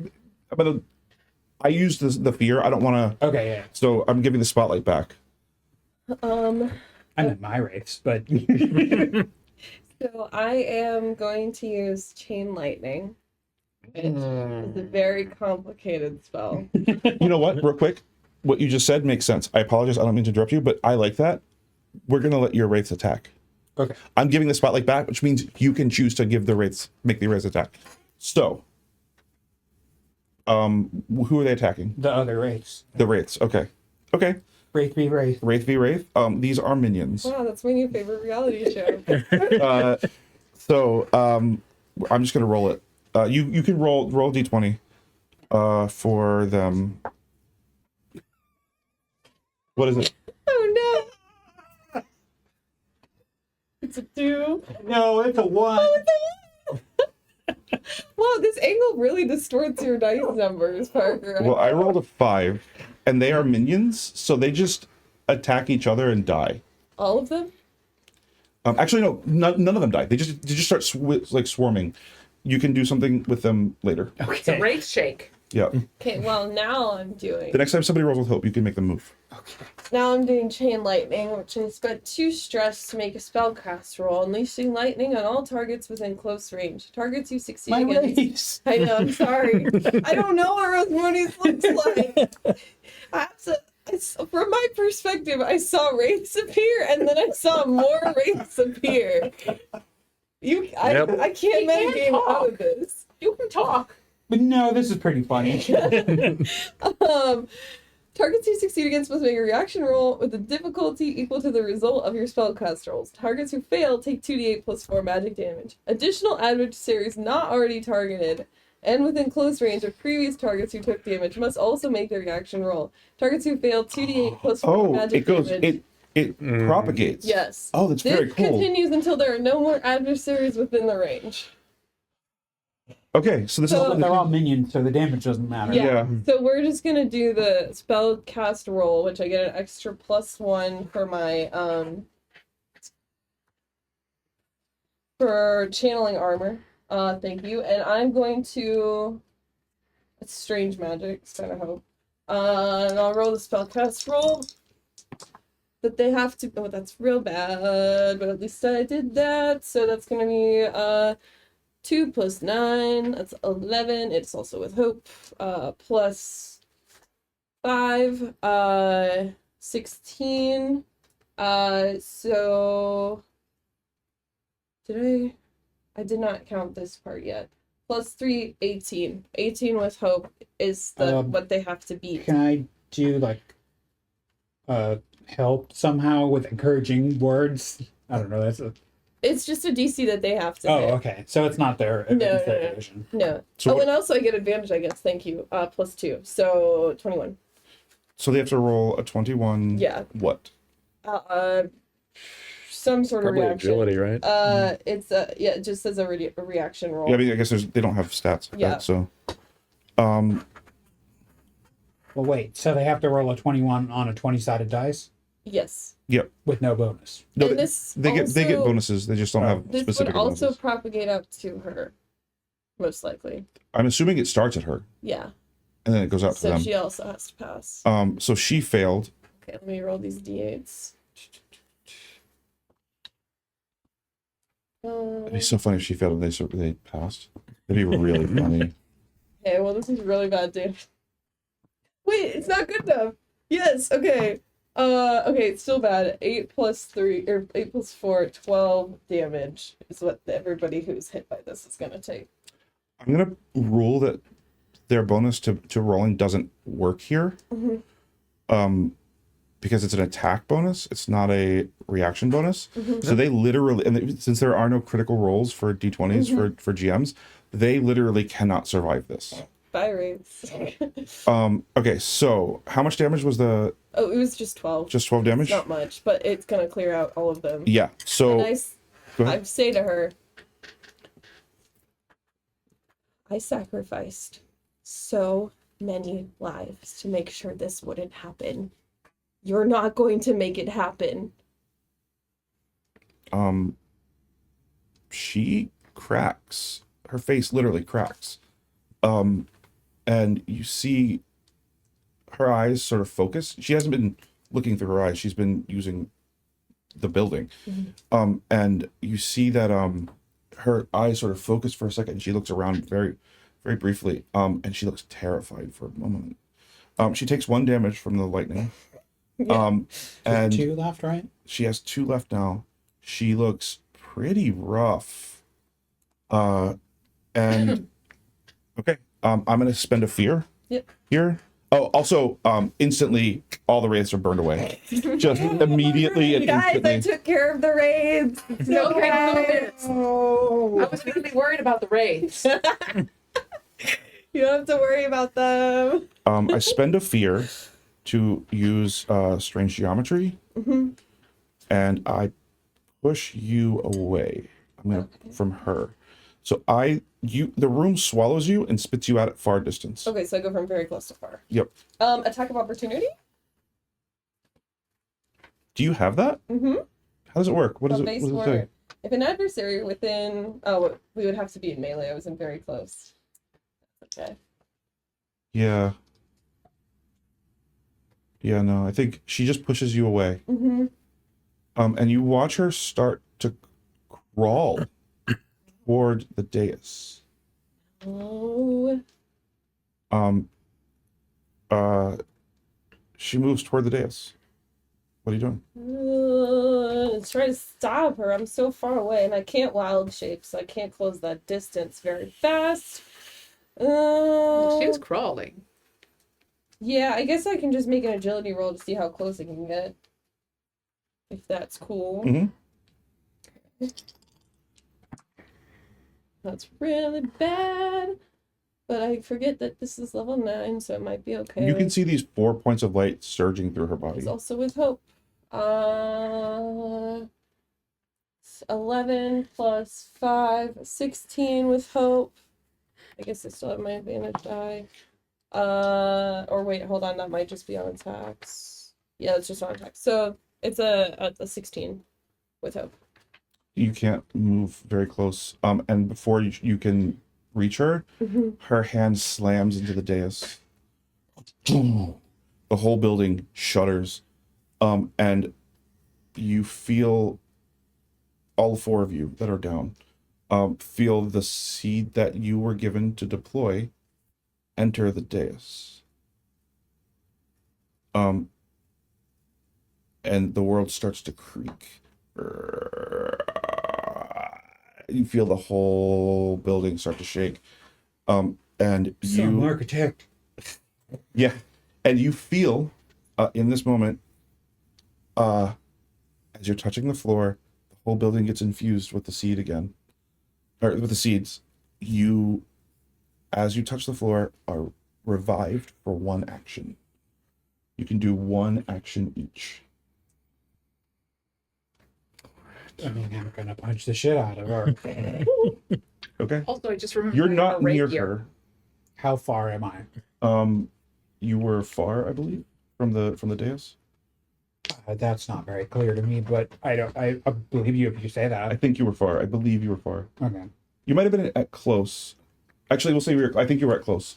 A: I used the fear. I don't want to.
B: Okay, yeah.
A: So I'm giving the spotlight back.
B: I meant my wraiths, but
E: So I am going to use Chain Lightning. It's a very complicated spell.
A: You know what? Real quick, what you just said makes sense. I apologize. I don't mean to interrupt you, but I like that. We're gonna let your wraiths attack.
B: okay.
A: I'm giving the spotlight back, which means you can choose to make the wraiths attack. So, who are they attacking?
B: The other wraiths.
A: The wraiths. Okay.
B: Wraith v wraith.
A: Wraith v wraith. These are minions.
E: Wow, that's my new favorite reality show.
A: I'm just gonna roll it. You can roll d20 for them. What is it?
E: Oh no! It's a 2.
B: No, it's a 1.
E: Oh, it's a 1! Wow, this angle really distorts your dice numbers, Parker.
A: Well, I rolled a 5, and they are minions, so they just attack each other and die.
E: All of them?
A: Actually, no, none of them die. They just start swarming. You can do something with them later.
F: It's a wraith shake.
A: Yeah.
E: Okay, well, now I'm doing...
A: The next time somebody rolls with hope, you can make them move.
E: Now I'm doing Chain Lightning, which I spent 2 stress to make a spellcast roll, unleashing lightning on all targets within close range. Targets you succeed
B: My
E: against.
B: wraiths.
E: I know, I'm sorry. I don't know what Rasmodius looks like. From my perspective, I saw wraiths appear, and then I saw more wraiths appear. I can't metagame out of this.
F: You can talk.
B: But no, this is pretty funny.
E: Targets you succeed against must make a reaction roll with a difficulty equal to the result of your spellcast rolls. Targets who fail take 2d8 plus 4 magic damage. Additional adversaries not already targeted and within close range of previous targets who took damage must also make a reaction roll. Targets who fail 2d8 plus 4
A: Oh,
E: magic
A: it goes.
E: damage.
A: It propagates.
E: Yes.
A: Oh, that's
E: This
A: very cool.
E: continues until there are no more adversaries within the range.
A: Okay, so this
E: So-
A: is
B: They're all minions, so the damage doesn't matter.
E: Yeah. So we're just gonna do the spell cast roll, which I get an extra +1 for my for channeling armor. Thank you. And I'm going to it's strange magic, kind of hope. And I'll roll the spell cast roll. That they have to that's real bad, but at least I did that. So that's gonna be 2 plus 9, that's 11. It's also with hope. Plus 5, 16. So I did not count this part yet. Plus 3, 18. 18 with hope is the what they have to beat.
B: Can I do like help somehow with encouraging words? I don't know.
E: It's just a DC that they have to
B: Oh,
E: hit.
B: okay. So it's not their
E: No.
B: division.
E: No.
A: So what-
E: and also I get advantage, I guess. Thank you. Plus 2. So 21.
A: So they have to roll a 21.
E: Yeah.
A: What?
E: Some sort
D: Probably
E: of reaction.
D: agility, right?
E: It's it just says a reaction roll.
A: Yeah, I mean, I guess they don't have stats like
E: Yeah.
A: that. So,
B: Well, wait. So they have to roll a 21 on a 20-sided dice
E: Yes.
A: yep.
B: with no bonus.
A: No,
E: And
A: they,
E: this
A: they get
E: also-
A: bonuses. They just don't have
E: This
A: specific
E: would also
A: bonuses.
E: propagate up to her, most likely.
A: I'm assuming it starts at her
E: Yeah.
A: and then it goes out to
E: So
A: them.
E: she also has to pass.
A: So she failed.
E: Okay, let me roll these d8s.
A: It'd be so funny if she failed and they passed. That'd be really funny.
E: Okay, well this is really bad damage. Wait, it's not good enough. Yes, okay. Okay, it's still bad. 8 plus 3 or 8 plus 4, 12 damage is what everybody who's hit by this is gonna take.
A: I'm gonna rule that their bonus to rolling doesn't work here. Because it's an attack bonus, it's not a reaction bonus. So they literally, since there are no critical rolls for d20s for GMs, they literally cannot survive this.
E: Bye, Wraiths.
A: Okay, so how much damage was the?
E: Oh, it was just 12.
A: Just 12 damage.
E: Not much, but it's gonna clear out all of them.
A: Yeah. So
E: And
A: go ahead.
E: I say to her, I sacrificed so many lives to make sure this wouldn't happen. You're not going to make it happen.
A: She cracks. Her face literally cracks. And you see her eyes sort of focus. She hasn't been looking through her eyes. She's been using the building. And you see that her eyes sort of focus for a second and she looks around very, very briefly. And she looks terrified for a moment. She takes 1 damage from the lightning. And
B: 2 left, right?
A: she has 2 left now. She looks pretty rough. And okay, I'm gonna spend a fear.
E: Yep.
A: Here. Oh, also, instantly all the wraiths are burned away. Just immediately and
E: Guys, I
A: instantly.
E: took care of the raids. It's
F: No
E: okay.
F: I was really worried about the wraiths.
E: You don't have to worry about them.
A: I spend a fear to use strange geometry, and I push you away. I'm gonna from her. So the room swallows you and spits you out at far distance.
E: Okay, so I go from very close to far.
A: Yep.
E: Attack of opportunity?
A: Do you have that?
E: Mm-hmm.
A: How does it work? What does
E: Base
A: it say?
E: order. If an adversary within... Oh, we would have to be in melee. I was in very close. Okay.
A: Yeah. Yeah, no, I think she just pushes you away.
E: Mm-hmm.
A: And you watch her start to crawl toward the dais.
E: Oh.
A: She moves toward the dais. What are you doing?
E: Try to stop her. I'm so far away and I can't wild shape, so I can't close that distance very fast.
F: She was crawling.
E: Yeah, I guess I can just make an agility roll to see how close I can get. If that's cool.
A: Mm-hmm.
E: That's really bad. But I forget that this is level 9, so it might be okay.
A: You can see these 4 points of light surging through her
E: It's
A: body.
E: also with hope. 11 plus 5, 16 with hope. I guess I still have my advantage die. Or wait, hold on, that might just be on attacks. Yeah, it's just on attacks. So it's a 16 with hope.
A: You can't move very close. And before you can reach her, her hand slams into the dais. The whole building shudders. And you feel, all 4 of you that are down, feel the seed that you were given to deploy enter the dais. And the world starts to creak. You feel the whole building start to shake. And
B: Some
A: you,
B: architect.
A: yeah, and you feel in this moment, as you're touching the floor, the whole building gets infused with the seed again, or with the seeds. You, as you touch the floor, are revived for 1 action. You can do 1 action each.
B: I mean, I'm gonna punch the shit out of her.
A: Okay.
F: Also, I just remember
A: You're
F: I have
A: not
F: a
A: near
F: rapier.
A: her.
B: How far am I?
A: You were far, I believe, from the dais.
B: That's not very clear to me, but I believe you if you say
A: I
B: that.
A: think you were far. I believe you were far.
B: Okay.
A: You might have been at close. Actually, we'll say I think you were at close.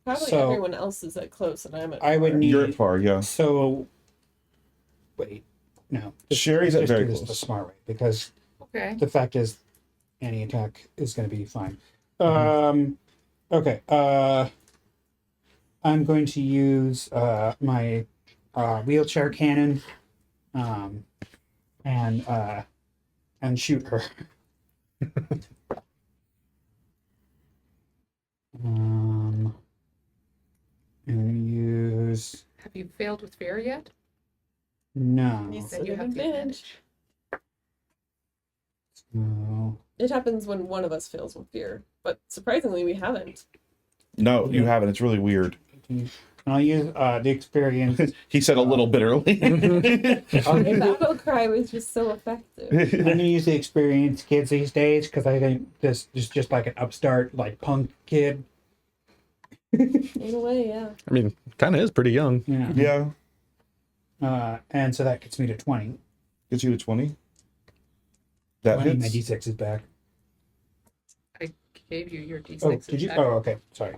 E: Probably
B: So-
E: everyone else is at close and I'm at
B: I would
E: far.
B: need-
A: You're at far, yeah.
B: So, wait, no.
A: Sherry's
B: let's
A: at
B: just
A: very
B: do this
A: close.
B: the smart way because
F: Okay.
B: the fact is, any attack is going to be fine.
A: Mm-hmm.
B: Okay. I'm going to use my wheelchair cannon, and shoot her. And use
F: Have you failed with fear yet?
B: no.
E: You
F: Then you
E: have
F: have the
E: advantage.
B: No.
E: It happens when one of us fails with fear, but surprisingly, we haven't.
A: No, you haven't. It's really weird.
B: And I'll use the experience.
A: He said a little bitterly.
E: The battle cry was just so effective.
B: I'm gonna use the experienced kids these days because I think this is just like an upstart, like punk kid.
E: In a way, yeah.
D: I mean, kind of is pretty young.
B: Yeah.
A: Yeah.
B: And so that gets me to 20.
A: Gets you to 20. That
B: 20, my
A: hits.
B: D6 is back.
F: I gave you your D6.
B: Oh, did you?
F: back.
B: Oh, okay. Sorry.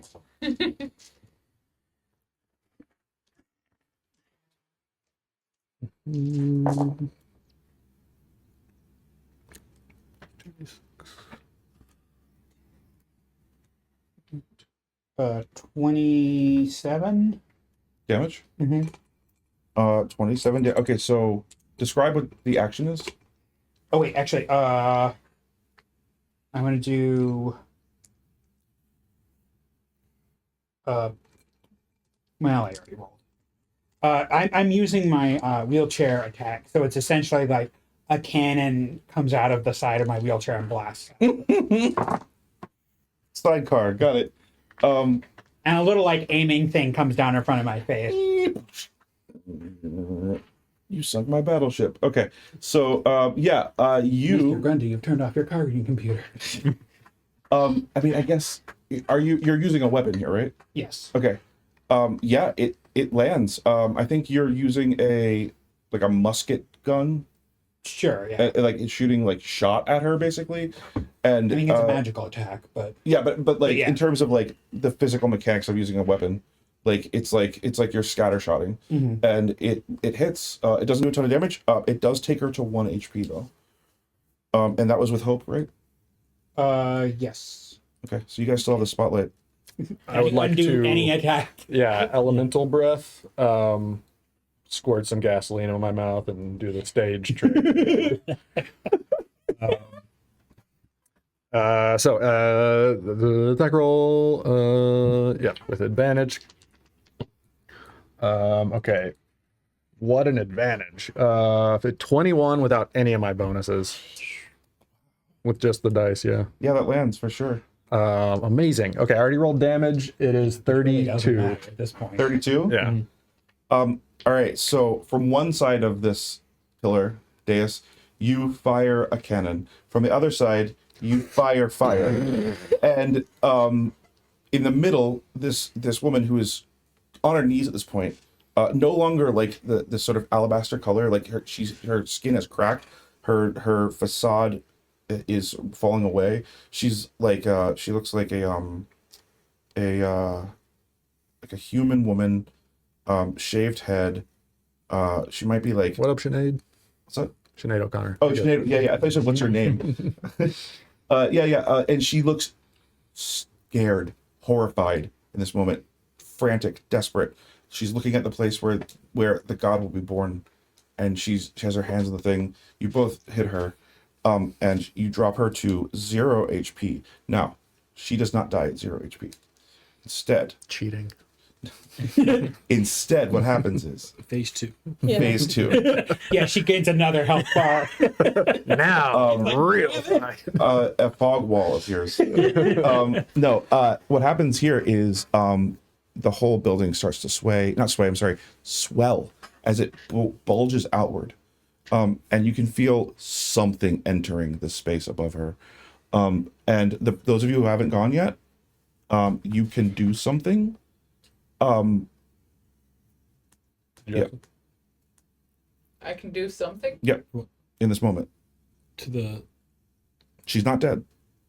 D: Mm,
B: 27.
A: Damage.
B: Mm-hmm.
A: 27. Okay, so describe what the action is.
B: Oh wait, actually, I'm gonna do. Well, I already rolled. I'm using my wheelchair attack, so it's essentially like a cannon comes out of the side of my wheelchair and blasts,
A: Sidecar. Got it.
B: and a little like aiming thing comes down in front of my face.
A: You sunk my battleship. Okay, so yeah,
B: Mr.
A: you.
B: Grundy, you've turned off your carving computer.
A: I mean, I guess you're using a weapon here, right?
B: Yes.
A: Okay. Yeah, it lands. I think you're using a musket gun.
B: Sure. Yeah.
A: Like it's shooting like shot at her basically, and
B: I think it's a magical attack, but
A: yeah, but like
B: yeah.
A: in terms of like the physical mechanics of using a weapon, like it's like you're scattershotting, and it hits. It doesn't do a ton of damage. It does take her to 1 HP though. And that was with hope, right?
B: yes.
A: Okay, so you guys still have the spotlight.
D: I would like
B: undo
D: to.
B: any attack.
D: Yeah, elemental breath. Squirt some gasoline on my mouth and do the stage trick. The attack roll, yeah, with advantage. Okay. What an advantage. 21 without any of my bonuses. With just the dice, yeah.
A: Yeah, that lands for sure.
D: Amazing. Okay, I already rolled damage. It is
B: Really doesn't
D: 32.
B: matter at this point.
A: 32?
D: Yeah.
A: All right, so from one side of this pillar, dais, you fire a cannon. From the other side, you fire fire. And in the middle, this woman who is on her knees at this point, no longer like this sort of alabaster color, like her skin has cracked, her facade is falling away. She's like she looks like a human woman, shaved head. She might be like,
D: What up, Sinead?
A: what's that?
D: Sinead O'Connor.
A: Oh, Sinead, yeah. I thought you said, what's her name? And she looks scared, horrified in this moment, frantic, desperate. She's looking at the place where the god will be born, and she has her hands on the thing. You both hit her, and you drop her to 0 HP. Now, she does not die at 0 HP.
D: Cheating.
A: Instead, what happens is
C: Phase 2.
E: Yeah.
A: phase 2.
B: Yeah, she gains another health bar.
D: Now, real.
A: A fog wall appears. What happens here is the whole building starts to swell as it bulges outward. And you can feel something entering the space above her. And those of you who haven't gone yet, you can do something. Yep.
F: I can do something.
A: Yep. In this moment.
C: To the.
A: She's not dead.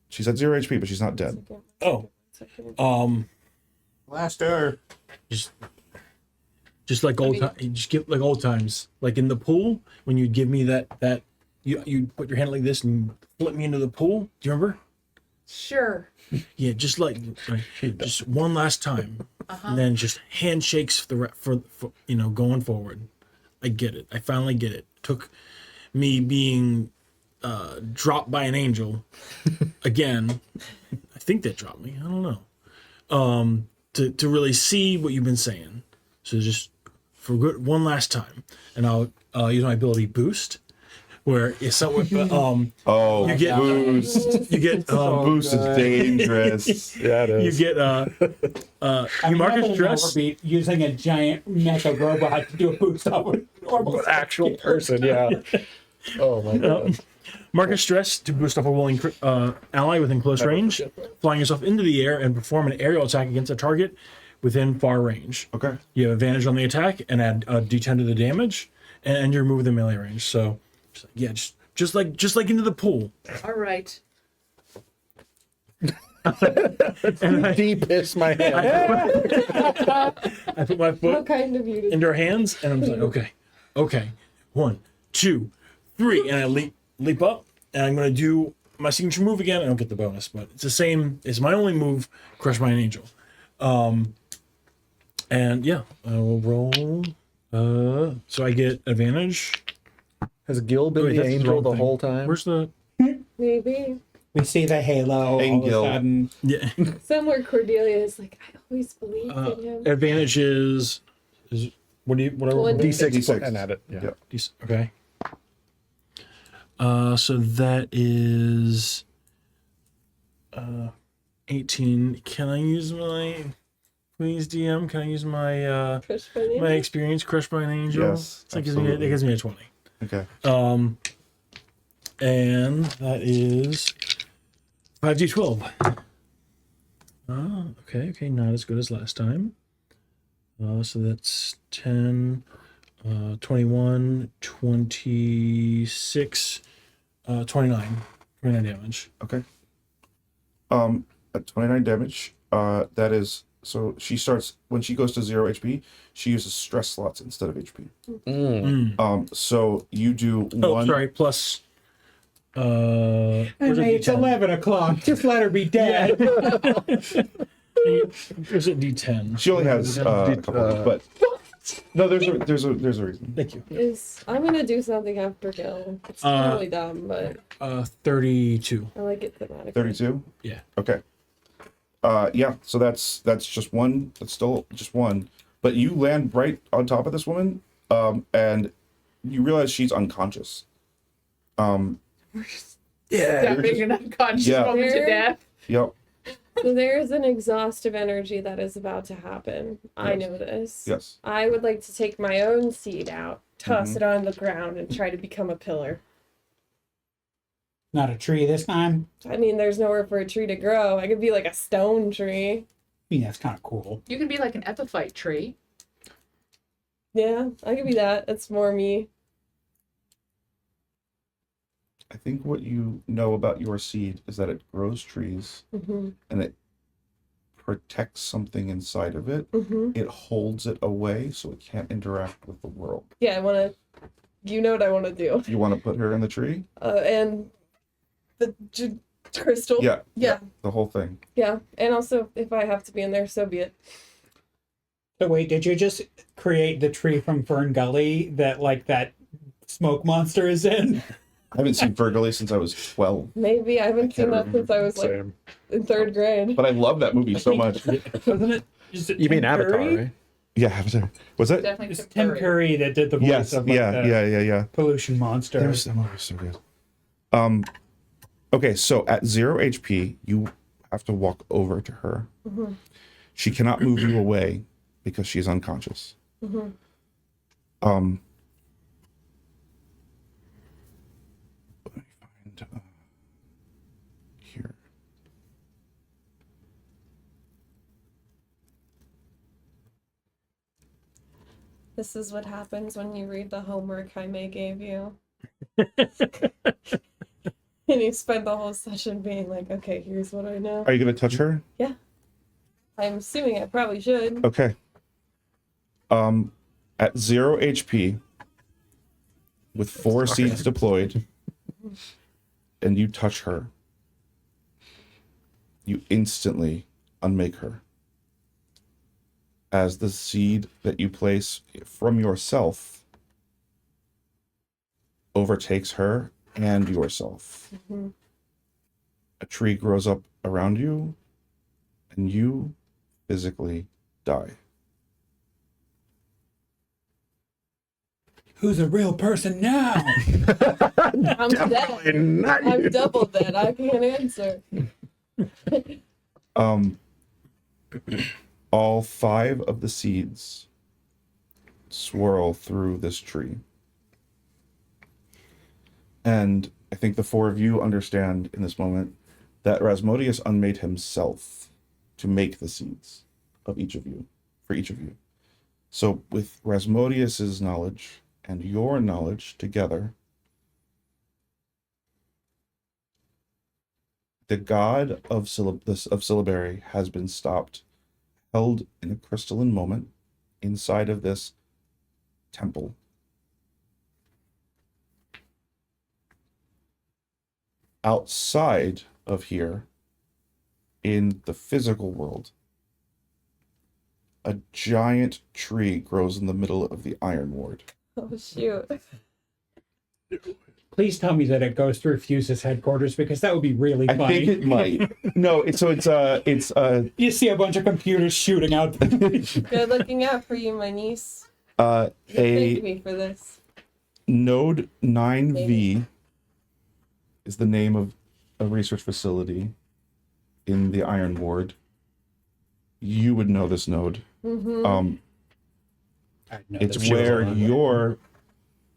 A: She's at 0 HP, but she's not dead.
C: Oh.
A: Blaster.
C: Just like just get like old times. Like in the pool, when you'd give me that you put your hand like this and flip me into the pool. Do you remember?
F: Sure.
C: Yeah, just like just one last time, and then just handshakes for going forward. I get it. I finally get it. Took me being dropped by an angel again. I think they dropped me. I don't know. To really see what you've been saying. So just for good one last time, and I'll use my ability boost. Where it's somewhat,
A: Oh,
C: you get
A: boost.
C: you get
A: Boost is dangerous.
D: Yeah, it
C: you
D: is.
C: get you mark a stress.
B: Overbeat using a giant mecha robot to do a boost off of normal.
D: Actual person, yeah. Oh my god.
C: Mark a stress to boost off a willing ally within close range, flying yourself into the air and perform an aerial attack against a target within far range.
A: Okay.
C: You have advantage on the attack and add d10 to the damage, and you're moved within melee range. So, yeah, just like into the pool.
F: All right.
C: And
D: Deepest my hand.
C: I put my
E: How
C: foot
E: kind of you to
C: into her hands, and I'm just like, okay, 1, 2, 3, and I leap up, and I'm gonna do my signature move again. I don't get the bonus, but it's the same. It's my only move, crushed by an angel. And yeah, I will roll. So I get advantage.
D: Has Gill been
C: Wait,
D: the
C: that's the
D: angel
C: wrong
D: the
C: thing.
D: whole time?
C: Where's the?
E: maybe
B: We see the halo all of a
A: Engels.
B: sudden.
C: Yeah.
E: somewhere Cordelia is like, I always believed in him.
C: Advantage is whatever.
E: One
D: D6,
A: D6.
D: and add it. Yeah.
A: Yep.
C: Okay. So that is 18. Can I use my please DM? Can I use my
E: Crush by the
C: my
E: angel.
C: experience crushed by an angel?
A: Yes,
C: That
A: absolutely.
C: gives me a 20.
A: Okay.
C: And that is 5d12. Okay, not as good as last time. So that's 10, 21, 26, 29 damage.
A: Okay. At 29 damage, that is, so she starts, when she goes to 0 HP, she uses stress slots instead of HP. So you do
C: Oh,
A: one.
C: sorry, plus.
B: I
C: Where's
B: mean,
C: a
B: it's
C: D10?
B: 11 o'clock. Just let her be dead.
C: There's a D10.
A: She only has a couple, of these, but no, there's a reason.
C: Thank you.
E: I'm gonna do something after Gill. It's totally dumb, but
C: 32.
E: I like it thematically.
A: 32.
C: Yeah.
A: Okay. Yeah. So that's just one. That's still just one. but you land right on top of this woman, and you realize she's unconscious.
C: Yeah.
F: Stabbing an unconscious
A: Yeah.
F: woman to death.
A: Yep.
E: So there's an exhaustive energy that is about to happen. I
A: Yes.
E: know this.
A: Yes.
E: I would like to take my own seed out, toss
A: Mhm.
E: it on the ground, and try to become a pillar.
B: Not a tree this time.
E: I mean, there's nowhere for a tree to grow. I could be like a stone tree.
B: I mean, that's kind of cool.
F: You can be like an epiphyte tree.
E: Yeah, I could be that. That's more me.
A: I think what you know about your seed is that it grows trees
E: Mm-hmm.
A: and it protects something inside of it.
E: Mm-hmm.
A: It holds it away so it can't interact with the world.
E: Yeah, I want to. You know what I want to do.
A: You want to put her in the tree?
E: And the crystal.
A: Yeah.
E: Yeah.
A: The whole thing.
E: Yeah. And also, if I have to be in there, so be it.
B: So wait, did you just create the tree from Fern Gully that like that smoke monster is in?
A: I haven't seen Fergully since I was 12,
E: Maybe. I haven't seen that
A: remember.
E: since I was like
D: Same.
E: in 3rd grade.
A: but I love that movie so much.
B: Wasn't it? Is it
D: You mean
B: Tim
D: Avatar,
B: Curry?
D: right?
A: Yeah, Avatar. Was it?
F: Definitely
B: It's Tim Curry that did the voice
A: Yes.
B: of like,
A: Yeah.
B: the
A: Yeah.
B: pollution monster.
A: That movie was so good. Okay, so at 0 HP, you have to walk over to her.
E: Mm-hmm.
A: She cannot move you away because she's unconscious.
E: Mm-hmm.
A: Let me find here.
E: This is what happens when you read the homework Jaime gave you. And you spend the whole session being like, okay, here's what I know.
A: Are you gonna touch her?
E: Yeah. I'm assuming I probably should.
A: Okay. At 0 HP, with 4 seeds deployed, and you touch her, you instantly unmake her. As the seed that you place from yourself overtakes her and yourself.
E: Mhm.
A: A tree grows up around you, and you physically die.
B: Who's a real person now?
E: I'm dead.
D: Not
E: I'm
D: you.
E: double dead. I can't answer.
A: All 5 of the seeds swirl through this tree. And I think the 4 of you understand in this moment that Rasmodius unmade himself to make the seeds of each of you, for each of you. So with Rasmodius's knowledge and your knowledge together, the god of syllabary has been stopped, held in a crystalline moment inside of this temple. Outside of here, in the physical world, a giant tree grows in the middle of the Iron Ward.
E: Oh, shoot.
B: Please tell me that it goes through Fuse's headquarters because that would be really
A: I
B: funny.
A: think it might. No, it's
B: You see a bunch of computers shooting out.
E: Good looking out for you, my niece.
A: a
E: Thank me for this.
A: Node 9V is the name of a research facility in the Iron Ward. You would know this node.
E: Mm-hmm.
A: It's where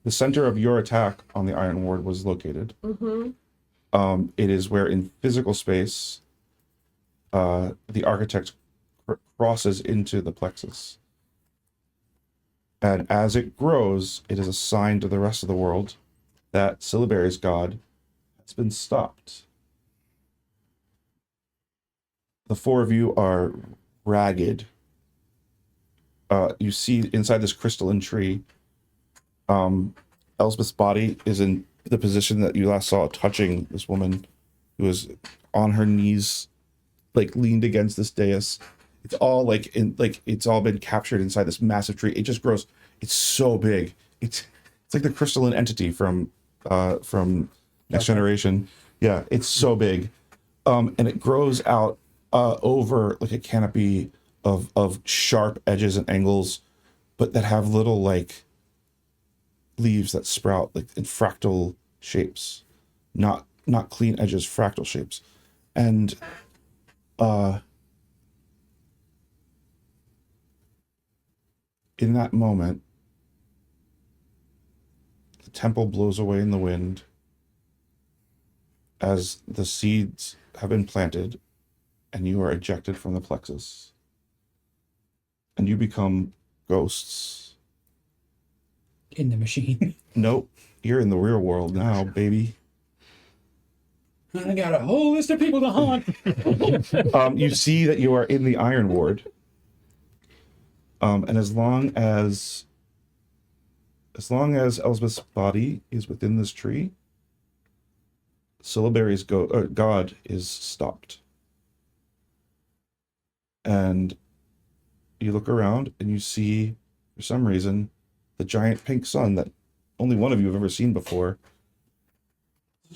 A: the center of your attack on the Iron Ward was located.
E: Mm-hmm.
A: It is where in physical space, the architect crosses into the Plexus. And as it grows, it is a sign to the rest of the world that Syllabary's god has been stopped. The 4 of you are ragged. You see inside this crystalline tree, Elspeth's body is in the position that you last saw touching this woman who was on her knees, like leaned against this dais. It's all it's all been captured inside this massive tree. It just grows. It's so big. It's like the crystalline entity from Next Generation. Yeah, it's so big. And it grows out over like a canopy of sharp edges and angles, but that have little like leaves that sprout like in fractal shapes, not clean edges, fractal shapes. And in that moment, the temple blows away in the wind as the seeds have been planted and you are ejected from the plexus. And you become ghosts.
B: In the machine.
A: Nope, you're in the real world now, baby.
B: I got a whole list of people to haunt.
A: You see that you are in the Iron Ward. And as long as Elspeth's body is within this tree, Syllabary's god is stopped. And you look around and you see, for some reason, the giant pink sun that only one of you have ever seen before.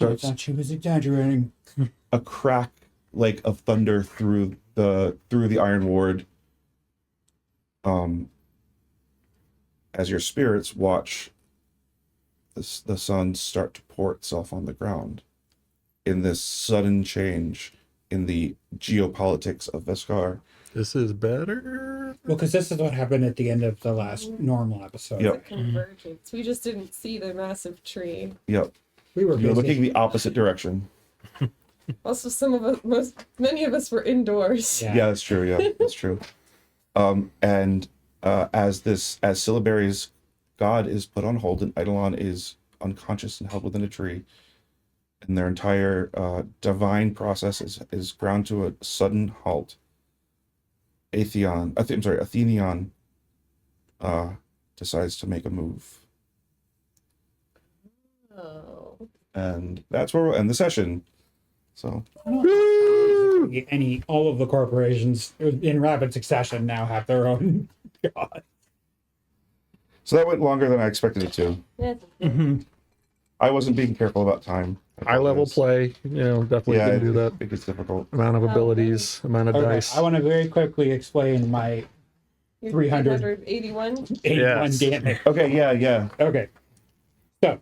B: I thought she was exaggerating.
A: A crack like of thunder through the Iron Ward. As your spirits watch the sun start to pour itself on the ground in this sudden change in the geopolitics of Vescarre.
D: This is better.
B: Well, because this is what happened at the end of the last normal episode.
A: Yep.
E: Convergence. We just didn't see the massive tree.
A: Yep.
B: We were
A: You're
B: busy.
A: looking the opposite direction.
E: Also, many of us were indoors.
A: Yeah, that's true. Yeah, that's true. And as Syllabary's god is put on hold and Eidolon is unconscious and held within a tree, and their entire divine process is ground to a sudden halt. Athenion decides to make a move.
E: Oh.
A: And that's where we'll end the session. So
B: All of the corporations in rapid succession now have their own god.
A: So that went longer than I expected it to.
E: Yeah.
A: I wasn't being careful about time.
D: High level play, definitely
A: Yeah,
D: can do
A: I
D: that.
A: think it's difficult.
D: Amount of abilities, amount of
B: Okay,
D: dice.
B: I want to very quickly explain my
E: You're
B: 381
D: Yes.
B: damage.
A: Okay, yeah.
B: Okay. So,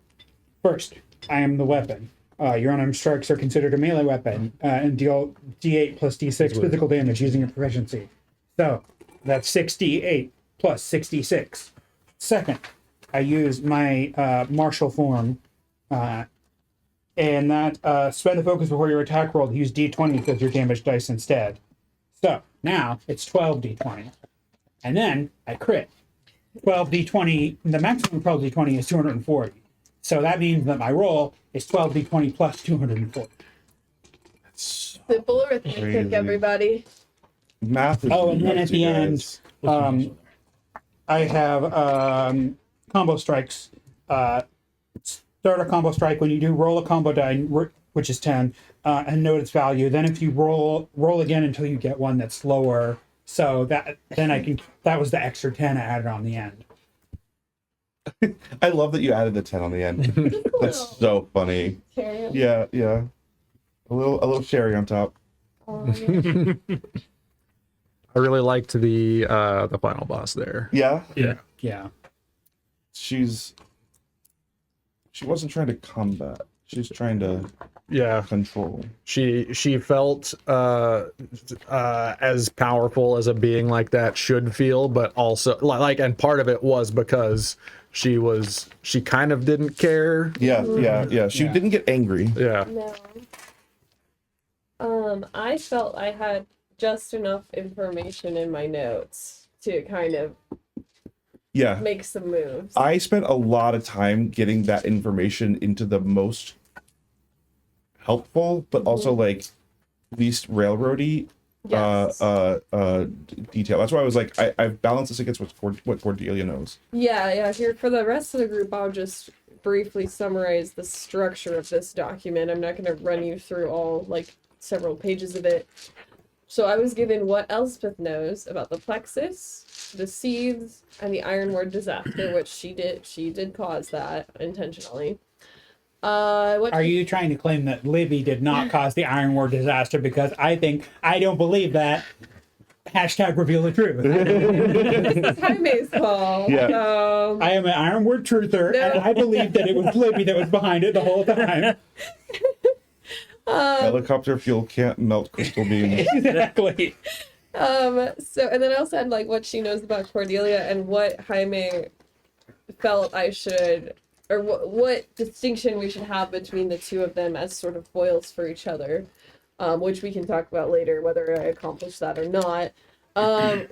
B: first, I am the weapon. Your unarmed strikes are considered a melee weapon and deal D8 plus D6 physical damage using your proficiency. So, that's 6d8 plus 66. Second, I use my martial form, and that spend a focus before your attack roll to use d20 as your damage dice instead. So, now it's 12d20. And then I crit. 12d20, the maximum 12d20 is 240. So that means that my roll is 12d20 plus 240.
E: Simple arithmetic,
A: Crazy.
E: everybody.
A: Math is
B: Oh, and then
A: nuts,
B: at the
A: you
B: end,
A: guys.
B: I have combo strikes. Start a combo strike when you do roll a combo die, which is 10, and note its value. Then if you roll again until you get one that's lower. So that was the extra 10 I added on the end.
A: I love that you added the 10 on the end. That's so funny.
E: Carry on.
A: Yeah. A little sherry on top.
E: Oh, yeah.
D: I really liked the final boss there.
A: Yeah.
B: Yeah.
A: She wasn't trying to combat. She's trying to control.
D: She felt as powerful as a being like that should feel, but also and part of it was because she kind of didn't care.
A: Yeah. She didn't get angry.
D: Yeah.
E: No. I felt I had just enough information in my notes to kind of make some moves.
A: I spent a lot of time getting that information into the most helpful, but also like least railroady
E: Yes.
A: detail. That's why I was like, I've balanced this against what Cordelia knows.
E: Yeah. Here for the rest of the group, I'll just briefly summarize the structure of this document. I'm not going to run you through all several pages of it. So I was given what Elspeth knows about the Plexus, the seeds, and the Iron Ward disaster, which she did cause that intentionally.
B: Are you trying to claim that Libby did not cause the Iron War disaster? Because I don't believe that. Hashtag reveal the truth.
E: This is Jaime's call.
A: Yeah.
E: So,
B: I am an ironword truther, and I believe that it was Libby that was behind it the whole time.
A: Helicopter fuel can't melt crystal beams.
B: Exactly.
E: so and then I also had like what she knows about Cordelia and what Jaime felt I should, or what distinction we should have between the two of them as sort of foils for each other, which we can talk about later, whether I accomplish that or not.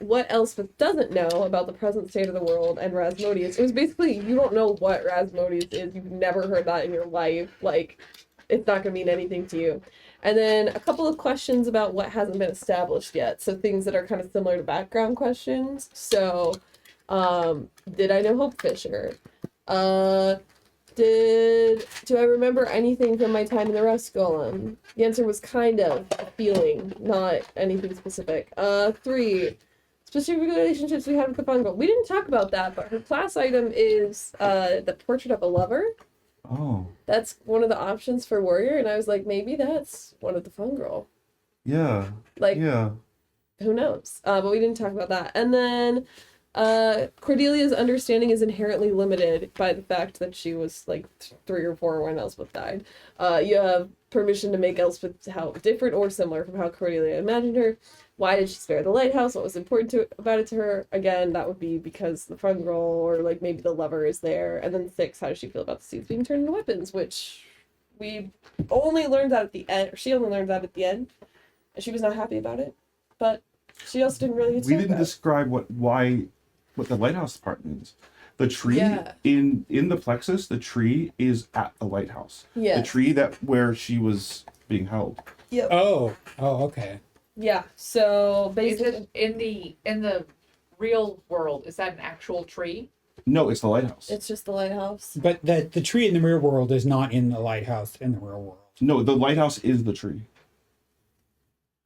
E: What Elspeth doesn't know about the present state of the world and Rasmodius. It was basically, you don't know what Rasmodius is. You've never heard that in your life. Like, it's not going to mean anything to you. And then a couple of questions about what hasn't been established yet. So things that are kind of similar to background questions. So, did I know Hope Fisher? Do I remember anything from my time in the Rust Golem? The answer was kind of a feeling, not anything specific. 3, specific relationships we had with the fun girl. We didn't talk about that, but her class item is the portrait of a lover.
A: Oh,
E: That's one of the options for warrior, and I was like, maybe that's one of the fun girl.
A: yeah.
E: Like,
A: Yeah.
E: who knows? But we didn't talk about that. And then Cordelia's understanding is inherently limited by the fact that she was like 3 or 4 when Elspeth died. You have permission to make Elspeth how different or similar from how Cordelia imagined her. Why did she spare the lighthouse? What was important about it to her? Again, that would be because the fun girl or like maybe the lover is there. And then 6, how does she feel about the seeds being turned into weapons? Which we only learned that at the end, or she only learned that at the end, and she was not happy about it. But she also didn't really.
A: We didn't describe what the lighthouse part means. The tree
E: Yeah.
A: in the Plexus, the tree is at the lighthouse.
E: Yeah.
A: The tree where she was being held.
E: Yep.
B: Oh, okay.
E: Yeah. So
F: Is
E: basically,
F: it in the real world? Is that an actual tree?
A: No, it's the lighthouse.
E: it's just the lighthouse.
B: But the tree in the real world is not in the lighthouse in the real world.
A: No, the lighthouse is the tree.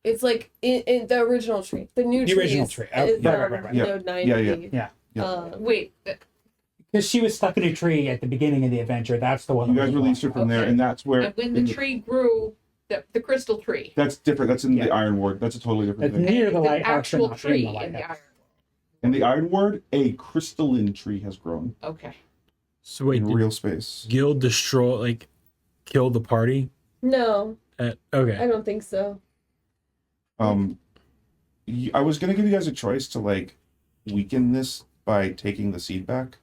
E: It's like in the original tree. The new
B: The
E: tree.
B: original
E: is-
B: tree. Oh,
E: is,
B: right.
A: Yeah.
E: Node 90.
A: Yeah.
B: Yeah.
F: Wait,
B: Because she was stuck in a tree at the beginning of the adventure. That's the one.
A: You
B: that
A: guys
B: was
A: released her from there,
F: Okay.
A: and that's where.
F: and when the tree grew, the crystal tree.
A: That's different. That's in
B: Yeah.
A: the Iron Ward. That's a totally different
B: It's
A: thing.
B: near the
F: It's an
B: lighthouse, but
F: actual
B: not
F: tree
B: in the
F: in the
B: lighthouse.
F: iron.
A: In the Iron Ward, a crystalline tree has grown
F: Okay.
C: So wait,
A: in
C: did
A: real space.
C: Gill kill the party?
E: No, I
C: Okay.
E: don't think so.
A: I was gonna give you guys a choice to like weaken this by taking the seed back.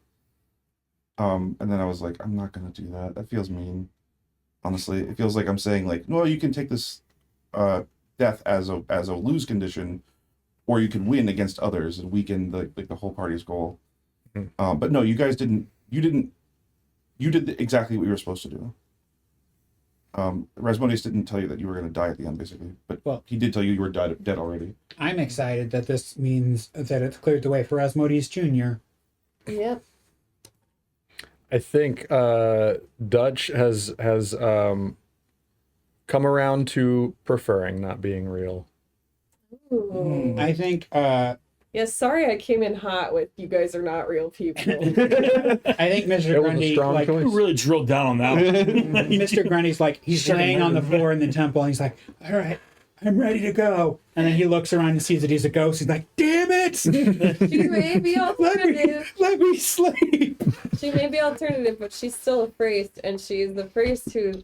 A: And then I was like, I'm not gonna do that. That feels mean. Honestly, it feels like I'm saying like, no, you can take this death as a lose condition, or you can win against others and weaken the whole party's goal. But no, you guys didn't. You did exactly what you were supposed to do. Rasmodius didn't tell you that you were going to die at the end, basically, but
B: Well-
A: he did tell you were dead already.
B: I'm excited that this means that it's cleared the way for Asmodeus Jr.
E: Yep.
D: I think Dutch has come around to preferring not being real.
E: Ooh.
B: I think
E: Yeah, sorry I came in hot with you guys are not real people.
B: I think Mr.
D: It was a
B: Grundy,
D: strong
B: like,
D: choice.
C: We really drilled down on that one.
B: Mr. Grundy's like, he's laying on the floor in the temple, and he's like, all right, I'm ready to go. And then he looks around and sees that he's a ghost. He's like, damn it!
E: She may be alternative.
B: Let me sleep.
E: She may be alternative, but she's still a Frejst, and she's the Frejst who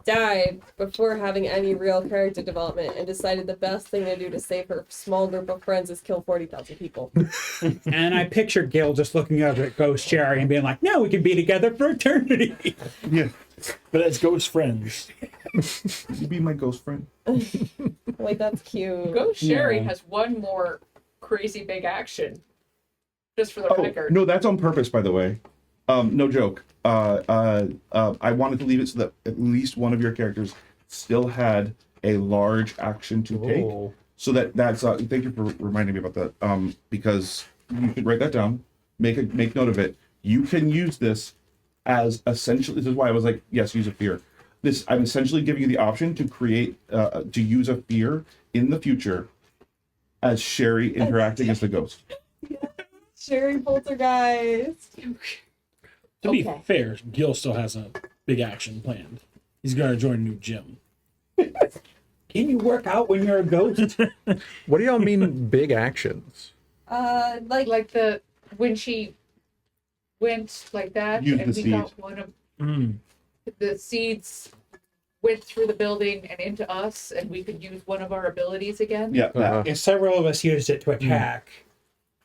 E: died before having any real character development and decided the best thing to do to save her small group of friends is kill 40,000 people.
B: And I picture Gill just looking over at Ghost Cherry and being like, no, we can be together for eternity.
A: Yeah,
C: But as ghost friends.
A: you be my ghost friend.
E: Like, that's cute.
F: Ghost Sherry
B: Yeah.
F: has one more crazy big action. Just for the
A: Oh
F: record.
A: no, that's on purpose, by the way. No joke. I wanted to leave it so that at least one of your characters still had a large action to take.
D: Oh.
A: So that's thank you for reminding me about that. Because you should write that down, make note of it. You can use this as essentially. This is why I was like, yes, use a fear. I'm essentially giving you the option to create to use a fear in the future as Sherry interacting as the ghost.
E: Sherry Poltergeist.
C: To be
F: Okay.
C: fair, Gill still has a big action planned. He's going to join a new gym.
B: Can you work out when you're a ghost?
D: What do y'all mean big actions?
F: Like when she went like that,
A: Use
F: and
A: the
F: we got
A: seed.
F: one of
C: Mm.
F: the seeds went through the building and into us, and we could use one of our abilities again.
A: Yeah, that.
D: Uh-huh.
B: Yeah, several of us used it to attack,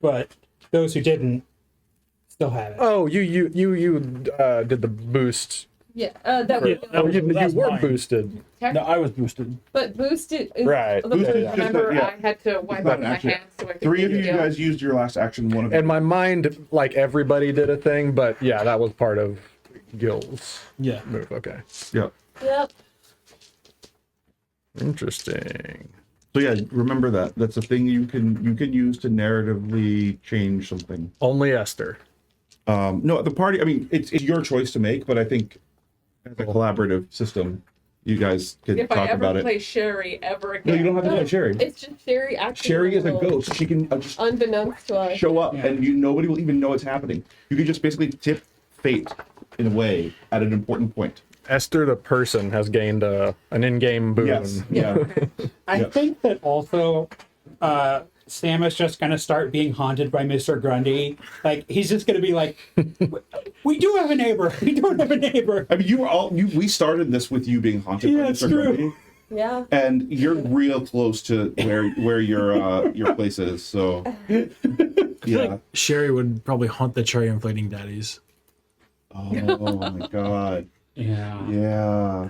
B: but those who didn't still have it.
D: Oh, you did the boost.
E: Yeah, that was,
C: That was-
D: you
C: that's
D: were
C: mine.
D: boosted.
C: No, I was boosted.
E: but boosted is
D: Right.
E: the
A: Boosted
E: point
A: is
E: of
A: just
E: it.
F: Remember,
A: yeah.
F: I had to wipe
A: Not
F: out
A: an
F: my
A: action.
F: hands so I could
A: 3 of
F: use
A: you
F: Gill.
A: guys used your last action. One of
D: In my mind, like everybody did a thing, but yeah, that was part of Gill's
C: Yeah.
D: move. Okay.
A: Yeah.
E: Yep.
D: Interesting.
A: So yeah, remember that. That's a thing you can use to narratively change something.
D: Only Esther.
A: No, at the party. I mean, it's your choice to make, but I think as a collaborative system, you guys could
F: If I
A: talk
F: ever
A: about it.
F: play Sherry ever again,
A: No, you don't have to play Sherry.
E: It's just Sherry acting.
A: Sherry is a
E: little
A: ghost. She can just
E: Unbeknownst to us.
A: show up,
B: Yeah.
A: and nobody will even know it's happening. You can just basically tip fate in a way at an important point.
D: Esther, the person, has gained an in-game boon.
A: Yes. Yeah.
B: I
A: Yeah.
B: think that also Sam is just going to start being haunted by Mr. Grundy. Like, he's just going to be like, we do have a neighbor. We don't have a neighbor.
A: I mean, we started this with you being haunted
B: Yeah,
A: by
B: it's
A: Mr.
B: true.
A: Grundy,
E: Yeah.
A: and you're real close to where your place is. So yeah.
C: Sherry would probably haunt the cherry inflating daddies.
A: Oh my god.
B: Yeah.
A: Yeah.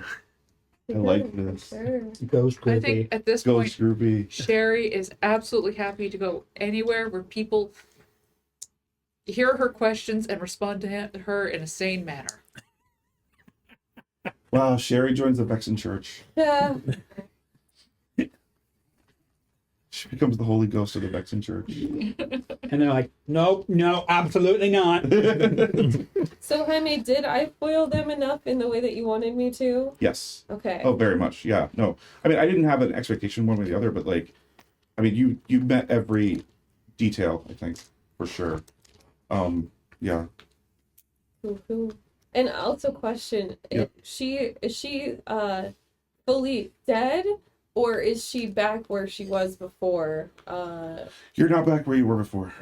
A: I like this.
E: Sure.
B: Ghost
F: I
B: Grundy.
F: think at this
A: Go
F: point,
A: Scroopy.
F: Sherry is absolutely happy to go anywhere where people hear her questions and respond to her in a sane manner.
A: Wow, Sherry joins the Vexen Church.
E: Yeah.
A: She becomes the Holy Ghost of the Vexen Church.
B: And they're like, nope, no, absolutely not.
E: So Jaime, did I foil them enough in the way that you wanted me to?
A: Yes.
E: Okay.
A: Oh, very much. Yeah. No. I mean, I didn't have an expectation one way or the other, but like, I mean, you met every detail, I think, for sure. Yeah.
E: Cool. And also question,
A: Yep.
E: is she fully dead, or is she back where she was before?
A: You're not back where you were before.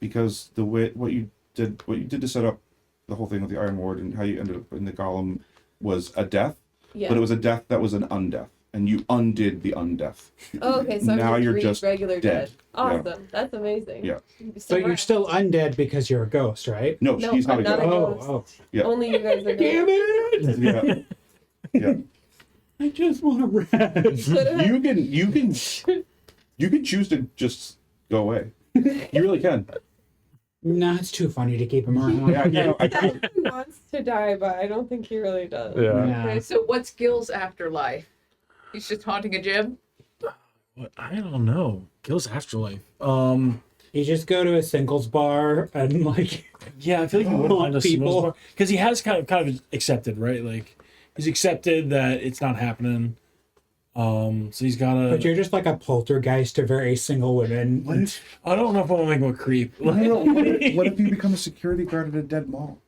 A: Because the way what you did to set up the whole thing with the Iron Ward and how you ended up in the Golem was a death,
E: Yeah.
A: but it was a death that was an undeath, and you undid the undeath.
E: Oh, okay, so
A: now
E: I'm
A: you're just
E: regular
A: dead.
E: Awesome. That's amazing.
A: Yeah.
B: So you're still undead because you're a ghost, right?
A: No,
E: No,
A: she's not
E: I'm
A: a
E: not a
A: ghost.
E: ghost.
B: Oh,
A: Yeah.
E: Only you guys are
B: damn
E: good.
B: it!
A: Yeah. Yeah.
B: I just want to rest.
A: You can choose to just go away. You really can.
B: Nah, it's too funny to keep him around.
A: Yeah,
E: He wants to die, but I don't think he really does.
D: Yeah.
B: Yeah.
F: Okay, so what's Gill's afterlife? He's just haunting a gym?
C: What? I don't know. Gill's afterlife.
B: You just go to a singles bar and like,
C: Yeah, I feel like he would find a
B: people.
C: because he has kind of accepted, right? Like he's accepted that it's not happening. So he's got
B: but
C: to.
B: you're just like a poltergeist to very single women.
A: What if,
C: I don't know if I want to make him a creep.
A: what if you become a security guard at a dead mall?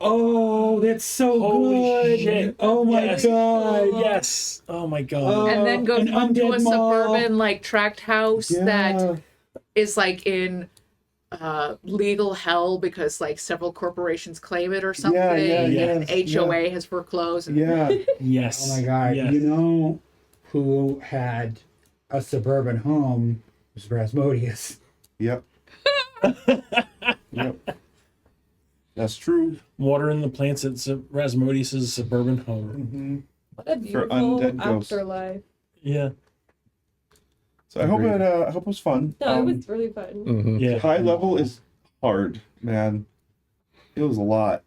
B: Oh, that's so
C: Holy
B: good!
C: shit.
B: Oh my
C: Yes.
B: god!
C: Yes. Oh my god.
F: And then goes
B: an
F: home to a
B: undead mall.
F: suburban like tract house that is like in legal hell because like several corporations claim it or something, and
A: yes,
F: HOA has foreclosed.
A: Yeah.
C: Yes.
B: Oh my god!
C: Yes.
B: You know who had a suburban home? It was Rasmodius.
A: Yep. Yep. That's true.
C: Watering the plants at Rasmodius' suburban home.
A: Mm-hmm.
E: What a beautiful
A: undead ghosts.
E: afterlife.
C: Yeah.
A: So I hope it was fun.
E: No, it was really fun.
D: Mhm.
C: Yeah.
A: High level is hard, man. It was a lot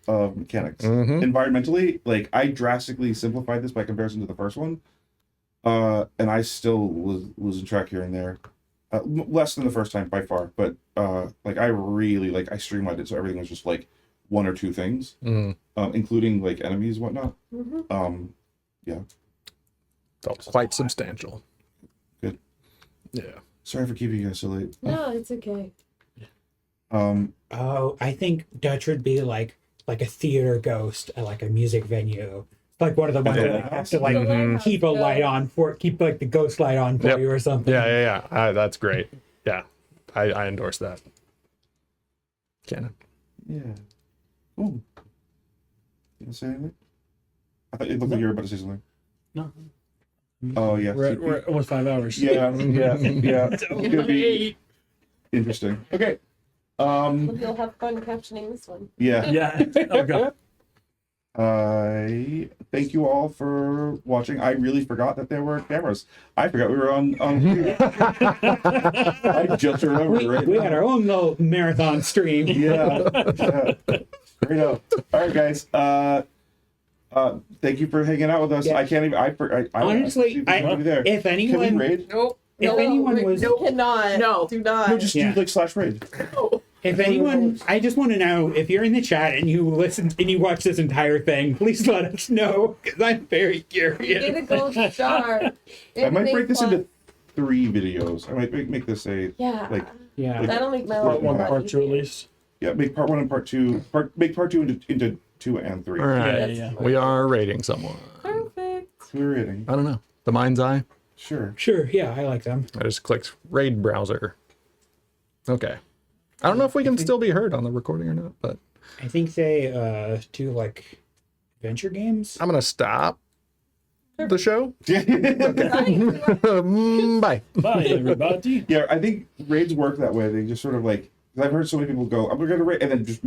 A: of mechanics.
D: Mhm.
A: Environmentally, like I drastically simplified this by comparison to the first one, and I still was losing track here and there. Less than the first time by far, but like I really I streamlined it so everything was just like one or two things,
D: Mhm.
A: Including like enemies and whatnot.
E: Mm-hmm.
A: Yeah.
D: Felt quite substantial.
A: Good.
D: Yeah.
A: Sorry for keeping you guys so late.
E: No, it's okay.
B: Oh, I think Dutch would be like a theater ghost at like a music venue. Like one of the ones
A: the
B: that I
A: lighthouse?
B: have to
E: The
B: like
E: lighthouse
B: keep a light
E: goes.
B: on for, keep like the ghost light on for
D: Yep.
B: you or something.
D: Yeah. That's great. Yeah, I endorse that. Canon.
A: Yeah. Ooh. You gonna say anything? I thought it looked like you were about to say something.
C: No.
A: Oh yeah.
C: We're at almost 5 hours.
A: Yeah. It's gonna be interesting. Okay.
E: You'll have fun captioning this one.
A: Yeah.
C: Yeah. Oh god.
A: I thank you all for watching. I really forgot that there were cameras. I forgot we were on I just remembered right
B: We
A: now.
B: had our own little marathon stream.
A: Yeah. Straight up. All right, guys. Thank you for hanging out with us.
B: Yeah.
A: I can't even. I
B: Honestly,
A: there.
B: if
A: Can we
B: anyone,
A: raid?
F: Nope.
B: if
E: No,
B: anyone was,
E: you cannot.
F: No.
E: Do not.
A: No, just
B: Yeah.
A: do like /raid.
B: if anyone, I just want to know if you're in the chat and you listen and you watch this entire thing, please let us know because I'm very
E: Get a
B: curious.
E: gold star.
A: I might break this into 3 videos. I might make this a
E: Yeah.
A: like
B: Yeah.
E: That'll make my
A: Part
E: life
A: one,
E: a lot
C: Part 2 at
E: easier.
C: least.
A: yeah, make part 1 and part 2. Make part 2 into 2 and 3.
D: All right.
C: Yeah.
D: We are rating someone.
E: Perfect.
A: We're rating.
D: I don't know. The mind's eye.
A: Sure.
B: Sure. Yeah, I like them.
D: I just clicked raid browser. Okay. I don't know if we can still be heard on the recording or not, but
B: I think they do like adventure games.
D: I'm gonna stop the show.
E: Right.
D: Bye.
C: Bye everybody.
A: Yeah, I think raids work that way. They just sort of like, 'cause I've heard so many people go, I'm gonna raid, and then just